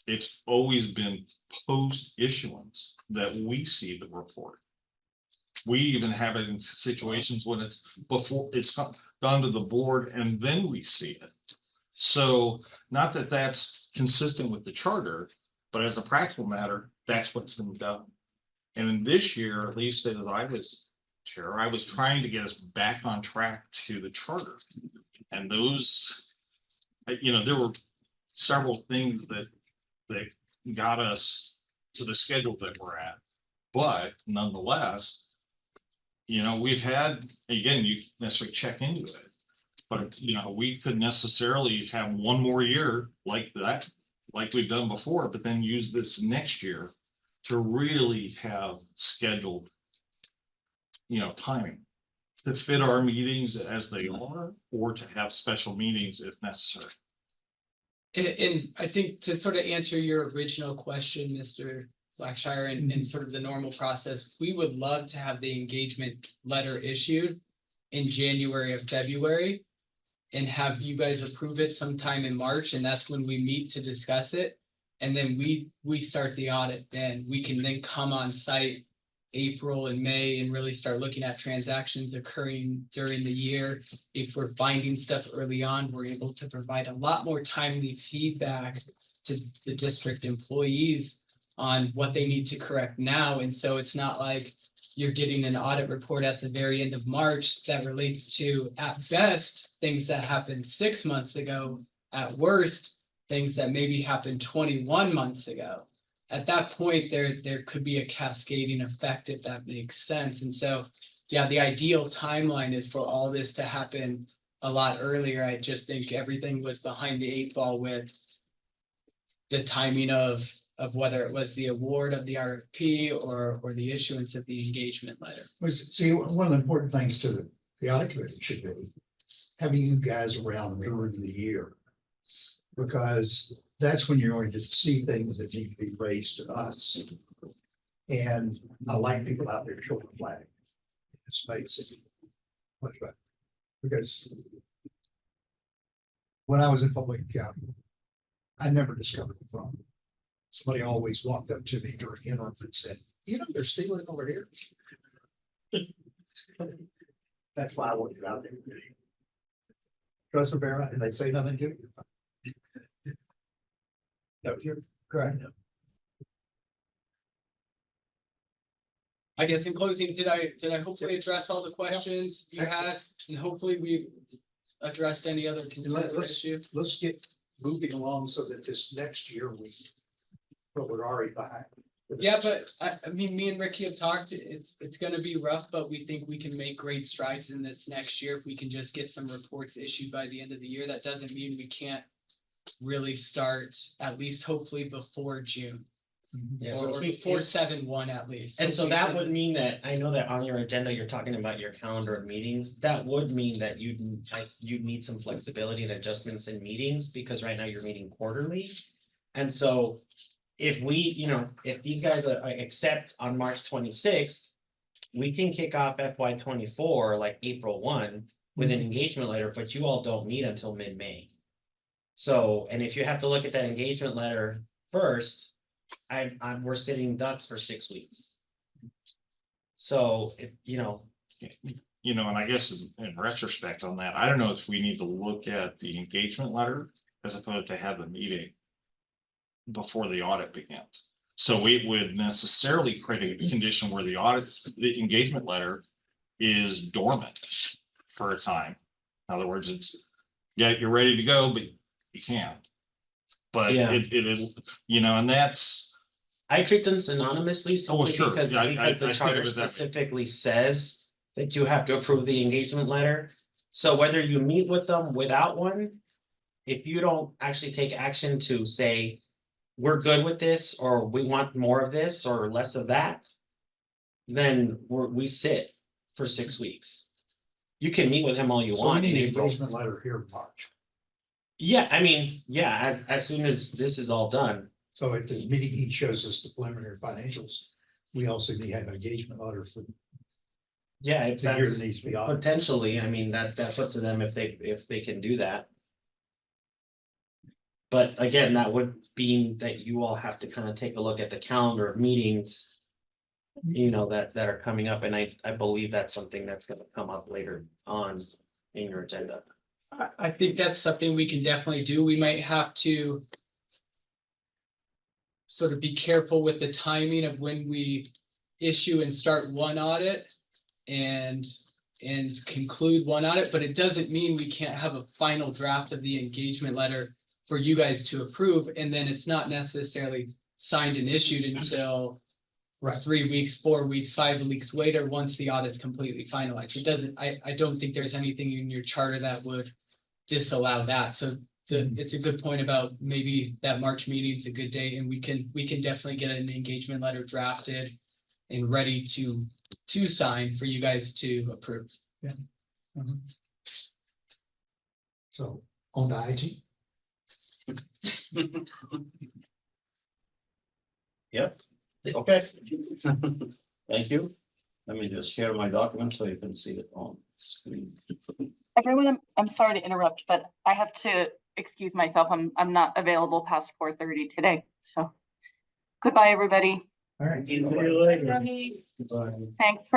Speaker 4: It's always been post issuance that we see the report. We even have it in situations when it's before it's gone to the board and then we see it. So not that that's consistent with the charter, but as a practical matter, that's what's been done. And in this year, at least as I was chair, I was trying to get us back on track to the charter. And those, there were several things that got us to the schedule that we're at. But nonetheless, we've had, again, you necessarily check into it. But, we could necessarily have one more year like that, like we've done before, but then use this next year to really have scheduled, timing to fit our meetings as they are, or to have special meetings if necessary.
Speaker 11: And I think to sort of answer your original question, Mr. Blackshire, and sort of the normal process, we would love to have the engagement letter issued in January or February and have you guys approve it sometime in March, and that's when we meet to discuss it. And then we start the audit, then we can then come on site April and May and really start looking at transactions occurring during the year. If we're finding stuff early on, we're able to provide a lot more timely feedback to the district employees on what they need to correct now. And so it's not like you're getting an audit report at the very end of March that relates to, at best, things that happened 6 months ago, at worst, things that maybe happened 21 months ago. At that point, there could be a cascading effect, if that makes sense. And so, yeah, the ideal timeline is for all this to happen a lot earlier. I just think everything was behind the 8 ball with the timing of whether it was the award of the RFP or the issuance of the engagement letter.
Speaker 8: See, one of the important things to the audit committee should be having you guys around during the year. Because that's when you're going to see things that need to be raised to us. And I like people out there showing the flag. It's basic. Much better. Because when I was in public accounting, I never discovered the problem. Somebody always walked up to me during interim and said, they're stealing over here. That's why I want you out there. Trust Rivera, and they say nothing to you. That was your correct.
Speaker 11: I guess in closing, did I hopefully address all the questions you had? And hopefully we addressed any other concerns or
Speaker 8: let's-
Speaker 11: issues?
Speaker 8: Let's get moving along so that this next year but we're already behind.
Speaker 11: Yeah, but I mean, me and Ricky have talked, it's gonna be rough, but we think we can make great strides in this next year if we can just get some reports issued by the end of the year. That doesn't mean we can't really start, at least hopefully before June.
Speaker 5: Yeah, so
Speaker 11: Or
Speaker 5: if we-
Speaker 11: before
Speaker 5: if-
Speaker 11: 7/1 at least.
Speaker 5: And so
Speaker 11: Hopefully
Speaker 5: that
Speaker 11: in
Speaker 5: would
Speaker 11: the-
Speaker 5: mean that, I know that on your agenda, you're talking about your calendar of meetings. That would mean that you'd need some flexibility and adjustments in meetings, because right now you're meeting quarterly. And so if we, if these guys accept on March 26th, we can kick off FY 24 like April 1 with an engagement letter, but you all don't meet until mid-May. So, and if you have to look at that engagement letter first, we're sitting ducks for 6 weeks. So,
Speaker 4: And I guess in retrospect on that, I don't know if we need to look at the engagement letter as opposed to have the meeting before the audit begins. So it would necessarily create a condition where the engagement letter is dormant for a time. In other words, you're ready to go, but you can't. But
Speaker 5: Yeah.
Speaker 4: and that's,
Speaker 5: I treat them synonymously simply
Speaker 4: sure.
Speaker 5: because,
Speaker 4: Yeah, I
Speaker 5: because the
Speaker 4: think
Speaker 5: charter
Speaker 4: of it that way.
Speaker 5: specifically says that you have to approve the engagement letter. So whether you meet with them without one, if you don't actually take action to say, we're good with this, or we want more of this or less of that, then we sit for 6 weeks. You can meet with him all you
Speaker 8: So we
Speaker 5: want in
Speaker 8: need an
Speaker 5: April.
Speaker 8: engagement letter here in March.
Speaker 5: Yeah, I mean, yeah, as soon as this is all done.
Speaker 8: So at the meeting, he shows us the preliminary financials. We also need to have an engagement letter for
Speaker 5: Yeah, if
Speaker 8: the year
Speaker 5: that's
Speaker 8: that needs to be audited.
Speaker 5: potentially, I mean, that's up to them if they can do that. But again, that would mean that you all have to kind of take a look at the calendar of meetings. That are coming up, and I believe that's something that's gonna come up later on in your agenda.
Speaker 11: I think that's something we can definitely do. We might have to sort of be careful with the timing of when we issue and start one audit and conclude one audit, but it doesn't mean we can't have a final draft of the engagement letter for you guys to approve, and then it's not necessarily signed and issued until
Speaker 8: Right.
Speaker 11: 3 weeks, 4 weeks, 5 weeks later, once the audit's completely finalized. It doesn't, I don't think there's anything in your charter that would disallow that. So it's a good point about maybe that March meeting is a good date, and we can definitely get an engagement letter drafted and ready to sign for you guys to approve.
Speaker 8: Yeah. So on to IT.
Speaker 6: Yep, okay. Thank you. Let me just share my document so you can see it on screen.
Speaker 7: Everyone, I'm sorry to interrupt, but I have to excuse myself. I'm not available past 4:30 today, so. Goodbye, everybody.
Speaker 8: All right.
Speaker 7: Thanks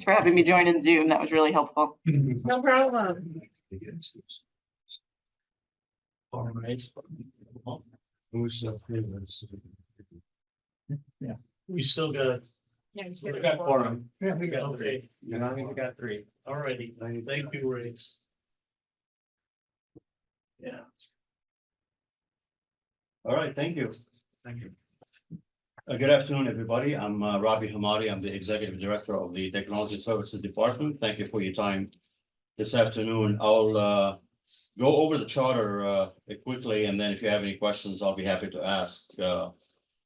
Speaker 7: for having me join in Zoom. That was really helpful.
Speaker 2: No problem.
Speaker 10: All right.
Speaker 8: Yeah.
Speaker 1: We still got,
Speaker 5: We got quorum.
Speaker 8: Yeah, we got
Speaker 1: okay,
Speaker 5: We got 3.
Speaker 1: alrighty, thank you, Riggs. Yeah.
Speaker 6: All right, thank you.
Speaker 10: Thank you.
Speaker 6: Good afternoon, everybody. I'm Rabi Hamari. I'm the Executive Director of the Technology Services Department. Thank you for your time this afternoon. I'll go over the charter quickly, and then if you have any questions, I'll be happy to ask.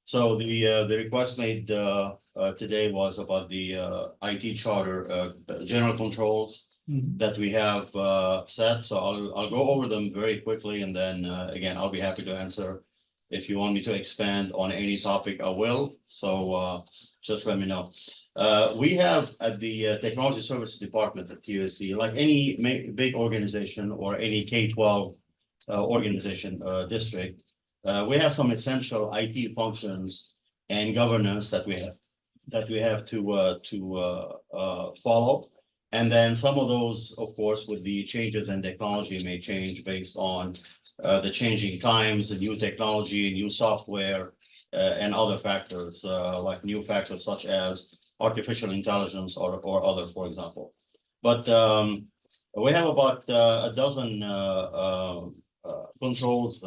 Speaker 6: So the request made today was about the IT charter, general controls that we have set. So I'll go over them very quickly, and then again, I'll be happy to answer. If you want me to expand on any topic, I will. So just let me know. We have at the Technology Services Department at TUSD, like any big organization or any K-12 organization district, we have some essential IT functions and governance that we have to follow. And then some of those, of course, with the changes in technology may change based on the changing times, the new technology, new software, and other factors, like new factors such as artificial intelligence or other, for example. But we have about a dozen controls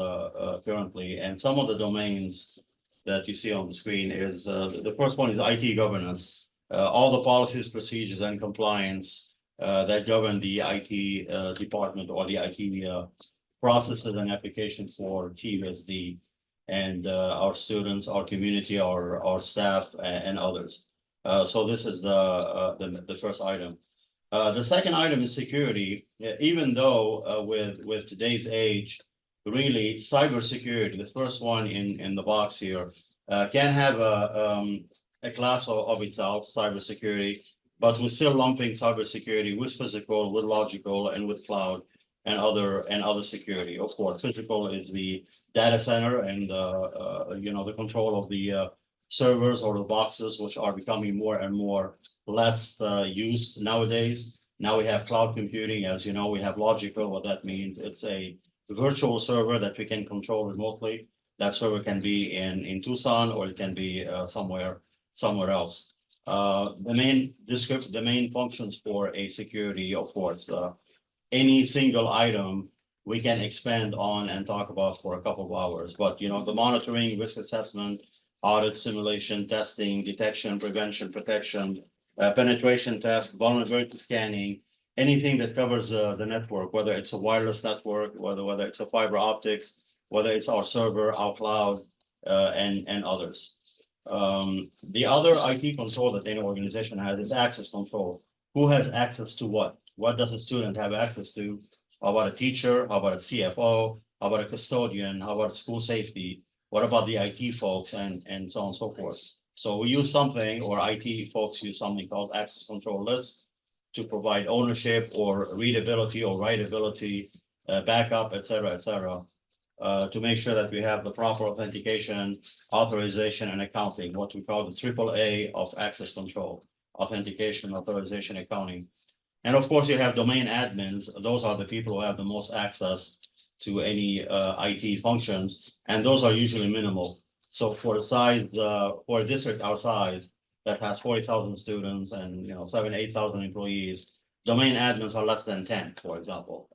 Speaker 6: currently, and some of the domains that you see on the screen is the first one is IT governance. All the policies, procedures, and compliance that govern the IT department or the IT processes and applications for TUSD and our students, our community, our staff, and others. So this is the first item. The second item is security. Even though with today's age, really cybersecurity, the first one in the box here, can have a class of itself, cybersecurity, but we're still lumping cybersecurity with physical, with logical, and with cloud and other security. Of course, physical is the data center and the control of the servers or the boxes, which are becoming more and more less used nowadays. Now we have cloud computing, as you know, we have logical. What that means, it's a virtual server that we can control remotely. That server can be in Tucson, or it can be somewhere else. The main functions for a security, of course, any single item we can expand on and talk about for a couple of hours. But the monitoring, risk assessment, audit, simulation, testing, detection, prevention, protection, penetration test, vulnerability scanning, anything that covers the network, whether it's a wireless network, whether it's a fiber optics, whether it's our server, our cloud, and others. The other IT control that any organization has is access control. Who has access to what? What does a student have access to? How about a teacher? How about a CFO? How about a custodian? How about school safety? What about the IT folks and so on and so forth? So we use something, or IT folks use something called access control list to provide ownership or readability or writability, backup, et cetera, to make sure that we have the proper authentication, authorization, and accounting, what we call the AAA of access control, authentication, authorization, accounting. And of course, you have domain admins. Those are the people who have the most access to any IT functions, and those are usually minimal. So for a size, for a district our size that has 40,000 students and 7,000-8,000 employees, domain admins are less than 10, for example,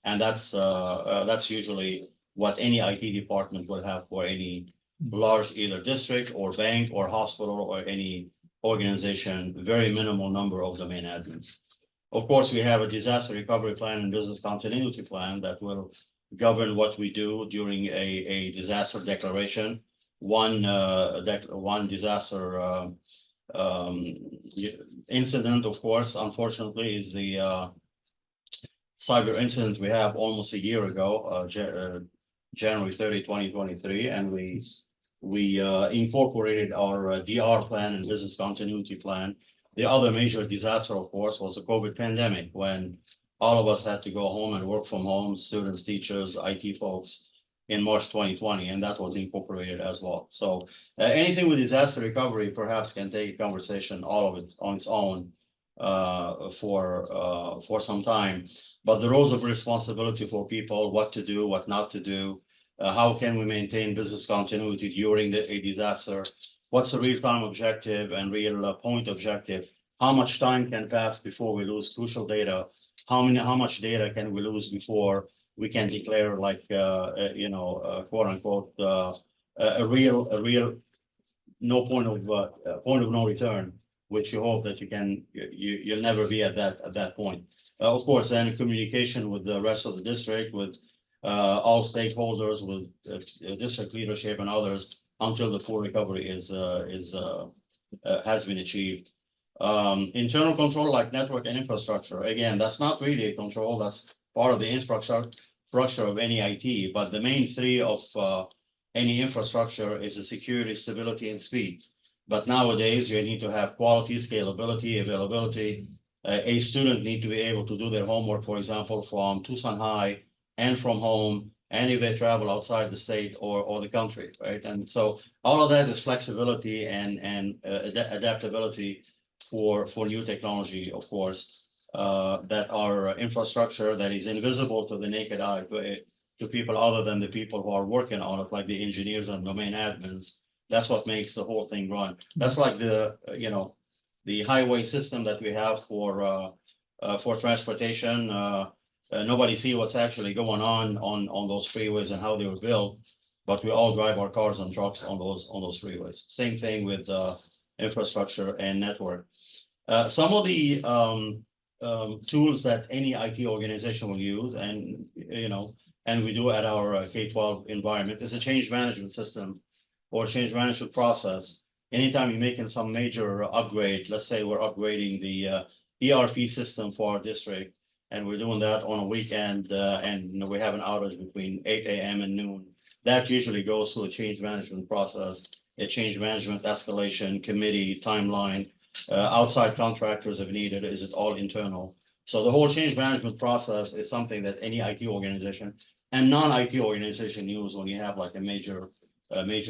Speaker 6: and that's usually what any IT department will have for any large either district or bank or hospital or any organization. Very minimal number of domain admins. Of course, we have a disaster recovery plan and business continuity plan that will govern what we do during a disaster declaration. One disaster incident, of course, unfortunately, is the cyber incident we have almost a year ago, January 30, 2023, and we incorporated our DR plan and business continuity plan. The other major disaster, of course, was the COVID pandemic, when all of us had to go home and work from home, students, teachers, IT folks, in March 2020, and that was incorporated as well. So anything with disaster recovery perhaps can take a conversation, all of it on its own, for some time. But the roles of responsibility for people, what to do, what not to do, how can we maintain business continuity during a disaster? What's the real-time objective and real point objective? How much time can pass before we lose crucial data? How much data can we lose before we can declare, like quote unquote, a real no point of no return, which you hope that you'll never be at that point. Of course, then communication with the rest of the district, with all stakeholders, with district leadership and others, until the full recovery has been achieved. Internal control like network and infrastructure. Again, that's not really a control. That's part of the infrastructure of any IT. But the main three of any infrastructure is the security, stability, and speed. But nowadays, you need to have quality, scalability, availability. A student need to be able to do their homework, for example, from Tucson High and from home, and if they travel outside the state or the country, right? And so all of that is flexibility and adaptability for new technology, of course, that are infrastructure that is invisible to the naked eye, to people other than the people who are working on it, like the engineers and domain admins. That's what makes the whole thing run. That's like the, the highway system that we have for transportation. Nobody see what's actually going on those freeways and how they were built. But we all drive our cars and trucks on those freeways. Same thing with infrastructure and network. Some of the tools that any IT organization will use, and and we do at our K-12 environment, is a change management system or change management process. Anytime you're making some major upgrade, let's say we're upgrading the ERP system for our district, and we're doing that on a weekend, and we have an outage between 8 a.m. and noon. That usually goes through a change management process, a change management escalation committee timeline, outside contractors if needed. Is it all internal? So the whole change management process is something that any IT organization and non-IT organization use when you have like a major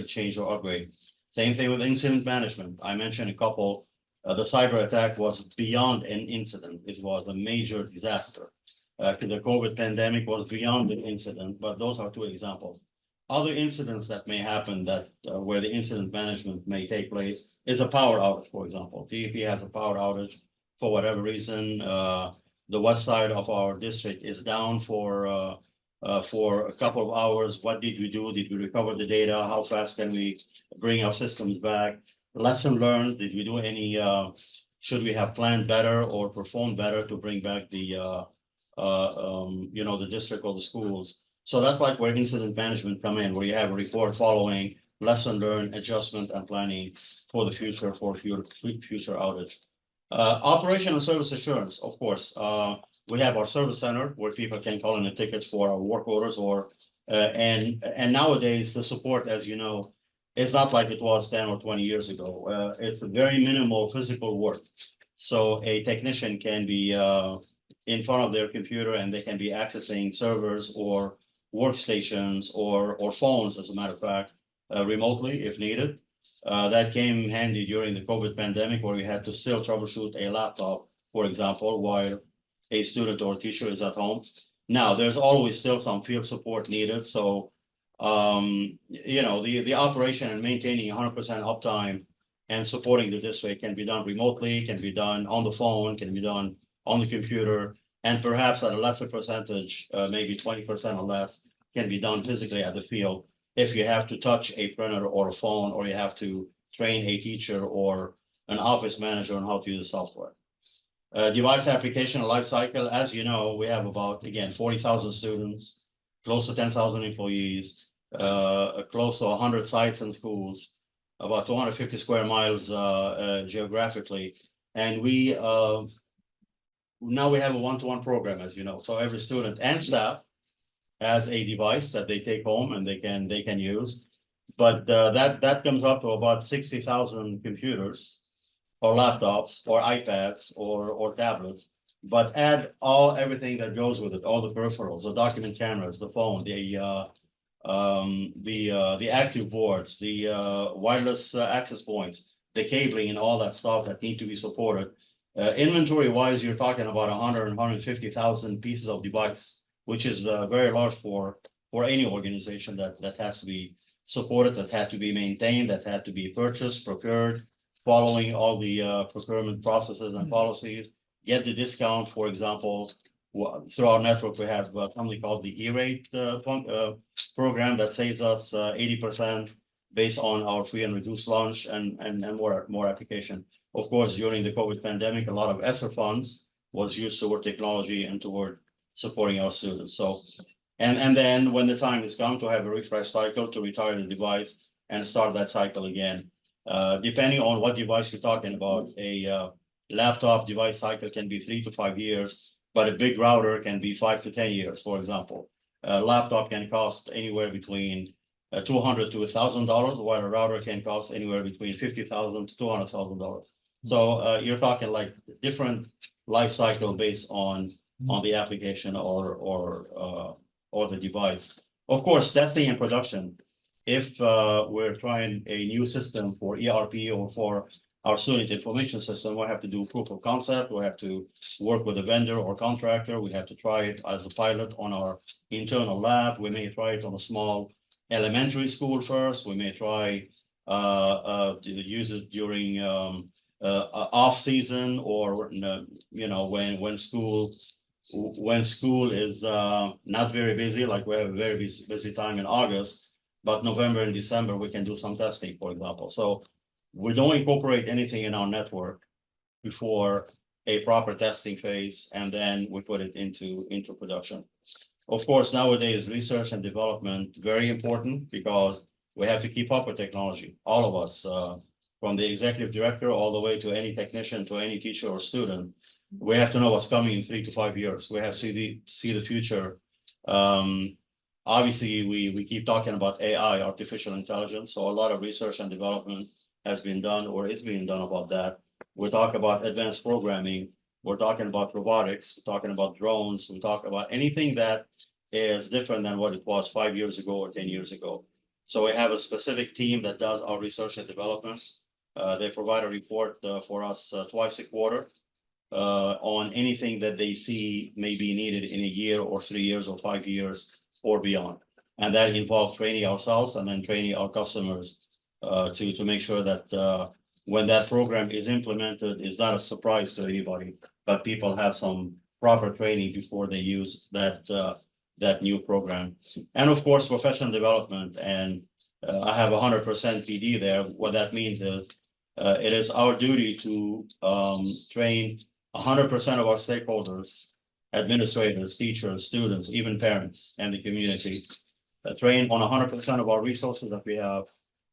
Speaker 6: change or upgrade. Same thing with incident management. I mentioned a couple. The cyber attack was beyond an incident. It was a major disaster. The COVID pandemic was beyond an incident, but those are two examples. Other incidents that may happen that where the incident management may take place is a power outage, for example. TEP has a power outage for whatever reason. The west side of our district is down for a couple of hours. What did we do? Did we recover the data? How fast can we bring our systems back? Lesson learned. Did we do any? Should we have planned better or performed better to bring back the the district or the schools? So that's like where incident management come in, where you have a report following, lesson learned, adjustment, and planning for the future, for future outage. Operation and service assurance, of course. We have our service center where people can call in a ticket for our work orders, or and nowadays the support, as you know, is not like it was 10 or 20 years ago. It's a very minimal physical work. So a technician can be in front of their computer and they can be accessing servers or workstations or phones, as a matter of fact, remotely if needed. That came handy during the COVID pandemic, where we had to still troubleshoot a laptop, for example, while a student or teacher is at home. Now, there's always still some field support needed. So, the operation and maintaining 100% uptime and supporting the district can be done remotely, can be done on the phone, can be done on the computer, and perhaps at a lesser percentage, maybe 20% or less, can be done physically at the field if you have to touch a printer or a phone, or you have to train a teacher or an office manager on how to use the software. Device application life cycle, as you know, we have about, again, 40,000 students, close to 10,000 employees, close to 100 sites and schools, about 250 square miles geographically. And we now we have a one-to-one program, as you know. So every student and staff has a device that they take home and they can use. But that comes up to about 60,000 computers or laptops or iPads or tablets. But add everything that goes with it, all the peripherals, the document cameras, the phone, the active boards, the wireless access points, the cabling, and all that stuff that need to be supported. Inventory wise, you're talking about 150,000 pieces of device, which is very large for any organization that has to be supported, that had to be maintained, that had to be purchased, procured, following all the procurement processes and policies. Get the discount, for example. Through our network, we have something called the E-rate program that saves us 80% based on our free and reduced lunch and more application. Of course, during the COVID pandemic, a lot of ESSER funds was used toward technology and toward supporting our students. So, and then when the time is come to have a refresh cycle, to retire the device and start that cycle again. Depending on what device you're talking about, a laptop device cycle can be 3 to 5 years, but a big router can be 5 to 10 years, for example. A laptop can cost anywhere between $200 to $1,000, while a router can cost anywhere between $50,000 to $200,000. So you're talking like different life cycle based on the application or the device. Of course, testing and production. If we're trying a new system for ERP or for our student information system, we have to do proof of concept. We have to work with a vendor or contractor. We have to try it as a pilot on our internal lab. We may try it on a small elementary school first. We may try use it during, off season or, you know, when school is, not very busy, like we have a very busy time in August, but November and December, we can do some testing, for example. So we don't incorporate anything in our network before a proper testing phase, and then we put it into production. Of course, nowadays, research and development, very important because we have to keep up with technology, all of us, from the executive director all the way to any technician, to any teacher or student. We have to know what's coming in 3 to 5 years. We have to see the future. Obviously, we keep talking about AI, artificial intelligence, so a lot of research and development has been done or is being done about that. We talk about advanced programming, we're talking about robotics, we're talking about drones, we talk about anything that is different than what it was 5 years ago or 10 years ago. So we have a specific team that does our research and development. They provide a report for us twice a quarter on anything that they see may be needed in a year or 3 years or 5 years or beyond. And that involves training ourselves and then training our customers to make sure that when that program is implemented, it's not a surprise to anybody, but people have some proper training before they use that new program. And of course, professional development, and I have 100% PD there. What that means is it is our duty to train 100% of our stakeholders, administrators, teachers, students, even parents and the community, train on 100% of our resources that we have,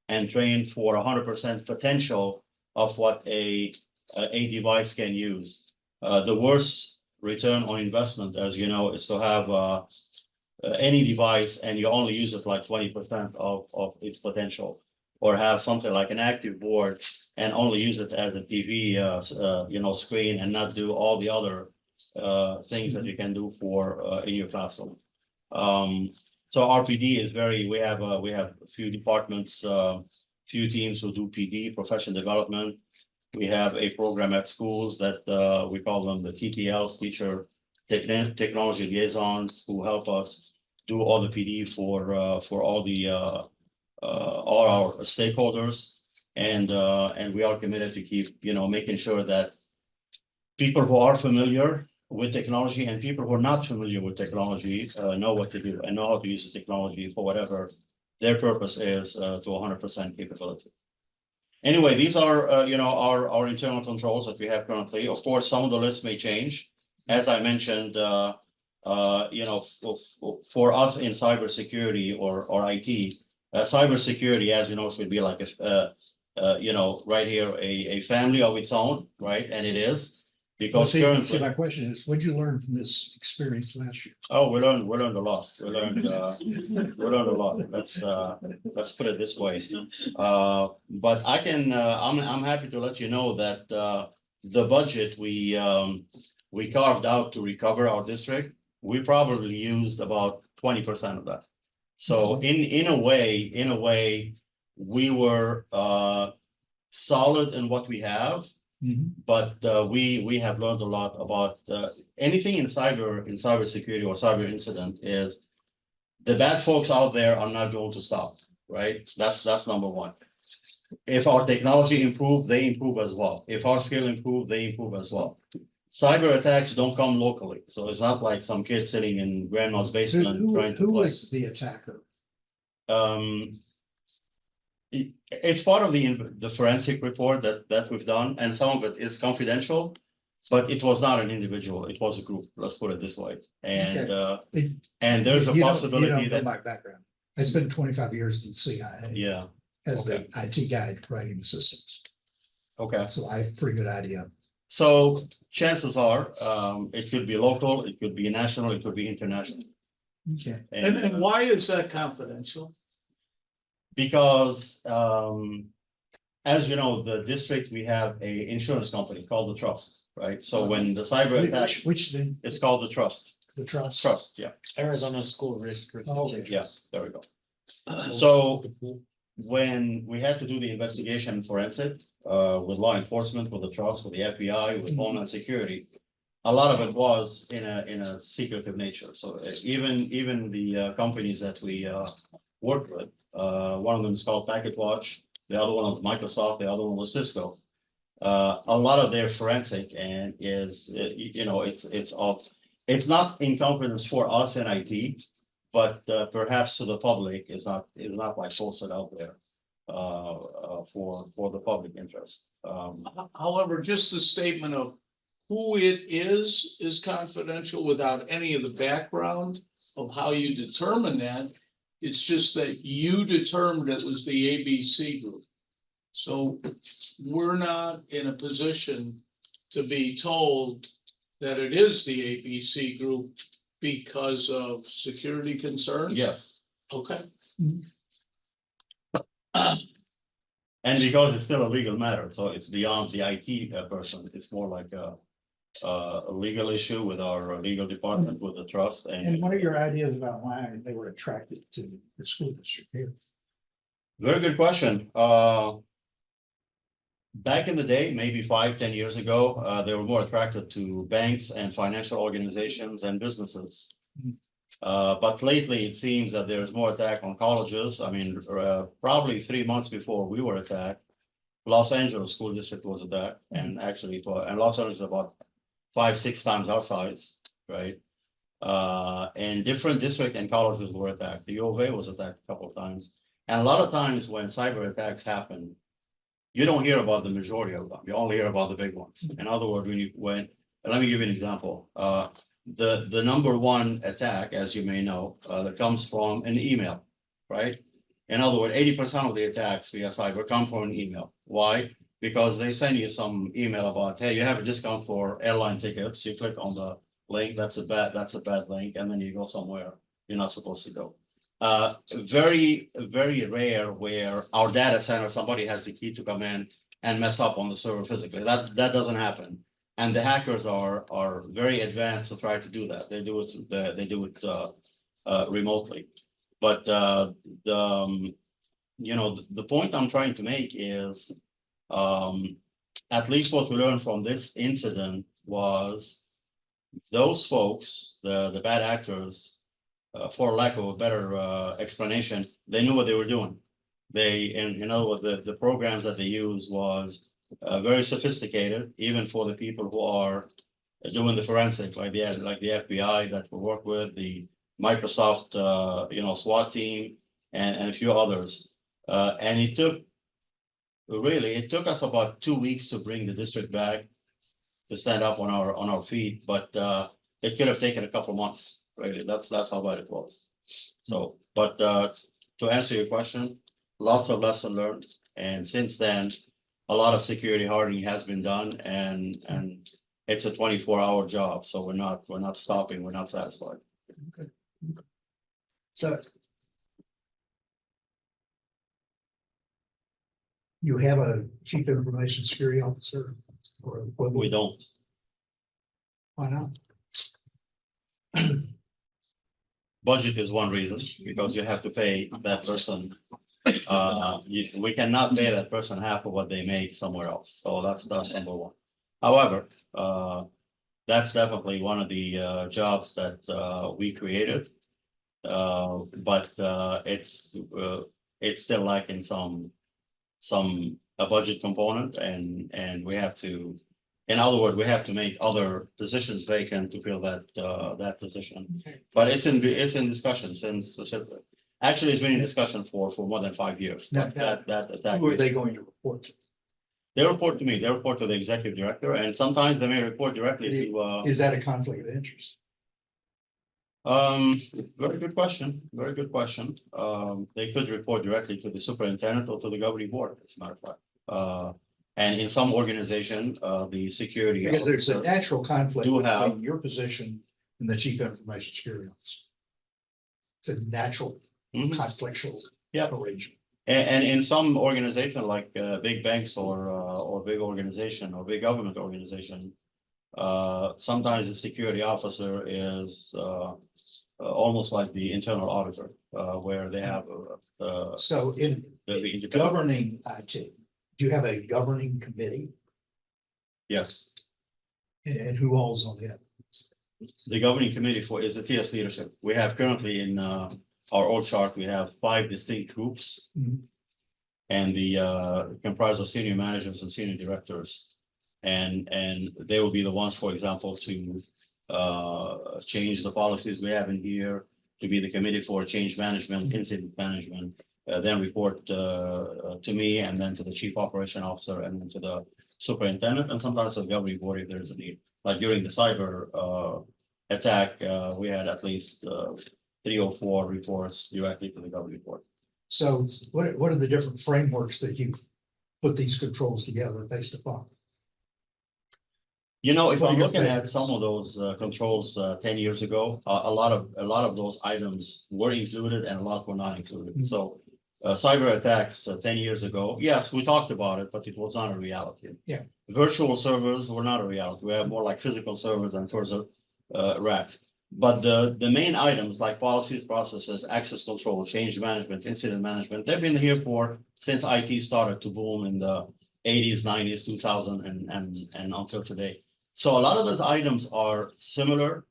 Speaker 6: and train for 100% potential of what a device can use. The worst return on investment, as you know, is to have any device and you only use it like 20% of its potential, or have something like an active board and only use it as a TV, screen, and not do all the other things that you can do for in your classroom. So RPD is we have a few departments, few teams who do PD, professional development. We have a program at schools that we call them the TTLs, teacher technology liaisons, who help us do all the PD for all our stakeholders, and we are committed to keep making sure that people who are familiar with technology and people who are not familiar with technology know what to do and know how to use the technology for whatever their purpose is to 100% capability. Anyway, these are our internal controls that we have currently. Of course, some of the lists may change. As I mentioned, for us in cybersecurity or IT, cybersecurity, as you know, should be like right here a family of its own, right? And it is. Because
Speaker 8: see, my question is, what'd you learn from this experience last year?
Speaker 6: Oh, we learned a lot. We learned a lot. Let's put it this way. But I can, I'm happy to let you know that the budget we carved out to recover our district, we probably used about 20% of that. So in a way, we were solid in what we have. But we have learned a lot about anything in cybersecurity or cyber incident. Is the bad folks out there are not going to stop, right? That's number one. If our technology improve, they improve as well. If our skill improve, they improve as well. Cyber attacks don't come locally, so it's not like some kid sitting in grandma's basement trying to play.
Speaker 8: Who was the attacker?
Speaker 6: It's part of the forensic report that we've done, and some of it is confidential, but it was not an individual, it was a group, let's put it this way. And and there's a possibility that
Speaker 8: my background, I spent 25 years in the CIA.
Speaker 6: Yeah.
Speaker 8: As the IT guy writing the systems.
Speaker 6: Okay.
Speaker 8: So I have a pretty good idea.
Speaker 6: So chances are, it could be local, it could be national, it could be international.
Speaker 8: Okay.
Speaker 1: And why is that confidential?
Speaker 6: Because as you know, the district, we have a insurance company called the Trust, right? So when the cyber attack,
Speaker 8: Which thing?
Speaker 6: it's called the Trust.
Speaker 8: The Trust?
Speaker 6: Trust, yeah.
Speaker 5: Arizona School Risk.
Speaker 6: Yes, there we go. So when we had to do the investigation forensic with law enforcement, with the Trust, with the FBI, with Homeland Security, a lot of it was in a secretive nature. So even the companies that we worked with, one of them is called Packet Watch. the other one was Microsoft, the other one was Cisco. A lot of their forensic and is, you know, it's not in confidence for us in IT, but perhaps to the public is not like posted out there for the public interest.
Speaker 1: However, just the statement of who it is confidential without any of the background of how you determine that. It's just that you determined it was the ABC group. So we're not in a position to be told that it is the ABC group because of security concerns?
Speaker 6: Yes,
Speaker 1: Okay.
Speaker 6: and because it's still a legal matter, so it's beyond the IT person, it's more like a legal issue with our legal department, with the trust
Speaker 8: And
Speaker 6: and.
Speaker 8: what are your ideas about why they were attracted to the school district here?
Speaker 6: Very good question. Back in the day, maybe 5-10 years ago, they were more attracted to banks and financial organizations and businesses. But lately, it seems that there's more attack on colleges. I mean, probably 3 months before we were attacked, Los Angeles School District was attacked, and actually, and Los Angeles is about 5-6 times our size, right? And different districts and colleges were attacked. The U of A was attacked a couple of times. And a lot of times when cyber attacks happen, you don't hear about the majority of them. You only hear about the big ones. In other words, let me give you an example. The number one attack, as you may know, that comes from an email, right? In other words, 80% of the attacks via cyber come from an email. Why? Because they send you some email about, hey, you have a discount for airline tickets. You click on the link, that's a bad link, and then you go somewhere you're not supposed to go. Very, very rare where our data center, somebody has the key to come in and mess up on the server physically. That doesn't happen. And the hackers are very advanced to try to do that. They do it remotely. But you know, the point I'm trying to make is at least what we learned from this incident was those folks, the bad actors, for lack of a better explanation, they knew what they were doing. In other words, the programs that they used was very sophisticated, even for the people who are doing the forensic, like the FBI that we work with, the Microsoft, SWAT team, and a few others. And it took us about 2 weeks to bring the district back to stand up on our feet, but it could have taken a couple months. Really, that's how bad it was. So, but to answer your question, lots of lessons learned, and since then, a lot of security hardening has been done, and it's a 24-hour job. So we're not stopping. We're not satisfied.
Speaker 8: Okay. So you have a chief information security officer, or
Speaker 6: We don't.
Speaker 8: why not?
Speaker 6: Budget is one reason, because you have to pay that person. We cannot pay that person half of what they make somewhere else. So that's number one. However, that's definitely one of the jobs that we created. But it's still lacking a budget component, and we have to. In other words, we have to make other positions vacant to fill that position. But it's in discussion since actually it's been in discussion for more than 5 years.
Speaker 8: Now,
Speaker 6: That
Speaker 8: Who are they going to report to?
Speaker 6: they report to me. They report to the executive director, and sometimes they may report directly to.
Speaker 8: Is that a conflict of interest?
Speaker 6: Very good question. Very good question. They could report directly to the superintendent or to the governing board, as a matter of fact. And in some organization, the security.
Speaker 8: Because there's a
Speaker 6: officer-
Speaker 8: natural conflict
Speaker 6: do have-
Speaker 8: between your position and the chief information security officer. It's a natural
Speaker 6: Mhm.
Speaker 8: conflictual
Speaker 6: Yeah.
Speaker 8: arrangement.
Speaker 6: And in some organization like big banks or big organization or big government organization, sometimes the security officer is almost like the internal auditor, where they have
Speaker 8: So in
Speaker 6: the independent.
Speaker 8: governing IT, do you have a governing committee,
Speaker 6: Yes,
Speaker 8: and who all's on that?
Speaker 6: the governing committee is the TS leadership. We have currently in our org chart, we have 5 distinct groups.
Speaker 8: Mhm.
Speaker 6: and the comprised of senior managers and senior directors. And they will be the ones, for example, to change the policies we have in here, to be the committee for change management, incident management, then report to me, and then to the chief operation officer, and then to the superintendent, and sometimes the governing board if there's a need. Like during the cyber attack, we had at least 3 or 4 reports directly to the governing board.
Speaker 8: So what are the different frameworks that you put these controls together based upon?
Speaker 6: You know, if
Speaker 8: What are
Speaker 6: I'm
Speaker 8: your
Speaker 6: looking at
Speaker 8: favorites?
Speaker 6: some of those controls 10 years ago, a lot of those items were included and a lot were not included.
Speaker 8: Mhm.
Speaker 6: So cyber attacks 10 years ago, yes, we talked about it, but it was not a reality.
Speaker 8: Yeah.
Speaker 6: Virtual servers were not a reality. We have more like physical servers and further racks. But the main items like policies, processes, access control, change management, incident management, they've been here since IT started to boom in the 80s, 90s, 2000 and until today. So a lot of those items are similar,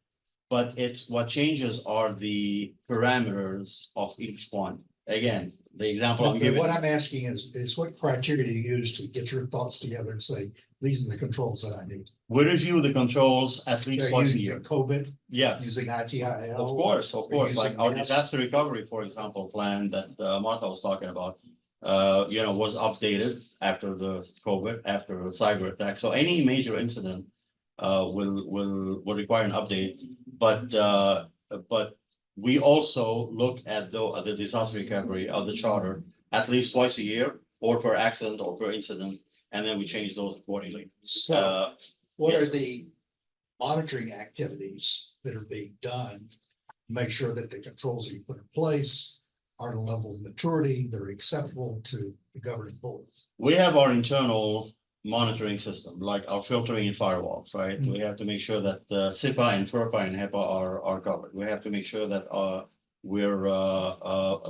Speaker 6: but it's what changes are the parameters of each one. Again, the example I'm
Speaker 8: But
Speaker 6: giving.
Speaker 8: what I'm asking is what criteria do you use to get your thoughts together and say, these are the controls that I need?
Speaker 6: We review the controls at least
Speaker 8: Are you
Speaker 6: twice a
Speaker 8: using
Speaker 6: year.
Speaker 8: COVID,
Speaker 6: Yes.
Speaker 8: using ITIL?
Speaker 6: Of course, like our
Speaker 8: using NAS?
Speaker 6: disaster recovery, for example, plan that Martha was talking about. Was updated after the COVID, after a cyber attack. So any major incident will require an update. But we also look at the disaster recovery of the charter at least twice a year, or per accident or per incident, and then we change those accordingly.
Speaker 8: So what are
Speaker 6: yes.
Speaker 8: the monitoring activities that are being done? to Make sure that the controls that you put in place are at a level of maturity that are acceptable to the governing board.
Speaker 6: We have our internal monitoring system, like our filtering and firewalls, right?
Speaker 8: Mhm.
Speaker 6: We have to make sure that SIPA and FERPA and HIPAA are covered. We have to make sure that we're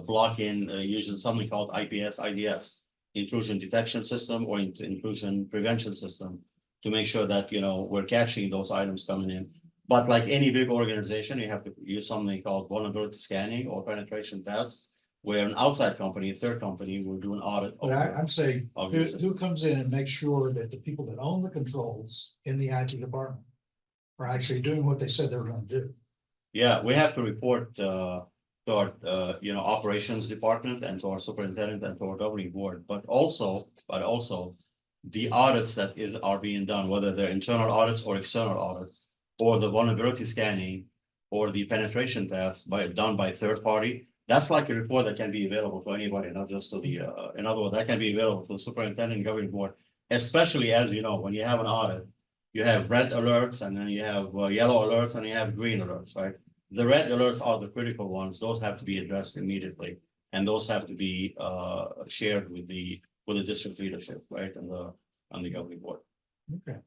Speaker 6: blocking using something called IPS, IDS, intrusion detection system or intrusion prevention system, to make sure that, we're catching those items coming in. But like any big organization, you have to use something called vulnerability scanning or penetration tests, where an outside company, a third company, will do an audit.
Speaker 8: But I'm saying,
Speaker 6: of
Speaker 8: who
Speaker 6: your system.
Speaker 8: comes in and makes sure that the people that own the controls in the IT department are actually doing what they said they were gonna do?
Speaker 6: Yeah, we have to report to our operations department and to our superintendent and to our governing board, but also the audits that are being done, whether they're internal audits or external audits, or the vulnerability scanning or the penetration tests done by third party. That's like a report that can be available to anybody, not just to the, in other words, that can be available to the superintendent and governing board, especially as you know, when you have an audit, you have red alerts and then you have yellow alerts and you have green alerts, right? The red alerts are the critical ones. Those have to be addressed immediately. And those have to be shared with the district leadership, right? And the governing board.
Speaker 8: Okay.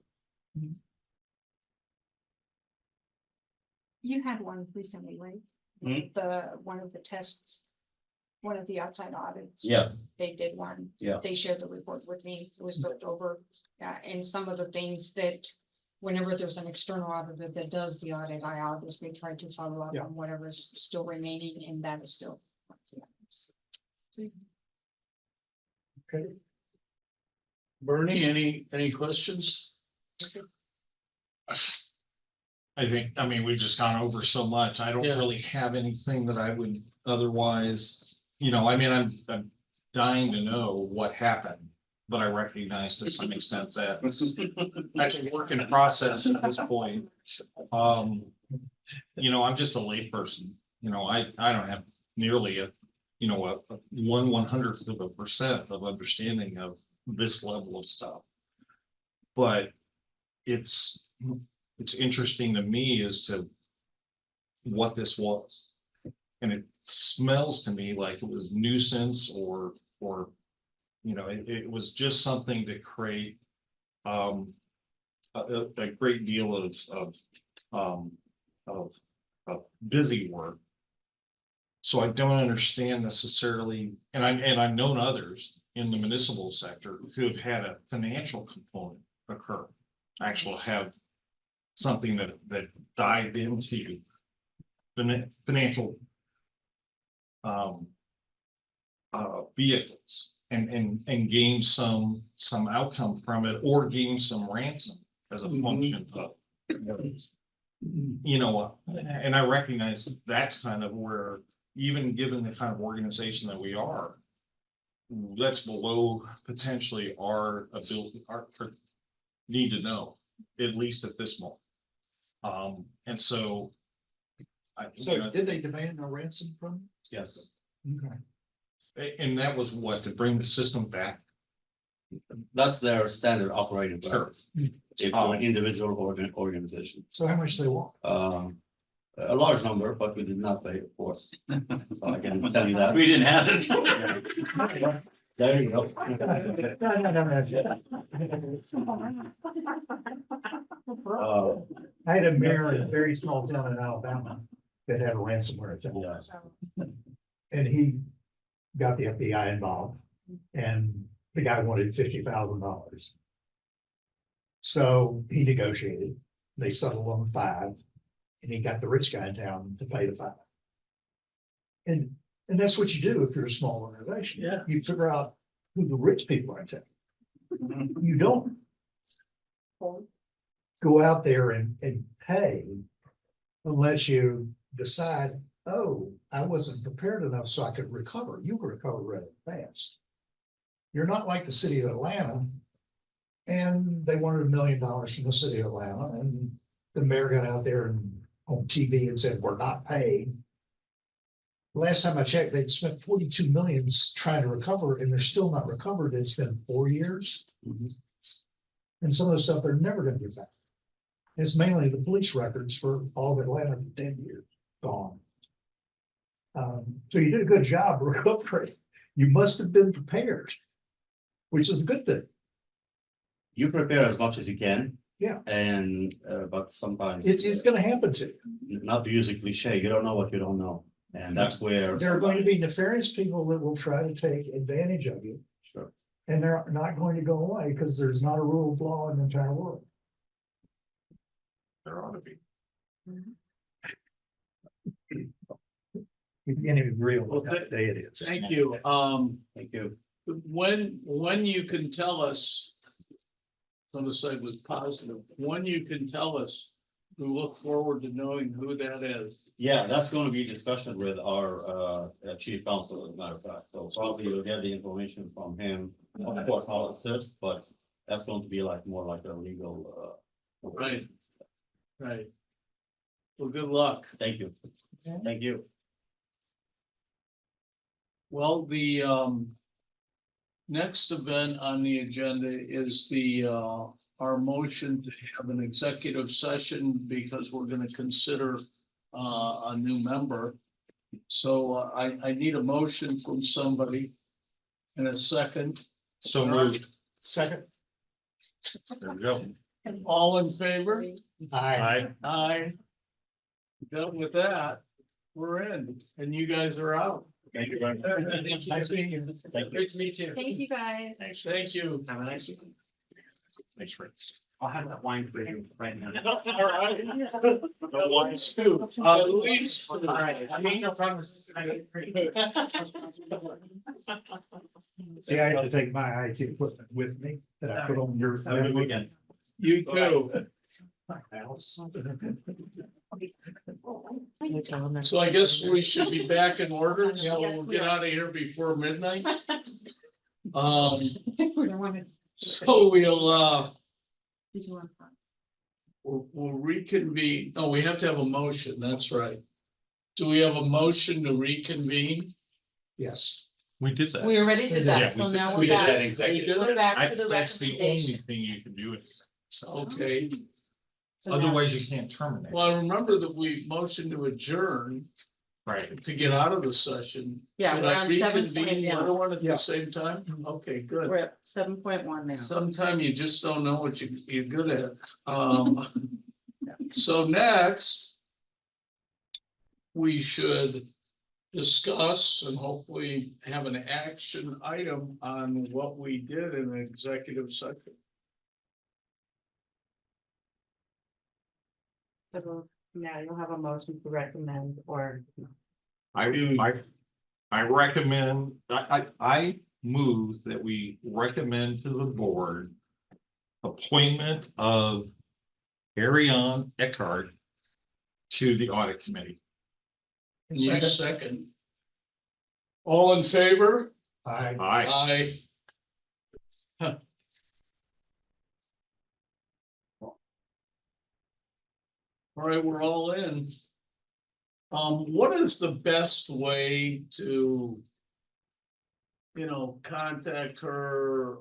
Speaker 3: You had one recently, right?
Speaker 6: Mhm.
Speaker 3: One of the tests, one of the outside audits.
Speaker 6: Yes.
Speaker 3: They did one.
Speaker 6: Yeah.
Speaker 3: They shared the report with me. It was looked over. And some of the things that, whenever there's an external auditor that does the audit, I obviously try to follow up
Speaker 8: Yeah.
Speaker 3: on whatever's still remaining, and that is still.
Speaker 8: Okay.
Speaker 1: Bernie, any questions?
Speaker 4: We've just gone over so much. I don't
Speaker 1: Yeah.
Speaker 4: really have anything that I would otherwise, I'm dying to know what happened. But I recognize to some extent that that's a work in process at this point. I'm just a layperson. I don't have nearly a 1/100th% of understanding of this level of stuff. But it's interesting to me as to what this was. And it smells to me like it was nuisance or it was just something to create a great deal of busy work. So I don't understand necessarily, and I've known others in the municipal sector who have had a financial component occur, actually have something that dived into financial vehicles and gain some outcome from it, or gain some ransom as a function of. You know, and I recognize that's kind of where, even given the kind of organization that we are, that's below potentially our ability, our need to know, at least at this moment. And so.
Speaker 8: So did they demand a ransom from?
Speaker 6: Yes,
Speaker 8: Okay.
Speaker 4: And that was what, to bring the system back?
Speaker 6: that's their standard operating
Speaker 4: Sure.
Speaker 6: practice. If you're an individual or an organization.
Speaker 8: So how much they want?
Speaker 6: A large number, but we did not pay, of course. So I can tell you that.
Speaker 9: We didn't have it.
Speaker 6: There you go.
Speaker 8: I had a mayor in a very small town in Alabama that had a ransomware attack. And he got the FBI involved and the guy wanted $50,000. So he negotiated, they settled on 5, and he got the rich guy in town to pay the 5. And that's what you do if you're a small organization.
Speaker 1: Yeah.
Speaker 8: You figure out who the rich people are in town. You don't go out there and pay unless you decide, oh, I wasn't prepared enough so I could recover. You can recover rather fast. You're not like the city of Atlanta. And they wanted $1 million from the city of Atlanta, and the mayor got out there and on TV and said, we're not paid. Last time I checked, they'd spent 42 million trying to recover, and they're still not recovered. It's been 4 years. And some of the stuff they're never gonna get back. It's mainly the police records for all of Atlanta for 10 years gone. So you did a good job recovering. You must have been prepared, which is a good thing.
Speaker 6: You prepare as much as you can.
Speaker 8: Yeah.
Speaker 6: And, but sometimes.
Speaker 8: It's gonna happen to you.
Speaker 6: Not to use a cliche, you don't know what you don't know. And that's where.
Speaker 8: There are going to be nefarious people that will try to take advantage of you.
Speaker 6: Sure.
Speaker 8: And they're not going to go away because there's not a rule of law in the entire world.
Speaker 4: There ought to be.
Speaker 8: We can't even agree on what day it is.
Speaker 1: Thank you.
Speaker 6: Thank you.
Speaker 1: When you can tell us, I'm gonna say was positive, when you can tell us, we look forward to knowing who that is.
Speaker 6: Yeah, that's going to be discussion with our chief counsel, as a matter of fact. So probably you'll get the information from him. Of course, I'll assist, but that's going to be like more like a legal.
Speaker 1: Right. Right. Well, good luck.
Speaker 6: Thank you. Thank you.
Speaker 1: Well, the next event on the agenda is our motion to have an executive session because we're gonna consider a new member. So I need a motion from somebody in a second.
Speaker 4: So moved.
Speaker 8: Second.
Speaker 4: There we go.
Speaker 1: All in favor?
Speaker 8: Aye.
Speaker 1: Aye. Done with that, we're in, and you guys are out.
Speaker 6: Thank you very much.
Speaker 1: Nice meeting you.
Speaker 6: Thank you.
Speaker 1: Great to meet you.
Speaker 2: Thank you, guys.
Speaker 1: Thank you.
Speaker 5: Have a nice weekend. Thanks, Rick. I'll have that wine for you right now.
Speaker 1: All right. The ones too. At least to the right.
Speaker 5: I mean, no promises.
Speaker 8: See, I had to take my IT equipment with me that I put on your.
Speaker 6: Have a good weekend.
Speaker 1: You too. So I guess we should be back in order, so
Speaker 2: Yes,
Speaker 1: we'll
Speaker 2: we
Speaker 1: get
Speaker 2: are.
Speaker 1: out of here before midnight.
Speaker 2: We don't want to-
Speaker 1: So we'll
Speaker 2: Did you want to-
Speaker 1: we'll reconvene. No, we have to have a motion, that's right. Do we have a motion to reconvene?
Speaker 8: Yes.
Speaker 4: We did that.
Speaker 2: We already did
Speaker 4: Yeah,
Speaker 2: that, so
Speaker 4: we
Speaker 2: now
Speaker 9: We
Speaker 2: we're
Speaker 9: did that
Speaker 2: back.
Speaker 9: executive.
Speaker 2: We're back to the
Speaker 4: That's the only
Speaker 2: recommendation.
Speaker 4: thing you can do. So
Speaker 1: Okay,
Speaker 2: So now-
Speaker 4: otherwise you can't terminate.
Speaker 1: well, I remember that we motioned to adjourn
Speaker 4: Right.
Speaker 1: to get out of the session.
Speaker 2: Yeah,
Speaker 1: Should
Speaker 2: we're
Speaker 1: I
Speaker 2: on
Speaker 1: reconvene
Speaker 2: 7.1
Speaker 1: the other one at
Speaker 8: Yeah.
Speaker 1: the same time? Okay, good.
Speaker 2: We're at 7.1 now.
Speaker 1: Sometime you just don't know what you're good at. So next. We should discuss and hopefully have an action item on what we did in the executive session.
Speaker 2: Yeah, you'll have a motion to recommend or.
Speaker 4: I recommend, I move that we recommend to the board appointment of Ariane Eckhart to the audit committee.
Speaker 1: You second. All in favor?
Speaker 8: I,
Speaker 4: Aye.
Speaker 1: Huh. All right, we're all in. What is the best way to, contact her?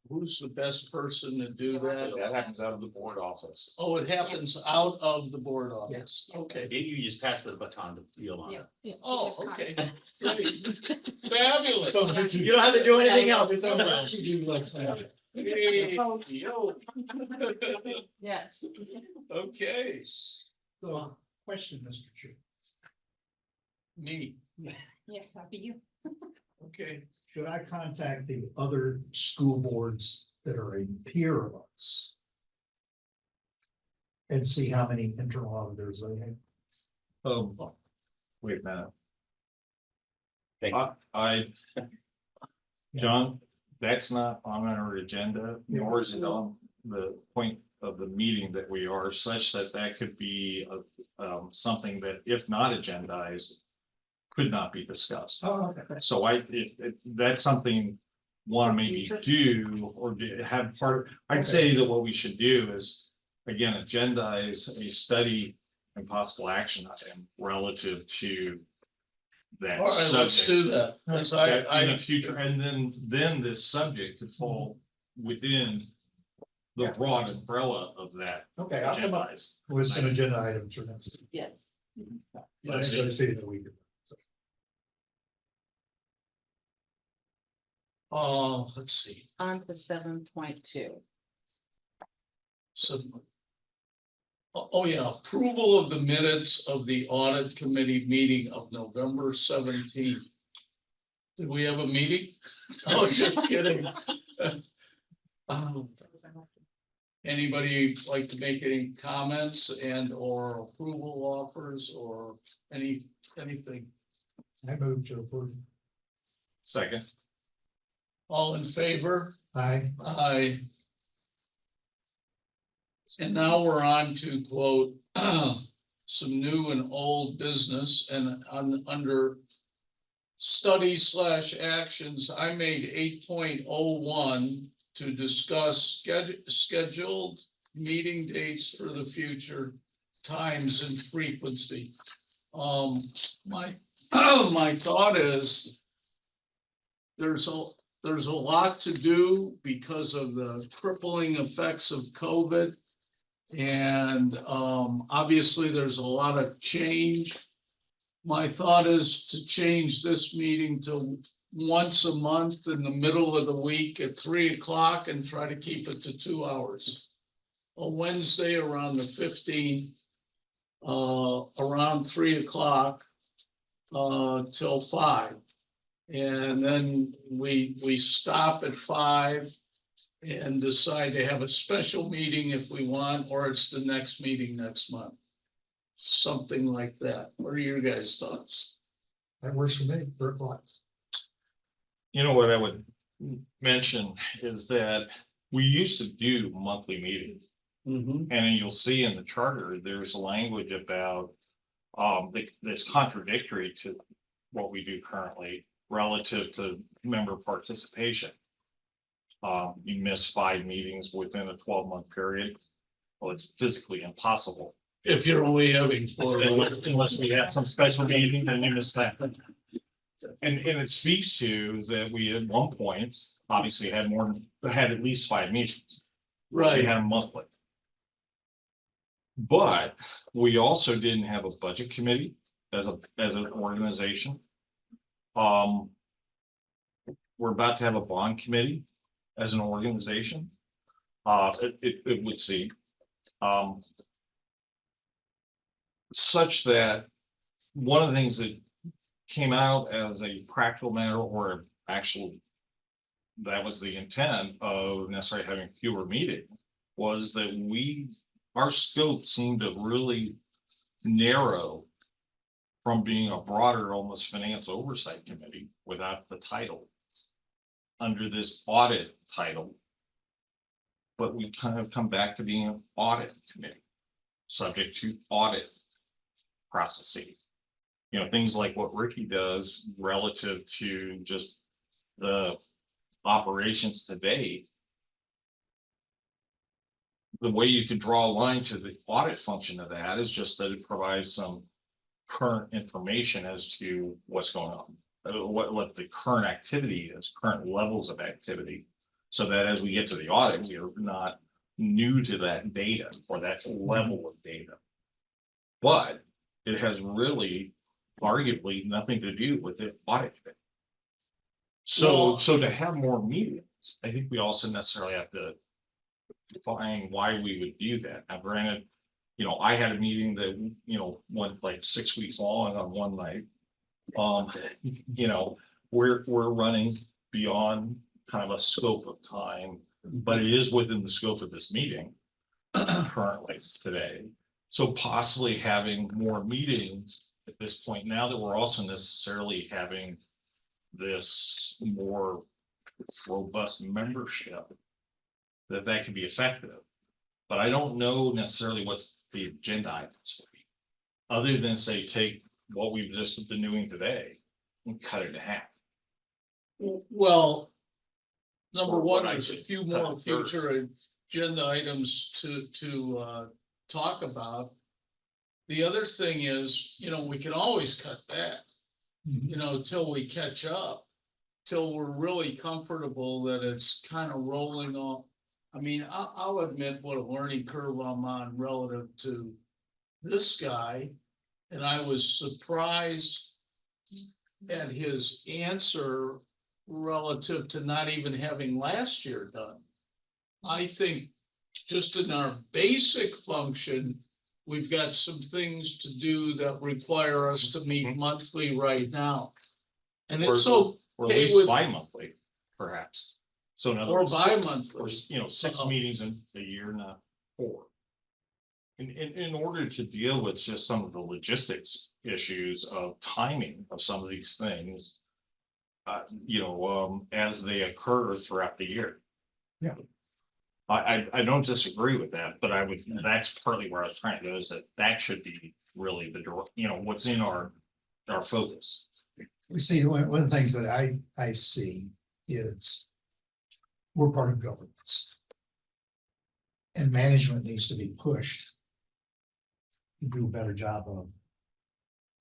Speaker 1: Who's the best person to do that?
Speaker 4: That happens out of the board office.
Speaker 1: Oh, it happens out of the board office. Okay.
Speaker 9: You just pass the baton to Yolanda.
Speaker 3: Yeah.
Speaker 1: Oh,
Speaker 3: Just kind
Speaker 1: okay. Great. Fabulous.
Speaker 9: You don't have to do anything else. It's over.
Speaker 1: Hey, yo.
Speaker 2: Yes.
Speaker 1: Okay,
Speaker 8: so, question, Mr. Chair.
Speaker 1: me,
Speaker 3: Yes, that'd be you.
Speaker 1: okay.
Speaker 8: Should I contact the other school boards that are a peer of us? And see how many internal auditors they have?
Speaker 4: Wait a minute.
Speaker 9: Thank you.
Speaker 4: John, that's not on our agenda, nor is it on the point of the meeting that we are, such that that could be something that, if not agendized, could not be discussed.
Speaker 8: Oh, okay.
Speaker 4: So if that's something one maybe
Speaker 3: Future.
Speaker 4: do or have part, I'd say that what we should do is, again, agendize a study and possible action item relative to that.
Speaker 1: All right, let's
Speaker 4: subject.
Speaker 1: do that. 'Cause
Speaker 4: In the future, and then this subject could fall within the
Speaker 8: Yeah.
Speaker 4: broad umbrella of that.
Speaker 8: Okay, I'll come up
Speaker 4: agendized.
Speaker 8: with some agenda items for next.
Speaker 2: Yes.
Speaker 4: Let's see.
Speaker 8: In a week.
Speaker 1: Let's see,
Speaker 2: On to 7.2.
Speaker 1: so. Oh, yeah, approval of the minutes of the audit committee meeting of November 17th. Did we have a meeting? Oh, just kidding. Anybody like to make any comments and or approval offers or anything?
Speaker 8: I move to approve.
Speaker 4: Second.
Speaker 1: All in favor?
Speaker 8: Aye.
Speaker 1: Aye. And now we're on to quote, some new and old business and under study/actions, I made 8.01 to discuss scheduled meeting dates for the future, times and frequency. My thought is there's a lot to do because of the crippling effects of COVID. And obviously, there's a lot of change. My thought is to change this meeting to once a month in the middle of the week at 3 o'clock and try to keep it to 2 hours. A Wednesday around the 15th, around 3 o'clock till 5. And then we stop at 5 and decide to have a special meeting if we want, or it's the next meeting next month. Something like that. What are your guys' thoughts?
Speaker 8: That works for me, 3 o'clock.
Speaker 4: You know what I would mention is that we used to do monthly meetings. And then you'll see in the charter, there's language about that's contradictory to what we do currently relative to member participation. You miss 5 meetings within a 12-month period. Well, it's physically impossible.
Speaker 1: If you're only having 4.
Speaker 4: Unless we have some special meeting, then you miss that. And it speaks to that we at one point obviously had at least 5 meetings. We
Speaker 1: Right,
Speaker 4: had them monthly. But we also didn't have a budget committee as an organization. We're about to have a bond committee as an organization. It would seem. Such that one of the things that came out as a practical matter, or actually that was the intent of necessarily having fewer meetings, was that our scope seemed to really narrow from being a broader, almost finance oversight committee without the title. under this audit title. But we kind of come back to being an audit committee, subject to audit processes. You know, things like what Ricky does relative to just the operations today. The way you could draw a line to the audit function of that is just that it provides some current information as to what's going on. What the current activity is, current levels of activity. So that as we get to the audit, we are not new to that data or that level of data. But it has really arguably nothing to do with the audit. So to have more meetings, I think we also necessarily have to define why we would do that. Now, granted, you know, I had a meeting that, you know, went like 6 weeks long on one night. You know, we're running beyond kind of a scope of time, but it is within the scope of this meeting currently today. So possibly having more meetings at this point, now that we're also necessarily having this more robust membership, that could be effective. But I don't know necessarily what the agenda items would be, other than say, take what we've just been doing today and cut it in half.
Speaker 1: Well, number one,
Speaker 4: What I
Speaker 1: there's a
Speaker 4: could
Speaker 1: few
Speaker 4: cut
Speaker 1: more
Speaker 4: first.
Speaker 1: future agenda items to talk about. The other thing is, you know, we can always cut back, you know, till we catch up, till we're really comfortable that it's kind of rolling off. I mean, I'll admit what a learning curve I'm on relative to this guy. And I was surprised at his answer relative to not even having last year done. I think just in our basic function, we've got some things to do that require us to meet monthly right now. And it's so,
Speaker 4: Or at
Speaker 1: okay
Speaker 4: least
Speaker 1: with-
Speaker 4: bi-monthly, perhaps. So in other
Speaker 1: or
Speaker 4: words,
Speaker 1: bi-monthly.
Speaker 4: or, you know, 6
Speaker 1: Uh-oh.
Speaker 4: meetings in a year, not 4. In order to deal with just some of the logistics issues of timing of some of these things. You know, as they occur throughout the year.
Speaker 8: Yeah.
Speaker 4: I don't disagree with that, but that's partly where I was trying to go, is that should be really you know, what's in our focus.
Speaker 8: We see, one of the things that I see is we're part of governance. And management needs to be pushed to do a better job of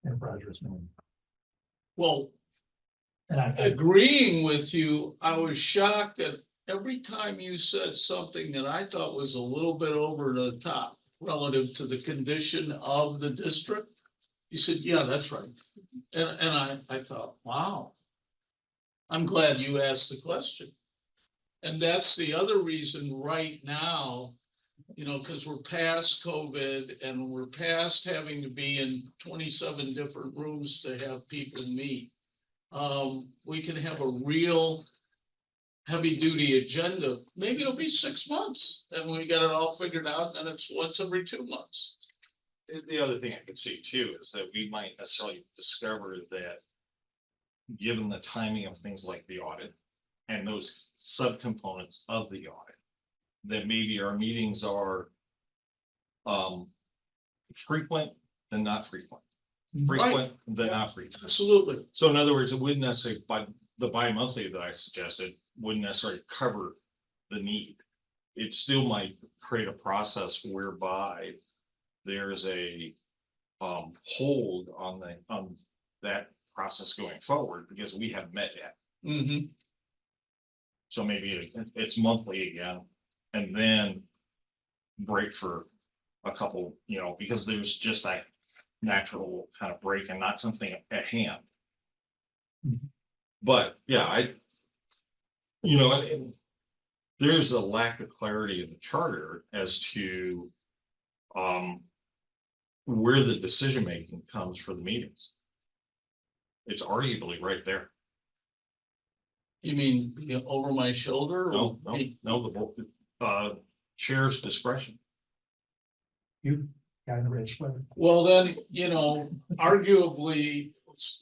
Speaker 8: enterprise risk management.
Speaker 1: Well,
Speaker 8: And I,
Speaker 1: agreeing with you, I was shocked that every time you said something that I thought was a little bit over the top relative to the condition of the district, you said, yeah, that's right. And I thought, wow. I'm glad you asked the question. And that's the other reason right now, you know, because we're past COVID and we're past having to be in 27 different rooms to have people meet. We can have a real heavy duty agenda. Maybe it'll be 6 months and we got it all figured out and it's once every 2 months.
Speaker 4: The other thing I could see too is that we might necessarily discover that, given the timing of things like the audit and those subcomponents of the audit, that maybe our meetings are frequent than not frequent. Frequent than not frequent.
Speaker 1: Absolutely.
Speaker 4: So in other words, it wouldn't necessarily, by the bi-monthly that I suggested, wouldn't necessarily cover the need. It still might create a process whereby there's a hold on that process going forward, because we haven't met yet.
Speaker 1: Mm-hmm.
Speaker 4: So maybe it's monthly again, and then break for a couple, you know, because there's just that natural kind of break and not something at hand. But yeah, you know, and there's a lack of clarity in the charter as to where the decision making comes for the meetings. It's arguably right there.
Speaker 1: You mean over my shoulder? or-
Speaker 4: The chair's discretion.
Speaker 8: you got a rich letter.
Speaker 1: Well, then, you know, arguably,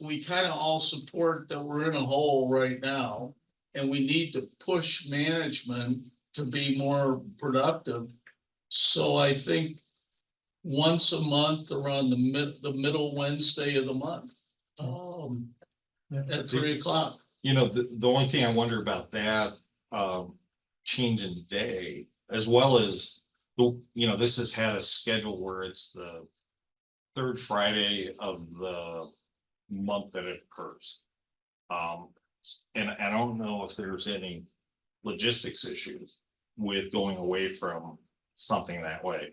Speaker 1: we kind of all support that we're in a hole right now. and we need to push management to be more productive. So I think once a month around the middle Wednesday of the month, at 3 o'clock.
Speaker 4: You know, the only thing I wonder about that, change in day, as well as, this has had a schedule where it's the third Friday of the month that it occurs. And I don't know if there's any logistics issues with going away from something that way.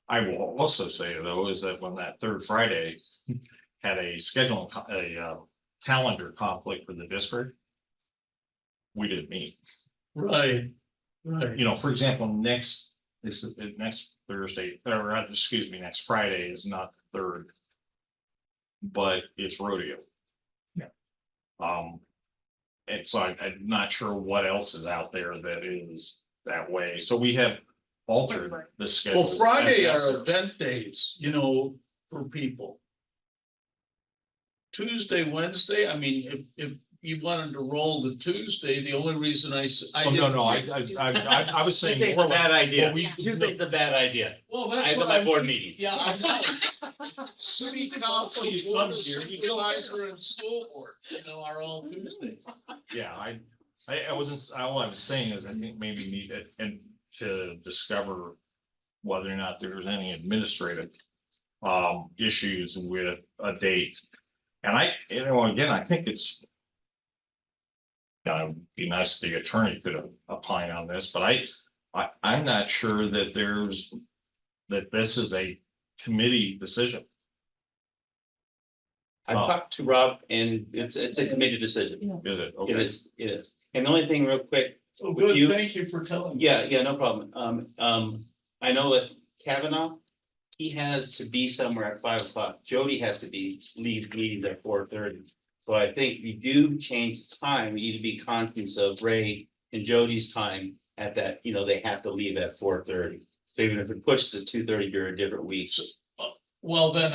Speaker 4: I will also say though, is that when that third Friday had a calendar conflict for the district, we didn't meet.
Speaker 1: Right.
Speaker 4: For example, next Thursday, or excuse me, next Friday is not the third, but it's rodeo.
Speaker 8: Yeah.
Speaker 4: And so I'm not sure what else is out there that is that way. So we have altered the schedule.
Speaker 1: Well, Friday
Speaker 4: as
Speaker 1: are
Speaker 4: necessary.
Speaker 1: event days, for people. Tuesday, Wednesday, I mean, if you wanted to roll the Tuesday, the only reason I
Speaker 4: Oh, no,
Speaker 1: didn't.
Speaker 4: I was saying.
Speaker 9: Tuesday's
Speaker 4: more
Speaker 9: a
Speaker 4: like-
Speaker 9: bad idea.
Speaker 4: well, we-
Speaker 9: Tuesday's a bad idea.
Speaker 1: Well,
Speaker 9: I
Speaker 1: that's
Speaker 9: have
Speaker 1: what
Speaker 9: my board
Speaker 1: mean.
Speaker 9: meetings.
Speaker 1: Yeah, I know. City council, board of supervisor and school board, are all Tuesdays.
Speaker 4: Yeah, I wasn't, all I was saying is I think maybe need it and to discover whether or not there's any administrative issues with a date. And again, I think it's gonna be nice if the attorney could opine on this, but I'm not sure that this is a committee decision.
Speaker 9: I talked to Rob and it's a committee decision.
Speaker 4: Is it?
Speaker 9: It
Speaker 4: Okay.
Speaker 9: is. And the only thing real quick,
Speaker 1: Oh, good,
Speaker 9: You-
Speaker 1: thank you for telling me.
Speaker 9: yeah, no problem. I know that Kavanaugh, he has to be somewhere at 5 o'clock. Jody has to leave meetings at 4:30. So I think if you do change the time, you need to be conscious of Ray and Jody's time at that, they have to leave at 4:30. So even if it pushes to 2:30 during different weeks,
Speaker 1: Well, then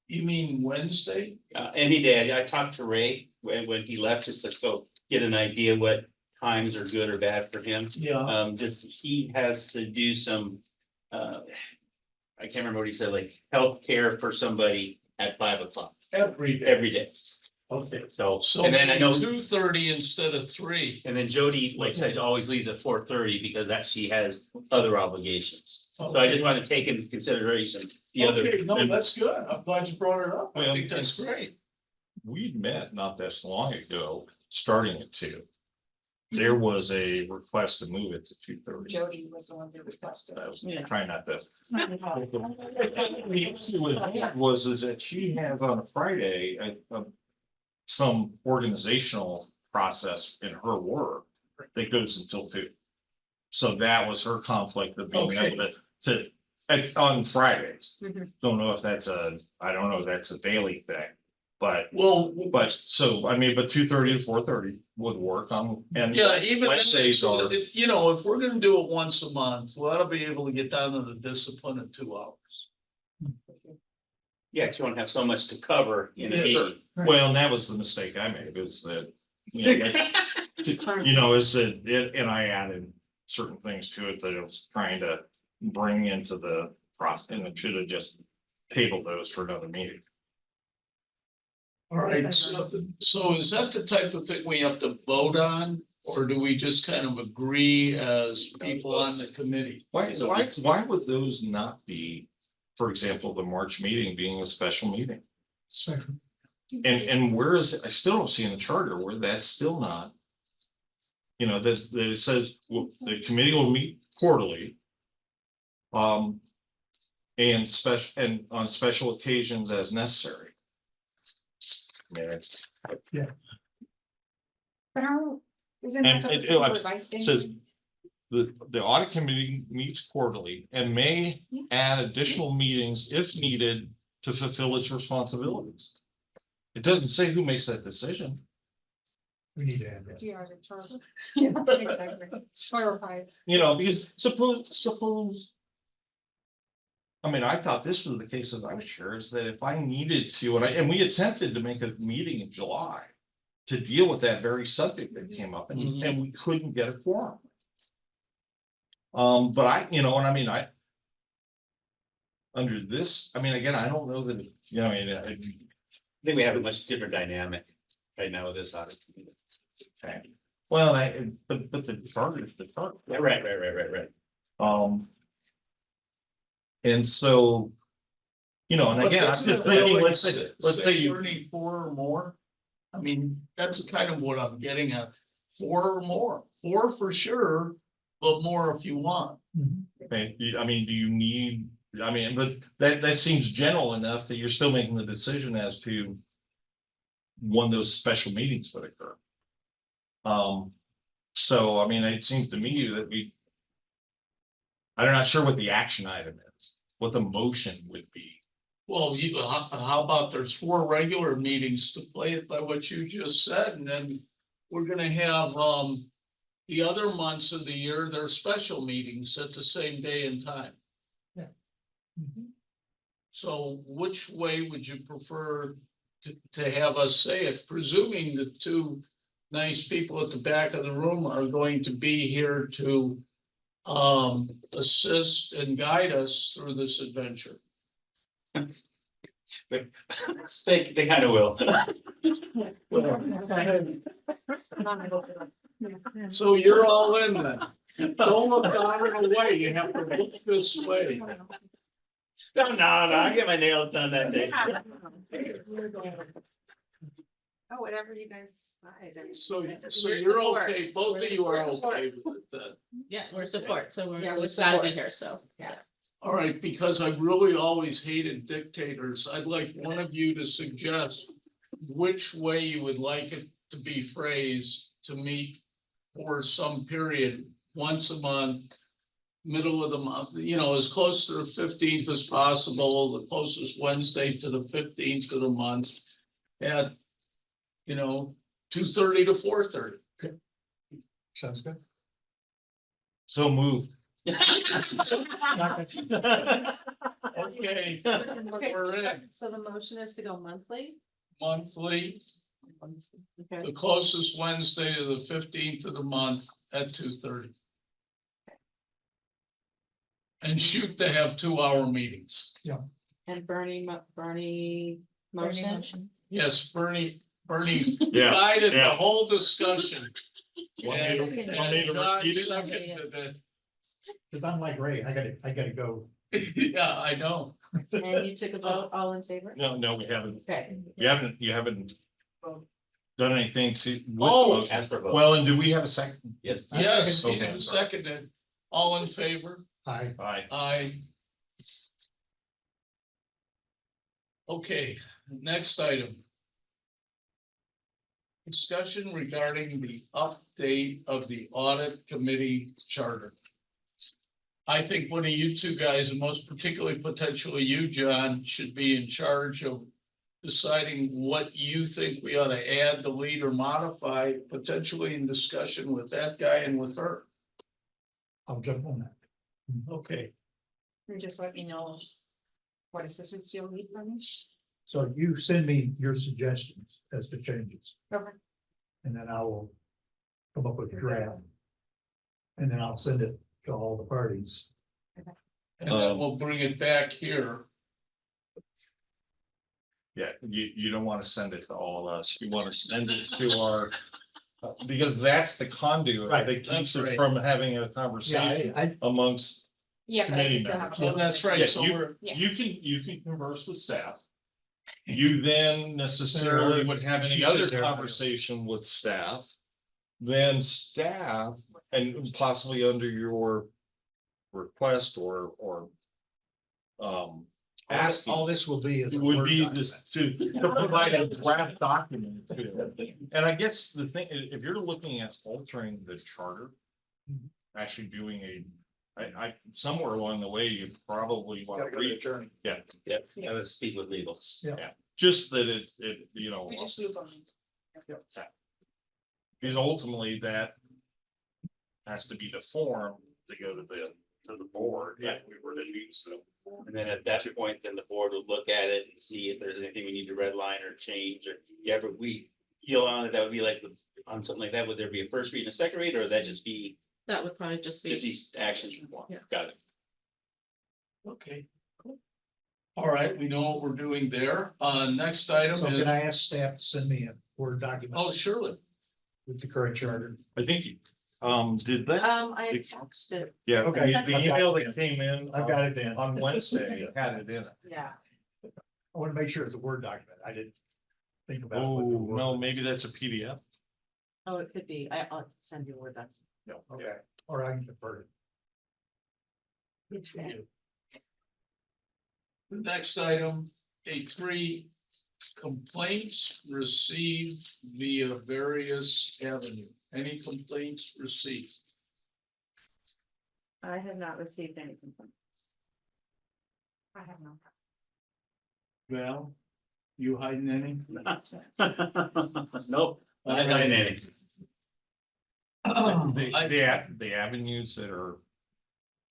Speaker 1: you mean Wednesday?
Speaker 9: any day, I talked to Ray when he left, just to go get an idea what times are good or bad for him.
Speaker 1: Yeah.
Speaker 9: Just he has to do some, I can't remember what he said, like healthcare for somebody at 5 o'clock
Speaker 1: Every day.
Speaker 9: every day.
Speaker 1: Okay.
Speaker 9: So,
Speaker 1: So
Speaker 9: and then I know,
Speaker 1: 2:30 instead of 3.
Speaker 9: and then Jody, like I said, always leaves at 4:30 because she has other obligations. So I just want to take into consideration the other.
Speaker 1: Okay, no, that's good. I'm glad you brought it up. I
Speaker 4: Well,
Speaker 1: think that's great.
Speaker 4: We met not this long ago, starting at 2. There was a request to move it to 2:30.
Speaker 3: Jody was the one that requested.
Speaker 4: I was trying not to. The issue with that was that she has on a Friday, some organizational process in her work that goes until 2. So that was her conflict of being
Speaker 1: Okay.
Speaker 4: able on Fridays.
Speaker 3: Mhm.
Speaker 4: Don't know if that's I don't know if that's a daily thing, but 2:30 to 4:30 would work on, and
Speaker 1: Yeah, even then,
Speaker 4: Wednesdays are.
Speaker 1: if we're gonna do it once a month, we ought to be able to get down to the discipline in 2 hours.
Speaker 9: Yeah, 'cause you want to have so much to cover in a
Speaker 1: Yeah, sure.
Speaker 9: meeting.
Speaker 4: Well, and that was the mistake I made, is that, is that, and I added certain things to it that I was trying to bring into the process, and it should have just tabled those for another meeting.
Speaker 1: All right, so is that the type of thing we have to vote on? Or do we just kind of agree as people on the committee?
Speaker 4: Why would those not be, for example, the March meeting being a special meeting? And where is, I still don't see in the charter where that's still not. That it says, well, the committee will meet quarterly. And on special occasions as necessary. I mean, it's,
Speaker 3: But how, isn't
Speaker 4: And
Speaker 3: that
Speaker 4: it-
Speaker 3: the
Speaker 4: it
Speaker 3: advice thing?
Speaker 4: says the audit committee meets quarterly and may add additional meetings if needed to fulfill its responsibilities. It doesn't say who makes that decision.
Speaker 8: We need to add that.
Speaker 3: Yeah, the charter. Yeah, exactly. Clarify.
Speaker 4: Because suppose. I mean, I thought this was the case as I was sure, is that if I needed to, and we attempted to make a meeting in July. to deal with that very subject that came up, and we couldn't get a quorum. But and I mean, under this, I mean, again, I don't know that,
Speaker 9: I think we have a much different dynamic right now with this audit.
Speaker 4: well, but the charter is the charter.
Speaker 9: Yeah, right.
Speaker 4: And so, and
Speaker 1: But
Speaker 4: again, I'm
Speaker 1: doesn't
Speaker 4: just
Speaker 1: it
Speaker 4: thinking,
Speaker 1: really
Speaker 4: let's say you,
Speaker 1: Bernie, 4 or more? I mean, that's kind of what I'm getting at, 4 or more, 4 for sure, but more if you want.
Speaker 4: I mean, do you need, but that seems general enough that you're still making the decision as to when those special meetings would occur. So, I mean, it seems to me that I'm not sure what the action item is, what the motion would be.
Speaker 1: Well, how about there's 4 regular meetings to play it by what you just said, and then we're gonna have, the other months of the year, there are special meetings at the same day and time. So which way would you prefer to have us say it, presuming the 2 nice people at the back of the room are going to be here to assist and guide us through this adventure?
Speaker 9: They kind of will.
Speaker 1: So you're all in then. Don't look the other way, you have to look this way.
Speaker 9: No, I get my nails done that day.
Speaker 2: Oh, whatever you guys decide. I mean,
Speaker 1: So
Speaker 2: your
Speaker 1: you're
Speaker 2: support.
Speaker 1: okay, both of you are
Speaker 2: Your support.
Speaker 1: okay with it then?
Speaker 2: Yeah, we're support, so we're
Speaker 3: Yeah,
Speaker 2: glad
Speaker 3: we're
Speaker 2: to
Speaker 3: support.
Speaker 2: be here, so, yeah.
Speaker 1: All right, because I've really always hated dictators, I'd like one of you to suggest which way you would like it to be phrased to meet for some period, once a month, middle of the month, as close to the 15th as possible, the closest Wednesday to the 15th of the month at, 2:30 to 4:30.
Speaker 8: Sounds good.
Speaker 4: So moved.
Speaker 1: Okay, we're in
Speaker 2: So the motion is to go monthly?
Speaker 1: monthly,
Speaker 2: Okay.
Speaker 1: the closest Wednesday to the 15th of the month at 2:30. And shoot to have 2-hour meetings.
Speaker 2: And Bernie motion?
Speaker 1: Yes, Bernie
Speaker 4: Yeah,
Speaker 1: guided the
Speaker 4: yeah.
Speaker 1: whole discussion.
Speaker 4: Want me to-
Speaker 1: And
Speaker 4: want me to
Speaker 1: John
Speaker 4: repeat it?
Speaker 1: seconded it.
Speaker 8: Cause I'm like Ray, I gotta go.
Speaker 1: Yeah, I know.
Speaker 2: And you took a vote, all in favor?
Speaker 4: No, we haven't,
Speaker 2: Okay.
Speaker 4: you haven't done anything to. with the
Speaker 1: Oh.
Speaker 4: motion.
Speaker 9: Ask for a vote.
Speaker 4: Well, and do we have a second?
Speaker 9: Yes.
Speaker 1: Yes,
Speaker 4: Okay.
Speaker 1: and seconded. All in favor?
Speaker 8: Hi.
Speaker 4: Aye.
Speaker 1: Aye. Okay, next item. Discussion regarding the update of the audit committee charter. I think one of you 2 guys, and most particularly potentially you, John, should be in charge of deciding what you think we ought to add, delete, or modify, potentially in discussion with that guy and with her.
Speaker 8: I'll jump on that.
Speaker 1: Okay.
Speaker 3: And just let me know what assistance you'll need from me.
Speaker 8: So you send me your suggestions as to changes.
Speaker 3: Okay.
Speaker 8: And then I will come up with a draft. And then I'll send it to all the parties.
Speaker 1: And then we'll bring it back here.
Speaker 4: Yeah, you don't want to send it to all of us. You want to send it to our, because that's the conduit
Speaker 8: Right,
Speaker 4: that keeps
Speaker 1: that's
Speaker 4: it
Speaker 1: right.
Speaker 4: from having a conversation
Speaker 8: I
Speaker 4: amongst.
Speaker 3: Yeah. but I
Speaker 4: Committee
Speaker 3: still have
Speaker 4: members.
Speaker 3: a
Speaker 1: Oh,
Speaker 3: vote.
Speaker 1: that's right,
Speaker 4: Yeah,
Speaker 1: so we're,
Speaker 3: Yeah.
Speaker 4: You can converse with staff. You then necessarily would have any
Speaker 8: She
Speaker 4: other
Speaker 8: should there.
Speaker 4: conversation with staff. Then staff, and possibly under your request or asking.
Speaker 8: all this will be is. a
Speaker 4: Would
Speaker 8: Word
Speaker 4: be
Speaker 8: document.
Speaker 4: this to provide a draft document to them. And I guess the thing, if you're looking at altering the charter. Actually doing I somewhere along the way, you probably want to read. Yeah,
Speaker 9: Yeah, let's speak with legal.
Speaker 8: Yeah.
Speaker 4: just that it,
Speaker 3: We just move on.
Speaker 4: because ultimately that. Has to be the form to go to the board, if we were to do so.
Speaker 9: And then at that point, then the board will look at it and see if there's anything we need to redline or change, or, yeah, but Yolanda, that would be like, on something like that, would there be a first read and a second read, or would that just be
Speaker 2: That would probably just be.
Speaker 9: these actions from one?
Speaker 2: Yeah.
Speaker 9: Got it.
Speaker 1: Okay. Cool. All right, we know what we're doing there. Next item
Speaker 8: So
Speaker 1: is,
Speaker 8: can I ask staff to send me a Word document
Speaker 1: oh, surely.
Speaker 8: with the current charter?
Speaker 4: I think, did that,
Speaker 2: I attached it,
Speaker 4: yeah,
Speaker 8: Okay.
Speaker 4: the email that came in.
Speaker 8: I've got it then.
Speaker 4: On Wednesday, had it in it.
Speaker 2: yeah.
Speaker 8: I want to make sure it's a Word document. I didn't think about it.
Speaker 4: Oh,
Speaker 8: with the Word.
Speaker 4: no, maybe that's a PDF.
Speaker 2: Oh, it could be. I'll send you a word that's.
Speaker 8: Okay, or I can convert it.
Speaker 1: Good for you. The next item, A3, complaints received via various avenue. Any complaints received?
Speaker 2: I have not received any complaints.
Speaker 3: I have no.
Speaker 1: Val, you hiding any?
Speaker 9: Nope, not hiding anything.
Speaker 4: The avenues that are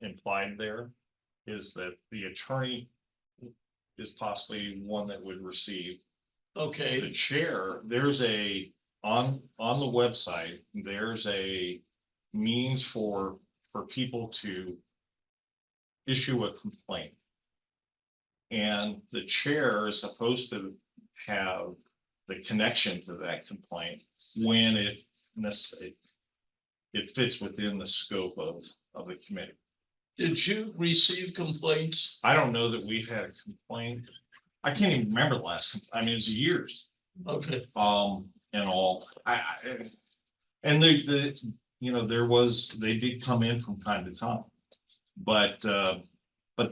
Speaker 4: implied there is that the attorney is possibly one that would receive.
Speaker 1: Okay,
Speaker 4: The chair, there's on the website, there's a means for people to issue a complaint. And the chair is supposed to have the connection to that complaint when it fits within the scope of the committee.
Speaker 1: did you receive complaints?
Speaker 4: I don't know that we've had a complaint. I can't even remember the last, I mean, it's years,
Speaker 1: Okay,
Speaker 4: and all, and they did come in from time to time. But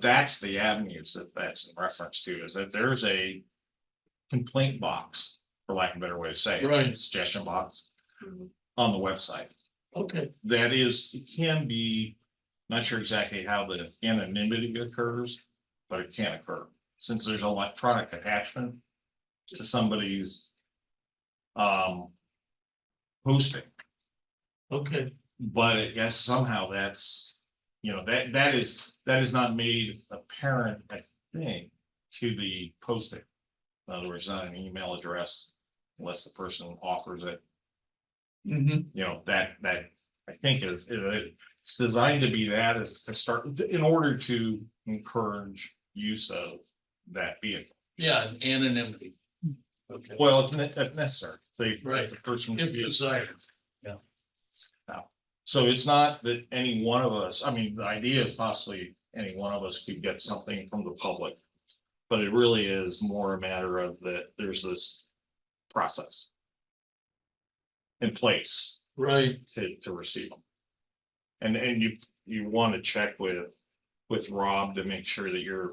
Speaker 4: that's the avenues that's in reference to, is that there's a complaint box, for lack of a better way to say it.
Speaker 1: Right.
Speaker 4: Suggestion box
Speaker 2: Mhm.
Speaker 4: on the website.
Speaker 1: okay,
Speaker 4: That is, it can be, not sure exactly how the anonymity occurs, but it can occur. Since there's electronic attachment to somebody's posting,
Speaker 1: okay,
Speaker 4: but I guess somehow that's, that is not made apparent, I think, to the posting. In other words, not an email address unless the person offers it.
Speaker 1: mhm,
Speaker 4: That I think it's designed to be that as a start, in order to encourage use of that vehicle.
Speaker 1: yeah, anonymity. Okay,
Speaker 4: Well, it's necessary.
Speaker 1: Right.
Speaker 4: The person.
Speaker 1: if desired.
Speaker 4: So it's not that any one of us, I mean, the idea is possibly any one of us could get something from the public. But it really is more a matter of that there's this process in place
Speaker 1: Right,
Speaker 4: to receive them. And you want to check with Rob to make sure that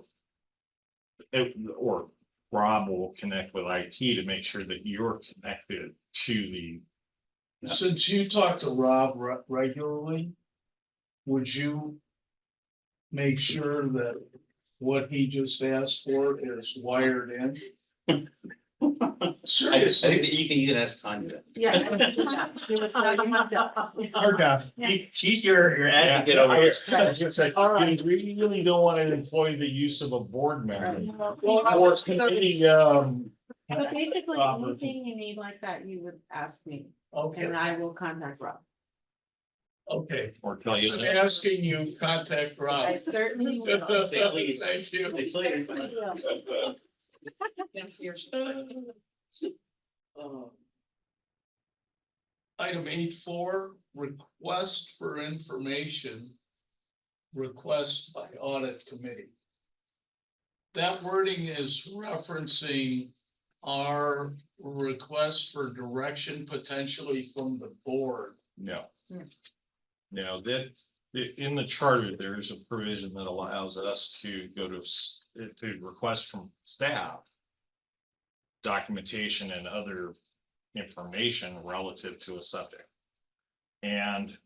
Speaker 4: or Rob will connect with IT to make sure that you're connected to the.
Speaker 1: since you talk to Rob regularly, would you make sure that what he just asked for is wired in?
Speaker 9: I
Speaker 1: Seriously,
Speaker 9: think that you can ask Tanya.
Speaker 2: Yeah.
Speaker 8: Our job.
Speaker 9: She's your advocate over
Speaker 4: I
Speaker 9: here.
Speaker 4: was gonna say, we really don't want to employ the use of a board member. Or committee,
Speaker 2: So basically,
Speaker 4: Um,
Speaker 2: anything you need like that, you would ask me,
Speaker 1: okay,
Speaker 2: and I will contact Rob.
Speaker 1: okay.
Speaker 4: or tell you.
Speaker 1: I'm asking you, contact Rob.
Speaker 2: I certainly will.
Speaker 9: Say please.
Speaker 1: Thank you.
Speaker 9: Say please.
Speaker 2: Certainly will.
Speaker 3: That's yours.
Speaker 1: Item 8.4, request for information. Request by audit committee. That wording is referencing our request for direction potentially from the board.
Speaker 4: No.
Speaker 3: Hmm.
Speaker 4: No, in the charter, there is a provision that allows us to go to request from staff documentation and other information relative to a subject. And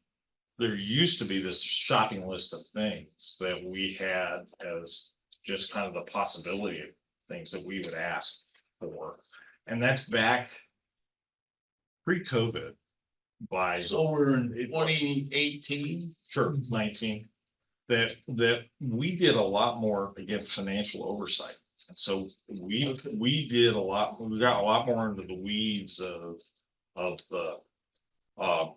Speaker 4: there used to be this shopping list of things that we had as just kind of the possibility of things that we would ask for. And that's back pre-COVID by.
Speaker 1: So we're in 2018.
Speaker 4: Sure, 19, that we did a lot more, again, financial oversight And so we did a lot, we got a lot more into the weeds of the, of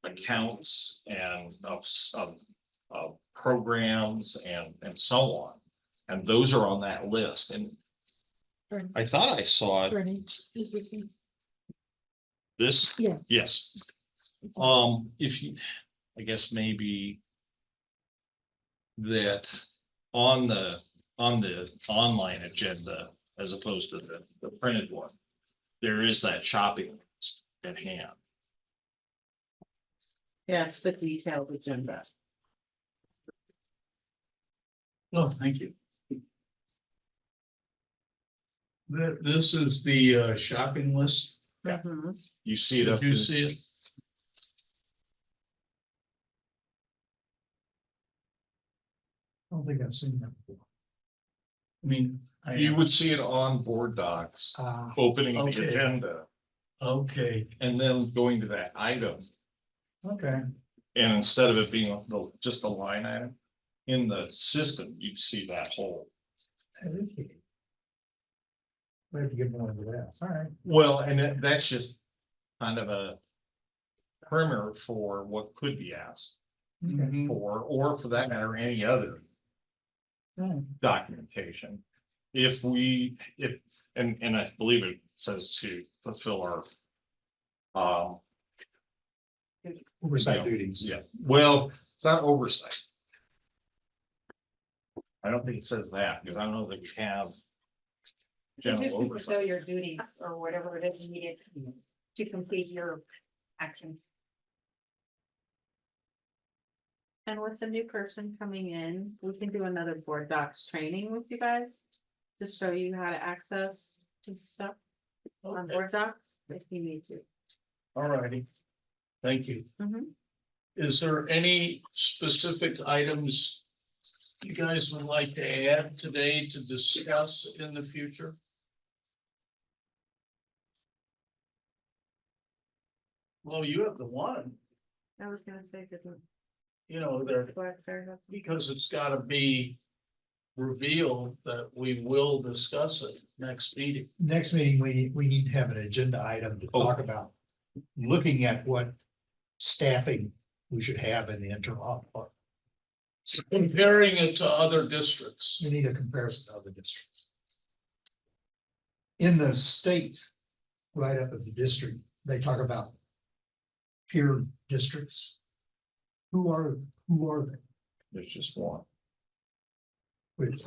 Speaker 4: accounts and of programs and so on. And those are on that list, and I thought I saw it. This?
Speaker 2: Yeah.
Speaker 4: Yes. If you, I guess maybe that on the online agenda, as opposed to the printed one, there is that shopping list at hand.
Speaker 2: Yeah, it's the detailed agenda.
Speaker 1: Oh, thank you. This is the shopping list.
Speaker 4: Yeah.
Speaker 2: Mhm.
Speaker 4: You see it up.
Speaker 1: Did you see it?
Speaker 8: I don't think I've seen that before.
Speaker 1: I mean.
Speaker 4: You would see it on board docs, opening the
Speaker 1: Okay.
Speaker 4: agenda,
Speaker 1: Okay,
Speaker 4: and then going to that item.
Speaker 8: Okay.
Speaker 4: And instead of it being just a line item, in the system, you see that whole.
Speaker 8: We have to get more into that. All right.
Speaker 4: Well, and that's just kind of a primer for what could be asked
Speaker 1: Mhm.
Speaker 4: for, or for that matter, any other documentation. If and I believe it says to fulfill our
Speaker 8: Oversight duties.
Speaker 4: yeah, well, it's not oversight. I don't think it says that, because I don't know that we have general
Speaker 3: Just fulfill
Speaker 4: oversight.
Speaker 3: your duties or whatever it is needed to complete your actions.
Speaker 2: And with the new person coming in, we can do another board docs training with you guys. To show you how to access this stuff on
Speaker 1: Okay.
Speaker 2: board docs if you need to.
Speaker 1: All righty. Thank you.
Speaker 2: Mhm.
Speaker 1: Is there any specific items you guys would like to add today to discuss in the future? Well, you have the one,
Speaker 2: I was gonna say, didn't.
Speaker 1: you know, there, because it's gotta be revealed that we will discuss it next meeting.
Speaker 8: Next meeting, we need to have an agenda item to talk about. Looking at what staffing we should have in the internal audit.
Speaker 1: Comparing it to other districts.
Speaker 8: We need a comparison of the districts. In the state, right up at the district, they talk about peer districts. Who are they?
Speaker 4: There's just one.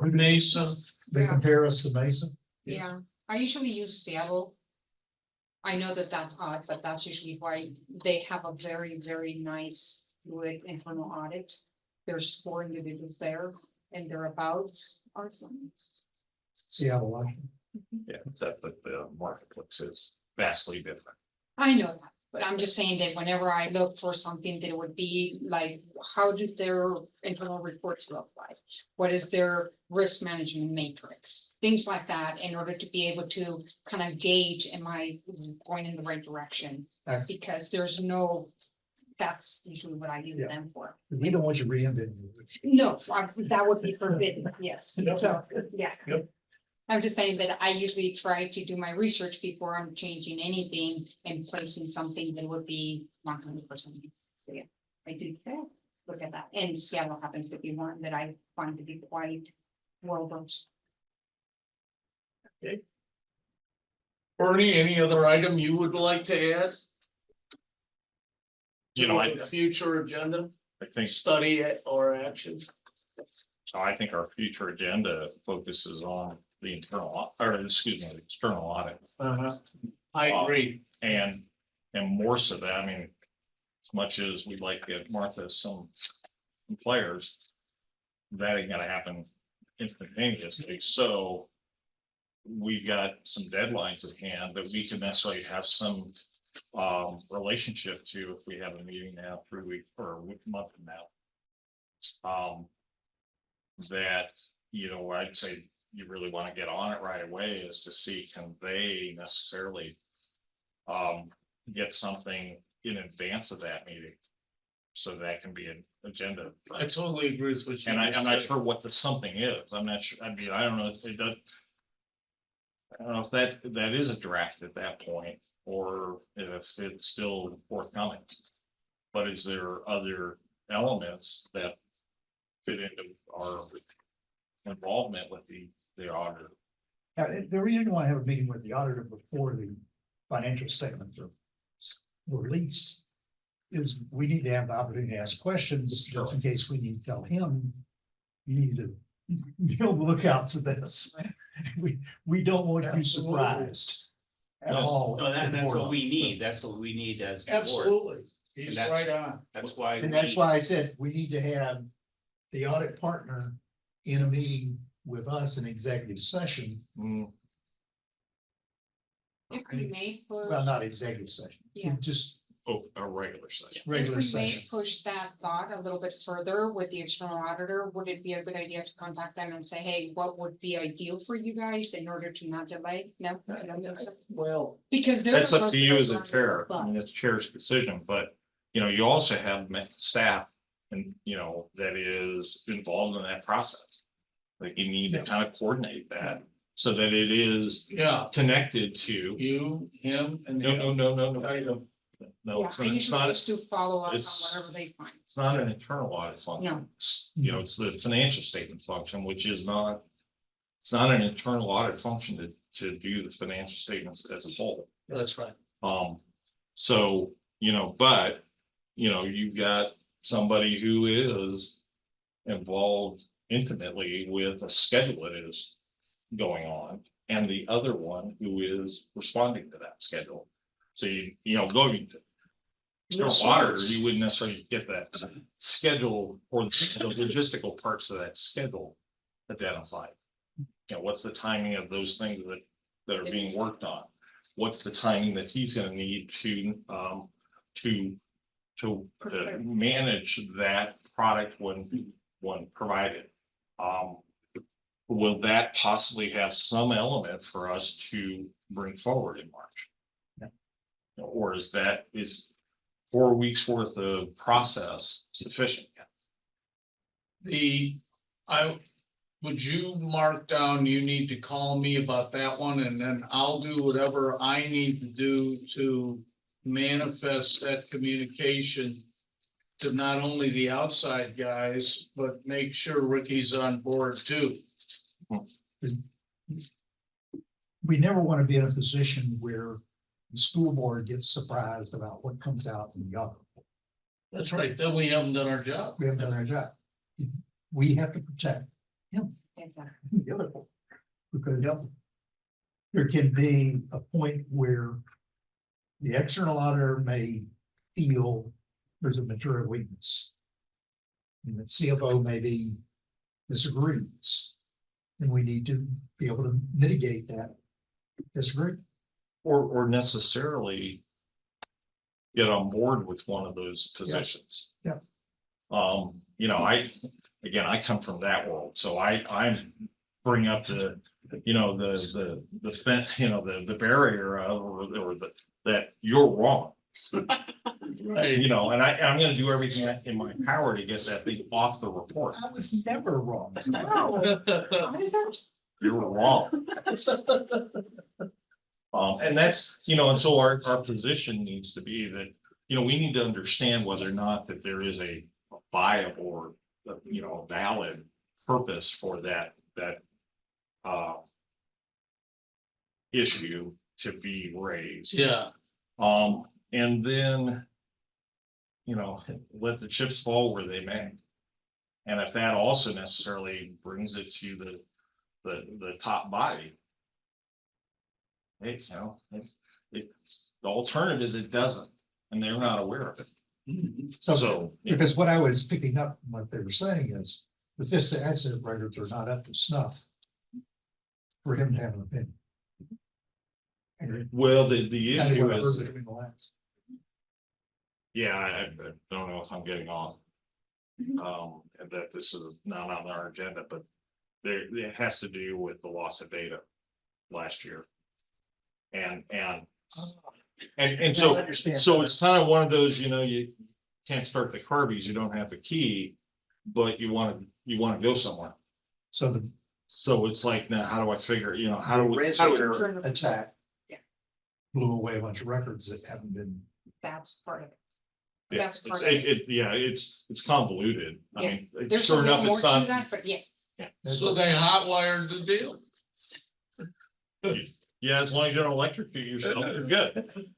Speaker 1: Mesa,
Speaker 8: They compare us to Mesa.
Speaker 3: Yeah, I usually use Seattle. I know that that's odd, but that's usually why they have a very, very nice, good internal audit. There's 4 individuals there and their abouts are some.
Speaker 8: Seattle, Washington.
Speaker 4: Yeah, except that the marketplace is vastly different.
Speaker 3: I know that, but I'm just saying that whenever I look for something that would be like, how do their internal reports look like? What is their risk management matrix? Things like that, in order to be able to kind of gauge, am I going in the right direction?
Speaker 8: Excellent.
Speaker 3: Because there's no, that's usually what I use
Speaker 8: Yeah.
Speaker 3: them for.
Speaker 8: We don't want you reinventing.
Speaker 3: No, that would be forbidden, yes.
Speaker 1: Yep.
Speaker 3: So, yeah.
Speaker 1: Yep.
Speaker 3: I'm just saying that I usually try to do my research before I'm changing anything and placing something that would be 100%. So yeah, I do look at that. And Seattle happens to be one that I find to be quite well versed.
Speaker 1: Bernie, any other item you would like to add?
Speaker 4: You know,
Speaker 1: To a future agenda,
Speaker 4: I think,
Speaker 1: study or actions?
Speaker 4: I think our future agenda focuses on the external audit.
Speaker 1: I agree.
Speaker 4: And more so that, I mean, as much as we'd like to get Martha some players, that ain't gonna happen instantaneously, so we got some deadlines at hand that we can necessarily have some relationship to if we have a meeting now 3 weeks or a month from now. That, you know, I'd say you really want to get on it right away is to see, can they necessarily get something in advance of that meeting? So that can be an agenda.
Speaker 1: I totally agree with what you.
Speaker 4: And I'm
Speaker 1: just
Speaker 4: not
Speaker 1: said.
Speaker 4: sure what the something is. I'm not sure, I mean, I don't know if it does. I don't know if that is a draft at that point, or if it's still forthcoming. But is there other elements that fit into our involvement with the auditor?
Speaker 8: The reason why I have a meeting with the auditor before the financial statements are released is we need to have the opportunity to ask questions, just in case we need to tell him, you need to be able to look out for this. We don't want to be surprised at all.
Speaker 9: No, that's what we need. That's what we need as. the board.
Speaker 1: Absolutely. He's
Speaker 9: And that's-
Speaker 1: right on.
Speaker 9: That's why.
Speaker 8: And that's why I said we need to have the audit partner in a meeting with us in executive session.
Speaker 4: Mm,
Speaker 3: If we may push,
Speaker 8: Well, not executive session,
Speaker 3: Yeah.
Speaker 8: just
Speaker 4: oh, a regular session.
Speaker 3: if
Speaker 8: regular
Speaker 3: we
Speaker 8: session.
Speaker 3: may push that thought a little bit further with the external auditor, would it be a good idea to contact them and say, hey, what would be ideal for you guys in order to not delay? No? I don't think so.
Speaker 1: Well,
Speaker 3: Because they're.
Speaker 4: That's
Speaker 3: the
Speaker 4: up
Speaker 3: ones
Speaker 4: to
Speaker 3: that
Speaker 4: you
Speaker 3: are
Speaker 4: as a
Speaker 3: running the
Speaker 4: chair. I
Speaker 3: bus.
Speaker 4: mean, it's chair's decision, but, you also have staff and, that is involved in that process. Like you need to
Speaker 8: Yeah.
Speaker 4: kind of coordinate that so that it is
Speaker 1: yeah,
Speaker 4: connected to.
Speaker 1: you, him, and.
Speaker 4: No,
Speaker 1: him.
Speaker 4: no, no, no, no, no. No,
Speaker 3: Yeah,
Speaker 4: it's
Speaker 3: I
Speaker 4: not, it's
Speaker 3: usually
Speaker 4: not,
Speaker 3: just do follow up on
Speaker 4: it's-
Speaker 3: whatever they find.
Speaker 4: it's not an internal audit function.
Speaker 3: No.
Speaker 4: It's the financial statement function, which is not, it's not an internal audit function to do the financial statements as a whole.
Speaker 1: That's right.
Speaker 4: So, but, you've got somebody who is involved intimately with a schedule that is going on, and the other one who is responding to that schedule. So going to external auditor, you wouldn't necessarily get that schedule or the logistical parts of that schedule identified. What's the timing of those things that are being worked on? What's the timing that he's gonna need to manage that product when provided? Will that possibly have some element for us to bring forward in March? Or is 4 weeks worth of process sufficient?
Speaker 1: Would you mark down, you need to call me about that one, and then I'll do whatever I need to do to manifest that communication to not only the outside guys, but make sure Ricky's on board too.
Speaker 8: We never want to be in a position where the school board gets surprised about what comes out in the audit.
Speaker 1: That's right, then we haven't done our job.
Speaker 8: We haven't done our job. We have to protect
Speaker 3: Exactly.
Speaker 8: the other one, because there can be a point where the external auditor may feel there's a material weakness. And the CFO maybe disagrees. And we need to be able to mitigate that disagreement.
Speaker 4: Or necessarily get on board with one of those positions.
Speaker 8: Yeah.
Speaker 4: I come from that world, so I bring up the barrier of, or that you're wrong.
Speaker 1: Right.
Speaker 4: And I'm gonna do everything in my power to get that thing off the report.
Speaker 8: I was never wrong.
Speaker 4: You were wrong. And that's, and so our position needs to be that, we need to understand whether or not that there is a viable or, valid purpose for that issue to be raised.
Speaker 1: Yeah,
Speaker 4: And then, let the chips fall where they may. And if that also necessarily brings it to the top body. Hey, the alternative is it doesn't, and they're not aware of it. So,
Speaker 8: Because what I was picking up from what they were saying is, the fifth asset records are not up to snuff for him to have an opinion. And
Speaker 4: well, the
Speaker 8: kind of
Speaker 4: issue
Speaker 8: what I heard
Speaker 4: is,
Speaker 8: between the lines.
Speaker 4: yeah, I don't know if I'm getting off. And that this is not on our agenda, but it has to do with the loss of data last year. And
Speaker 8: I
Speaker 4: so
Speaker 8: understand.
Speaker 4: it's kind of one of those, you can't start the Kirby's, you don't have the key, but you wanna go somewhere.
Speaker 8: So the
Speaker 4: So it's like, now how do I figure, how do we? how do we-
Speaker 8: ransomware attack.
Speaker 3: Yeah.
Speaker 8: Blew away a bunch of records that haven't been.
Speaker 3: That's part of it.
Speaker 4: Yeah,
Speaker 3: That's
Speaker 4: it's,
Speaker 3: part of it.
Speaker 4: it's convoluted. I
Speaker 3: Yeah.
Speaker 4: mean,
Speaker 3: There's a
Speaker 4: sure
Speaker 3: little
Speaker 4: enough,
Speaker 3: more
Speaker 4: it's
Speaker 3: to
Speaker 4: not.
Speaker 3: that, but yeah.
Speaker 1: So they hotwired the deal.
Speaker 4: Yeah, as long as you don't electrocute yourself, you're good.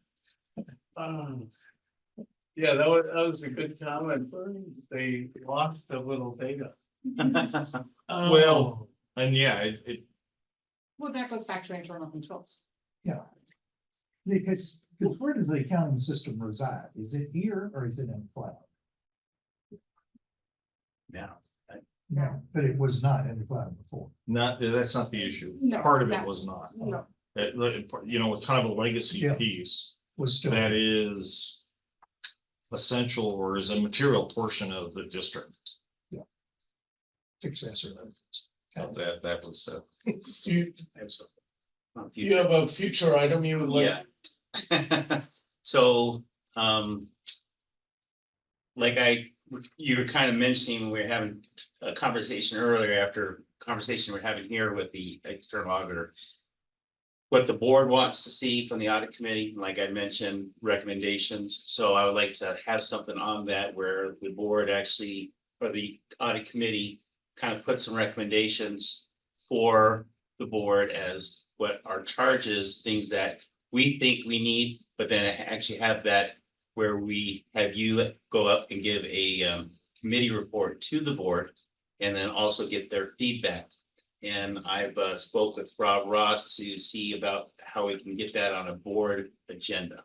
Speaker 1: Yeah, that was a good comment. They lost a little data.
Speaker 4: Well, and yeah, it,
Speaker 3: Well, that goes back to internal controls.
Speaker 8: Because where does the accounting system reside? Is it here or is it in the cloud?
Speaker 1: Yeah.
Speaker 8: No, but it was not in the cloud before.
Speaker 4: that's not the issue.
Speaker 3: No,
Speaker 4: Part of it
Speaker 3: that's-
Speaker 4: was not.
Speaker 3: No,
Speaker 4: It's kind of a legacy
Speaker 8: Yeah.
Speaker 4: piece
Speaker 8: Was still.
Speaker 4: that is essential or is a material portion of the district.
Speaker 8: Successor.
Speaker 4: That was,
Speaker 1: You have a future item you would like?
Speaker 9: Yeah. So, like you were kind of mentioning, we were having a conversation earlier after conversation we're having here with the external auditor. What the board wants to see from the audit committee, like I mentioned, recommendations. So I would like to have something on that where the board actually, or the audit committee, kind of put some recommendations for the board as what our charges, things that we think we need, but then actually have that where we have you go up and give a committee report to the board and then also get their feedback. And I've spoke with Rob Ross to see about how we can get that on a board agenda.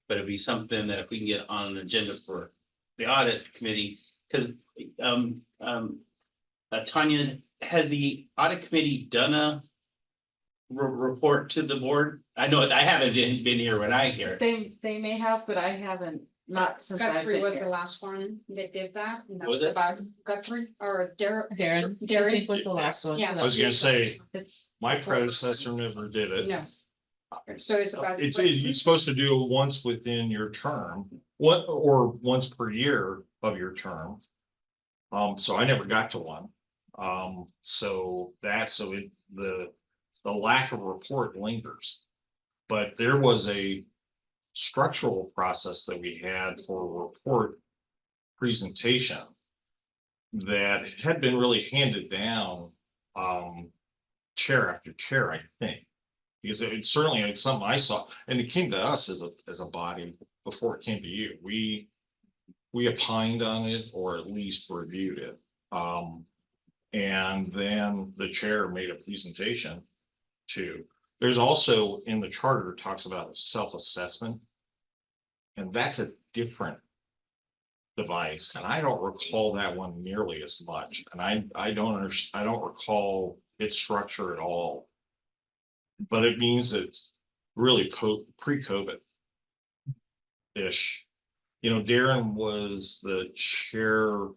Speaker 9: But it'd be something that if we can get on an agenda for the audit committee, because Tanya, has the audit committee done a report to the board? I know I haven't been here when I hear.
Speaker 2: They may have, but I haven't, not since I've
Speaker 3: Guthrie
Speaker 2: been
Speaker 3: was the
Speaker 2: here.
Speaker 3: last one that did that. And that
Speaker 9: Was it?
Speaker 3: About Guthrie or
Speaker 2: Darren, I
Speaker 3: Darren.
Speaker 2: think was the last one.
Speaker 3: Yeah.
Speaker 2: so
Speaker 4: I was gonna say,
Speaker 2: It's,
Speaker 4: my predecessor never did it.
Speaker 3: No. So it's about.
Speaker 4: It's supposed to do it once within your term, or once per year of your term. So I never got to one. The lack of report lingers. But there was a structural process that we had for report presentation that had been really handed down, chair after chair, I think. Because it's something I saw, and it came to us as a body before it came to you. We opined on it or at least reviewed it. And then the chair made a presentation to, there's also in the charter talks about self-assessment. And that's a different device, and I don't recall that one nearly as much, and I don't recall its structure at all. But it means it's really pre-COVID ish. Darren was the chair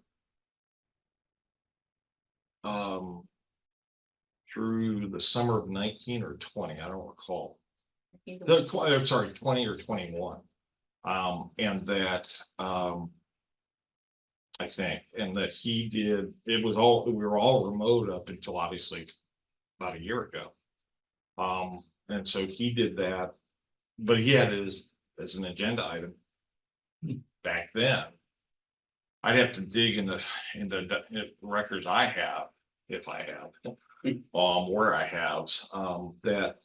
Speaker 4: through the summer of 19 or 20, I don't recall. I'm sorry, 20 or 21. And that I think, and that he did, we were all remote up until obviously about a year ago. And so he did that, but he had it as an agenda item back then. I'd have to dig in the records I have, if I have, where I have, that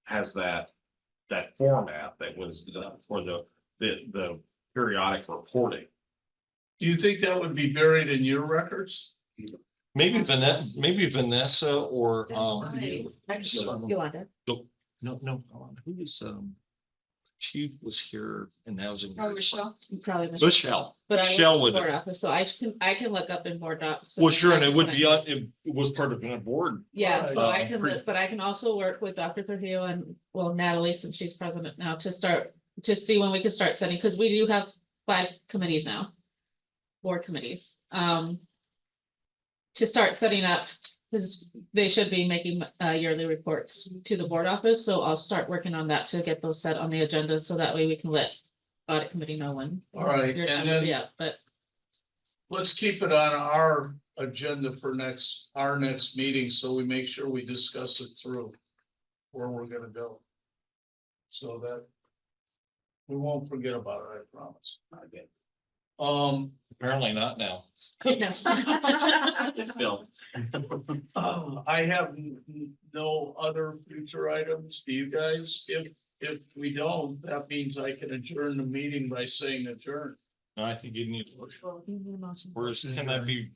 Speaker 4: has that format that was for the periodic reporting.
Speaker 1: Do you think that would be buried in your records?
Speaker 4: Maybe Vanessa or,
Speaker 2: Yolanda.
Speaker 4: no, who was, she was here and that was in.
Speaker 3: Oh, Michelle.
Speaker 2: Probably.
Speaker 4: Michelle.
Speaker 2: But I
Speaker 4: Michelle
Speaker 2: work
Speaker 4: would.
Speaker 2: in board office, so I can look up in board docs.
Speaker 4: Well, sure, and it would
Speaker 2: When
Speaker 4: be,
Speaker 2: I-
Speaker 4: it was part of a board.
Speaker 2: Yeah, so I
Speaker 4: uh,
Speaker 2: can,
Speaker 4: pre-
Speaker 2: but I can also work with Dr. Trujillo and, well, Natalie, since she's president now, to see when we can start setting, because we do have 5 committees now. Board committees, to start setting up, because they should be making yearly reports to the board office, so I'll start working on that to get those set on the agenda, so that way we can let audit committee know when.
Speaker 1: All right,
Speaker 2: your
Speaker 1: and
Speaker 2: time-
Speaker 1: then
Speaker 2: Yeah, but
Speaker 1: let's keep it on our agenda for our next meeting, so we make sure we discuss it through. Where we're gonna go. So that. We won't forget about it, I promise.
Speaker 4: Apparently not now.
Speaker 9: It's Bill.
Speaker 1: I have no other future items. Do you guys? If we don't, that means I can adjourn the meeting by saying adjourn.
Speaker 4: No, I think you need. Where's, can that be?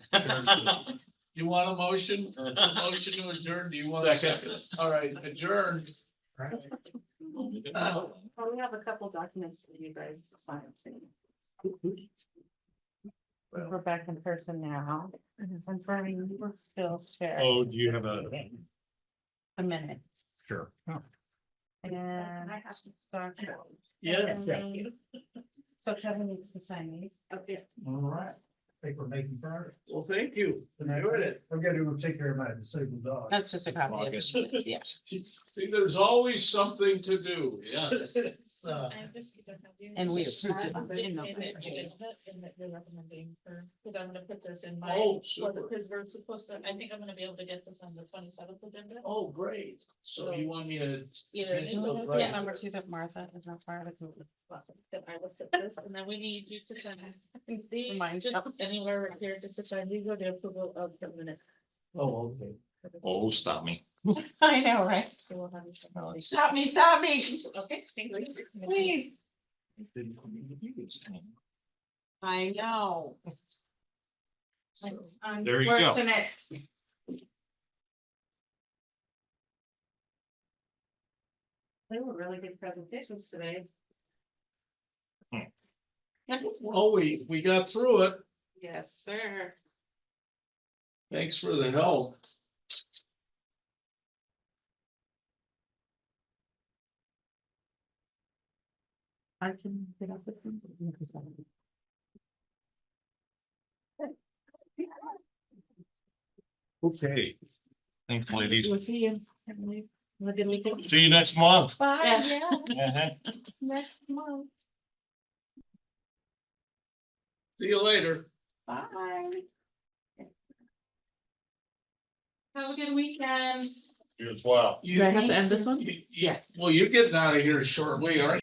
Speaker 1: You want a motion? A motion to adjourn? Do you want a second? All right, adjourn.
Speaker 2: Oh, we have a couple documents for you guys to sign too. We're back in person now, confirming we're still share.
Speaker 4: Oh, do you have
Speaker 2: The minutes.
Speaker 4: Sure.
Speaker 2: And I have to start.
Speaker 1: Yeah.
Speaker 2: So Kevin needs to sign these. Okay.
Speaker 8: All right. I think we're making progress.
Speaker 1: Well, thank you. Enjoyed it.
Speaker 8: I'm gonna go take care of my disabled dog.
Speaker 2: That's just a copy of it, yeah.
Speaker 1: See, there's always something to do, yeah.
Speaker 2: And we.
Speaker 12: And that you're recommending for, because I'm gonna put this in my,
Speaker 1: Oh, super.
Speaker 12: because we're supposed to, I think I'm gonna be able to get this on the 27th agenda.
Speaker 1: Oh, great. So you want me to?
Speaker 12: Either,
Speaker 1: Right.
Speaker 2: Yeah, number two, that Martha is not part of it.
Speaker 12: then I looked at this, and then we need you to send these,
Speaker 2: Remind-
Speaker 12: just anywhere right here, just to sign, these are the approval of the minutes.
Speaker 1: Oh, okay.
Speaker 4: Oh, stop me.
Speaker 2: I know, right?
Speaker 12: So we'll have you send
Speaker 4: No,
Speaker 12: these.
Speaker 2: Stop me, stop me,
Speaker 12: Okay, thank you.
Speaker 2: please. I know.
Speaker 4: There you go.
Speaker 2: Unfortunate.
Speaker 12: They were really good presentations today.
Speaker 1: Well, we got through it.
Speaker 12: Yes, sir.
Speaker 1: Thanks for the help.
Speaker 2: I can get up with them.
Speaker 4: Okay. Thanks, ladies.
Speaker 12: We'll see you. Have a good weekend.
Speaker 4: See you next month.
Speaker 12: Bye, yeah,
Speaker 4: Uh-huh.
Speaker 12: next month.
Speaker 1: See you later.
Speaker 12: Bye. Have a good weekend.
Speaker 4: You as well.
Speaker 1: Do
Speaker 2: I have to end this one?
Speaker 1: Yeah. Well, you're getting out of here shortly, aren't you?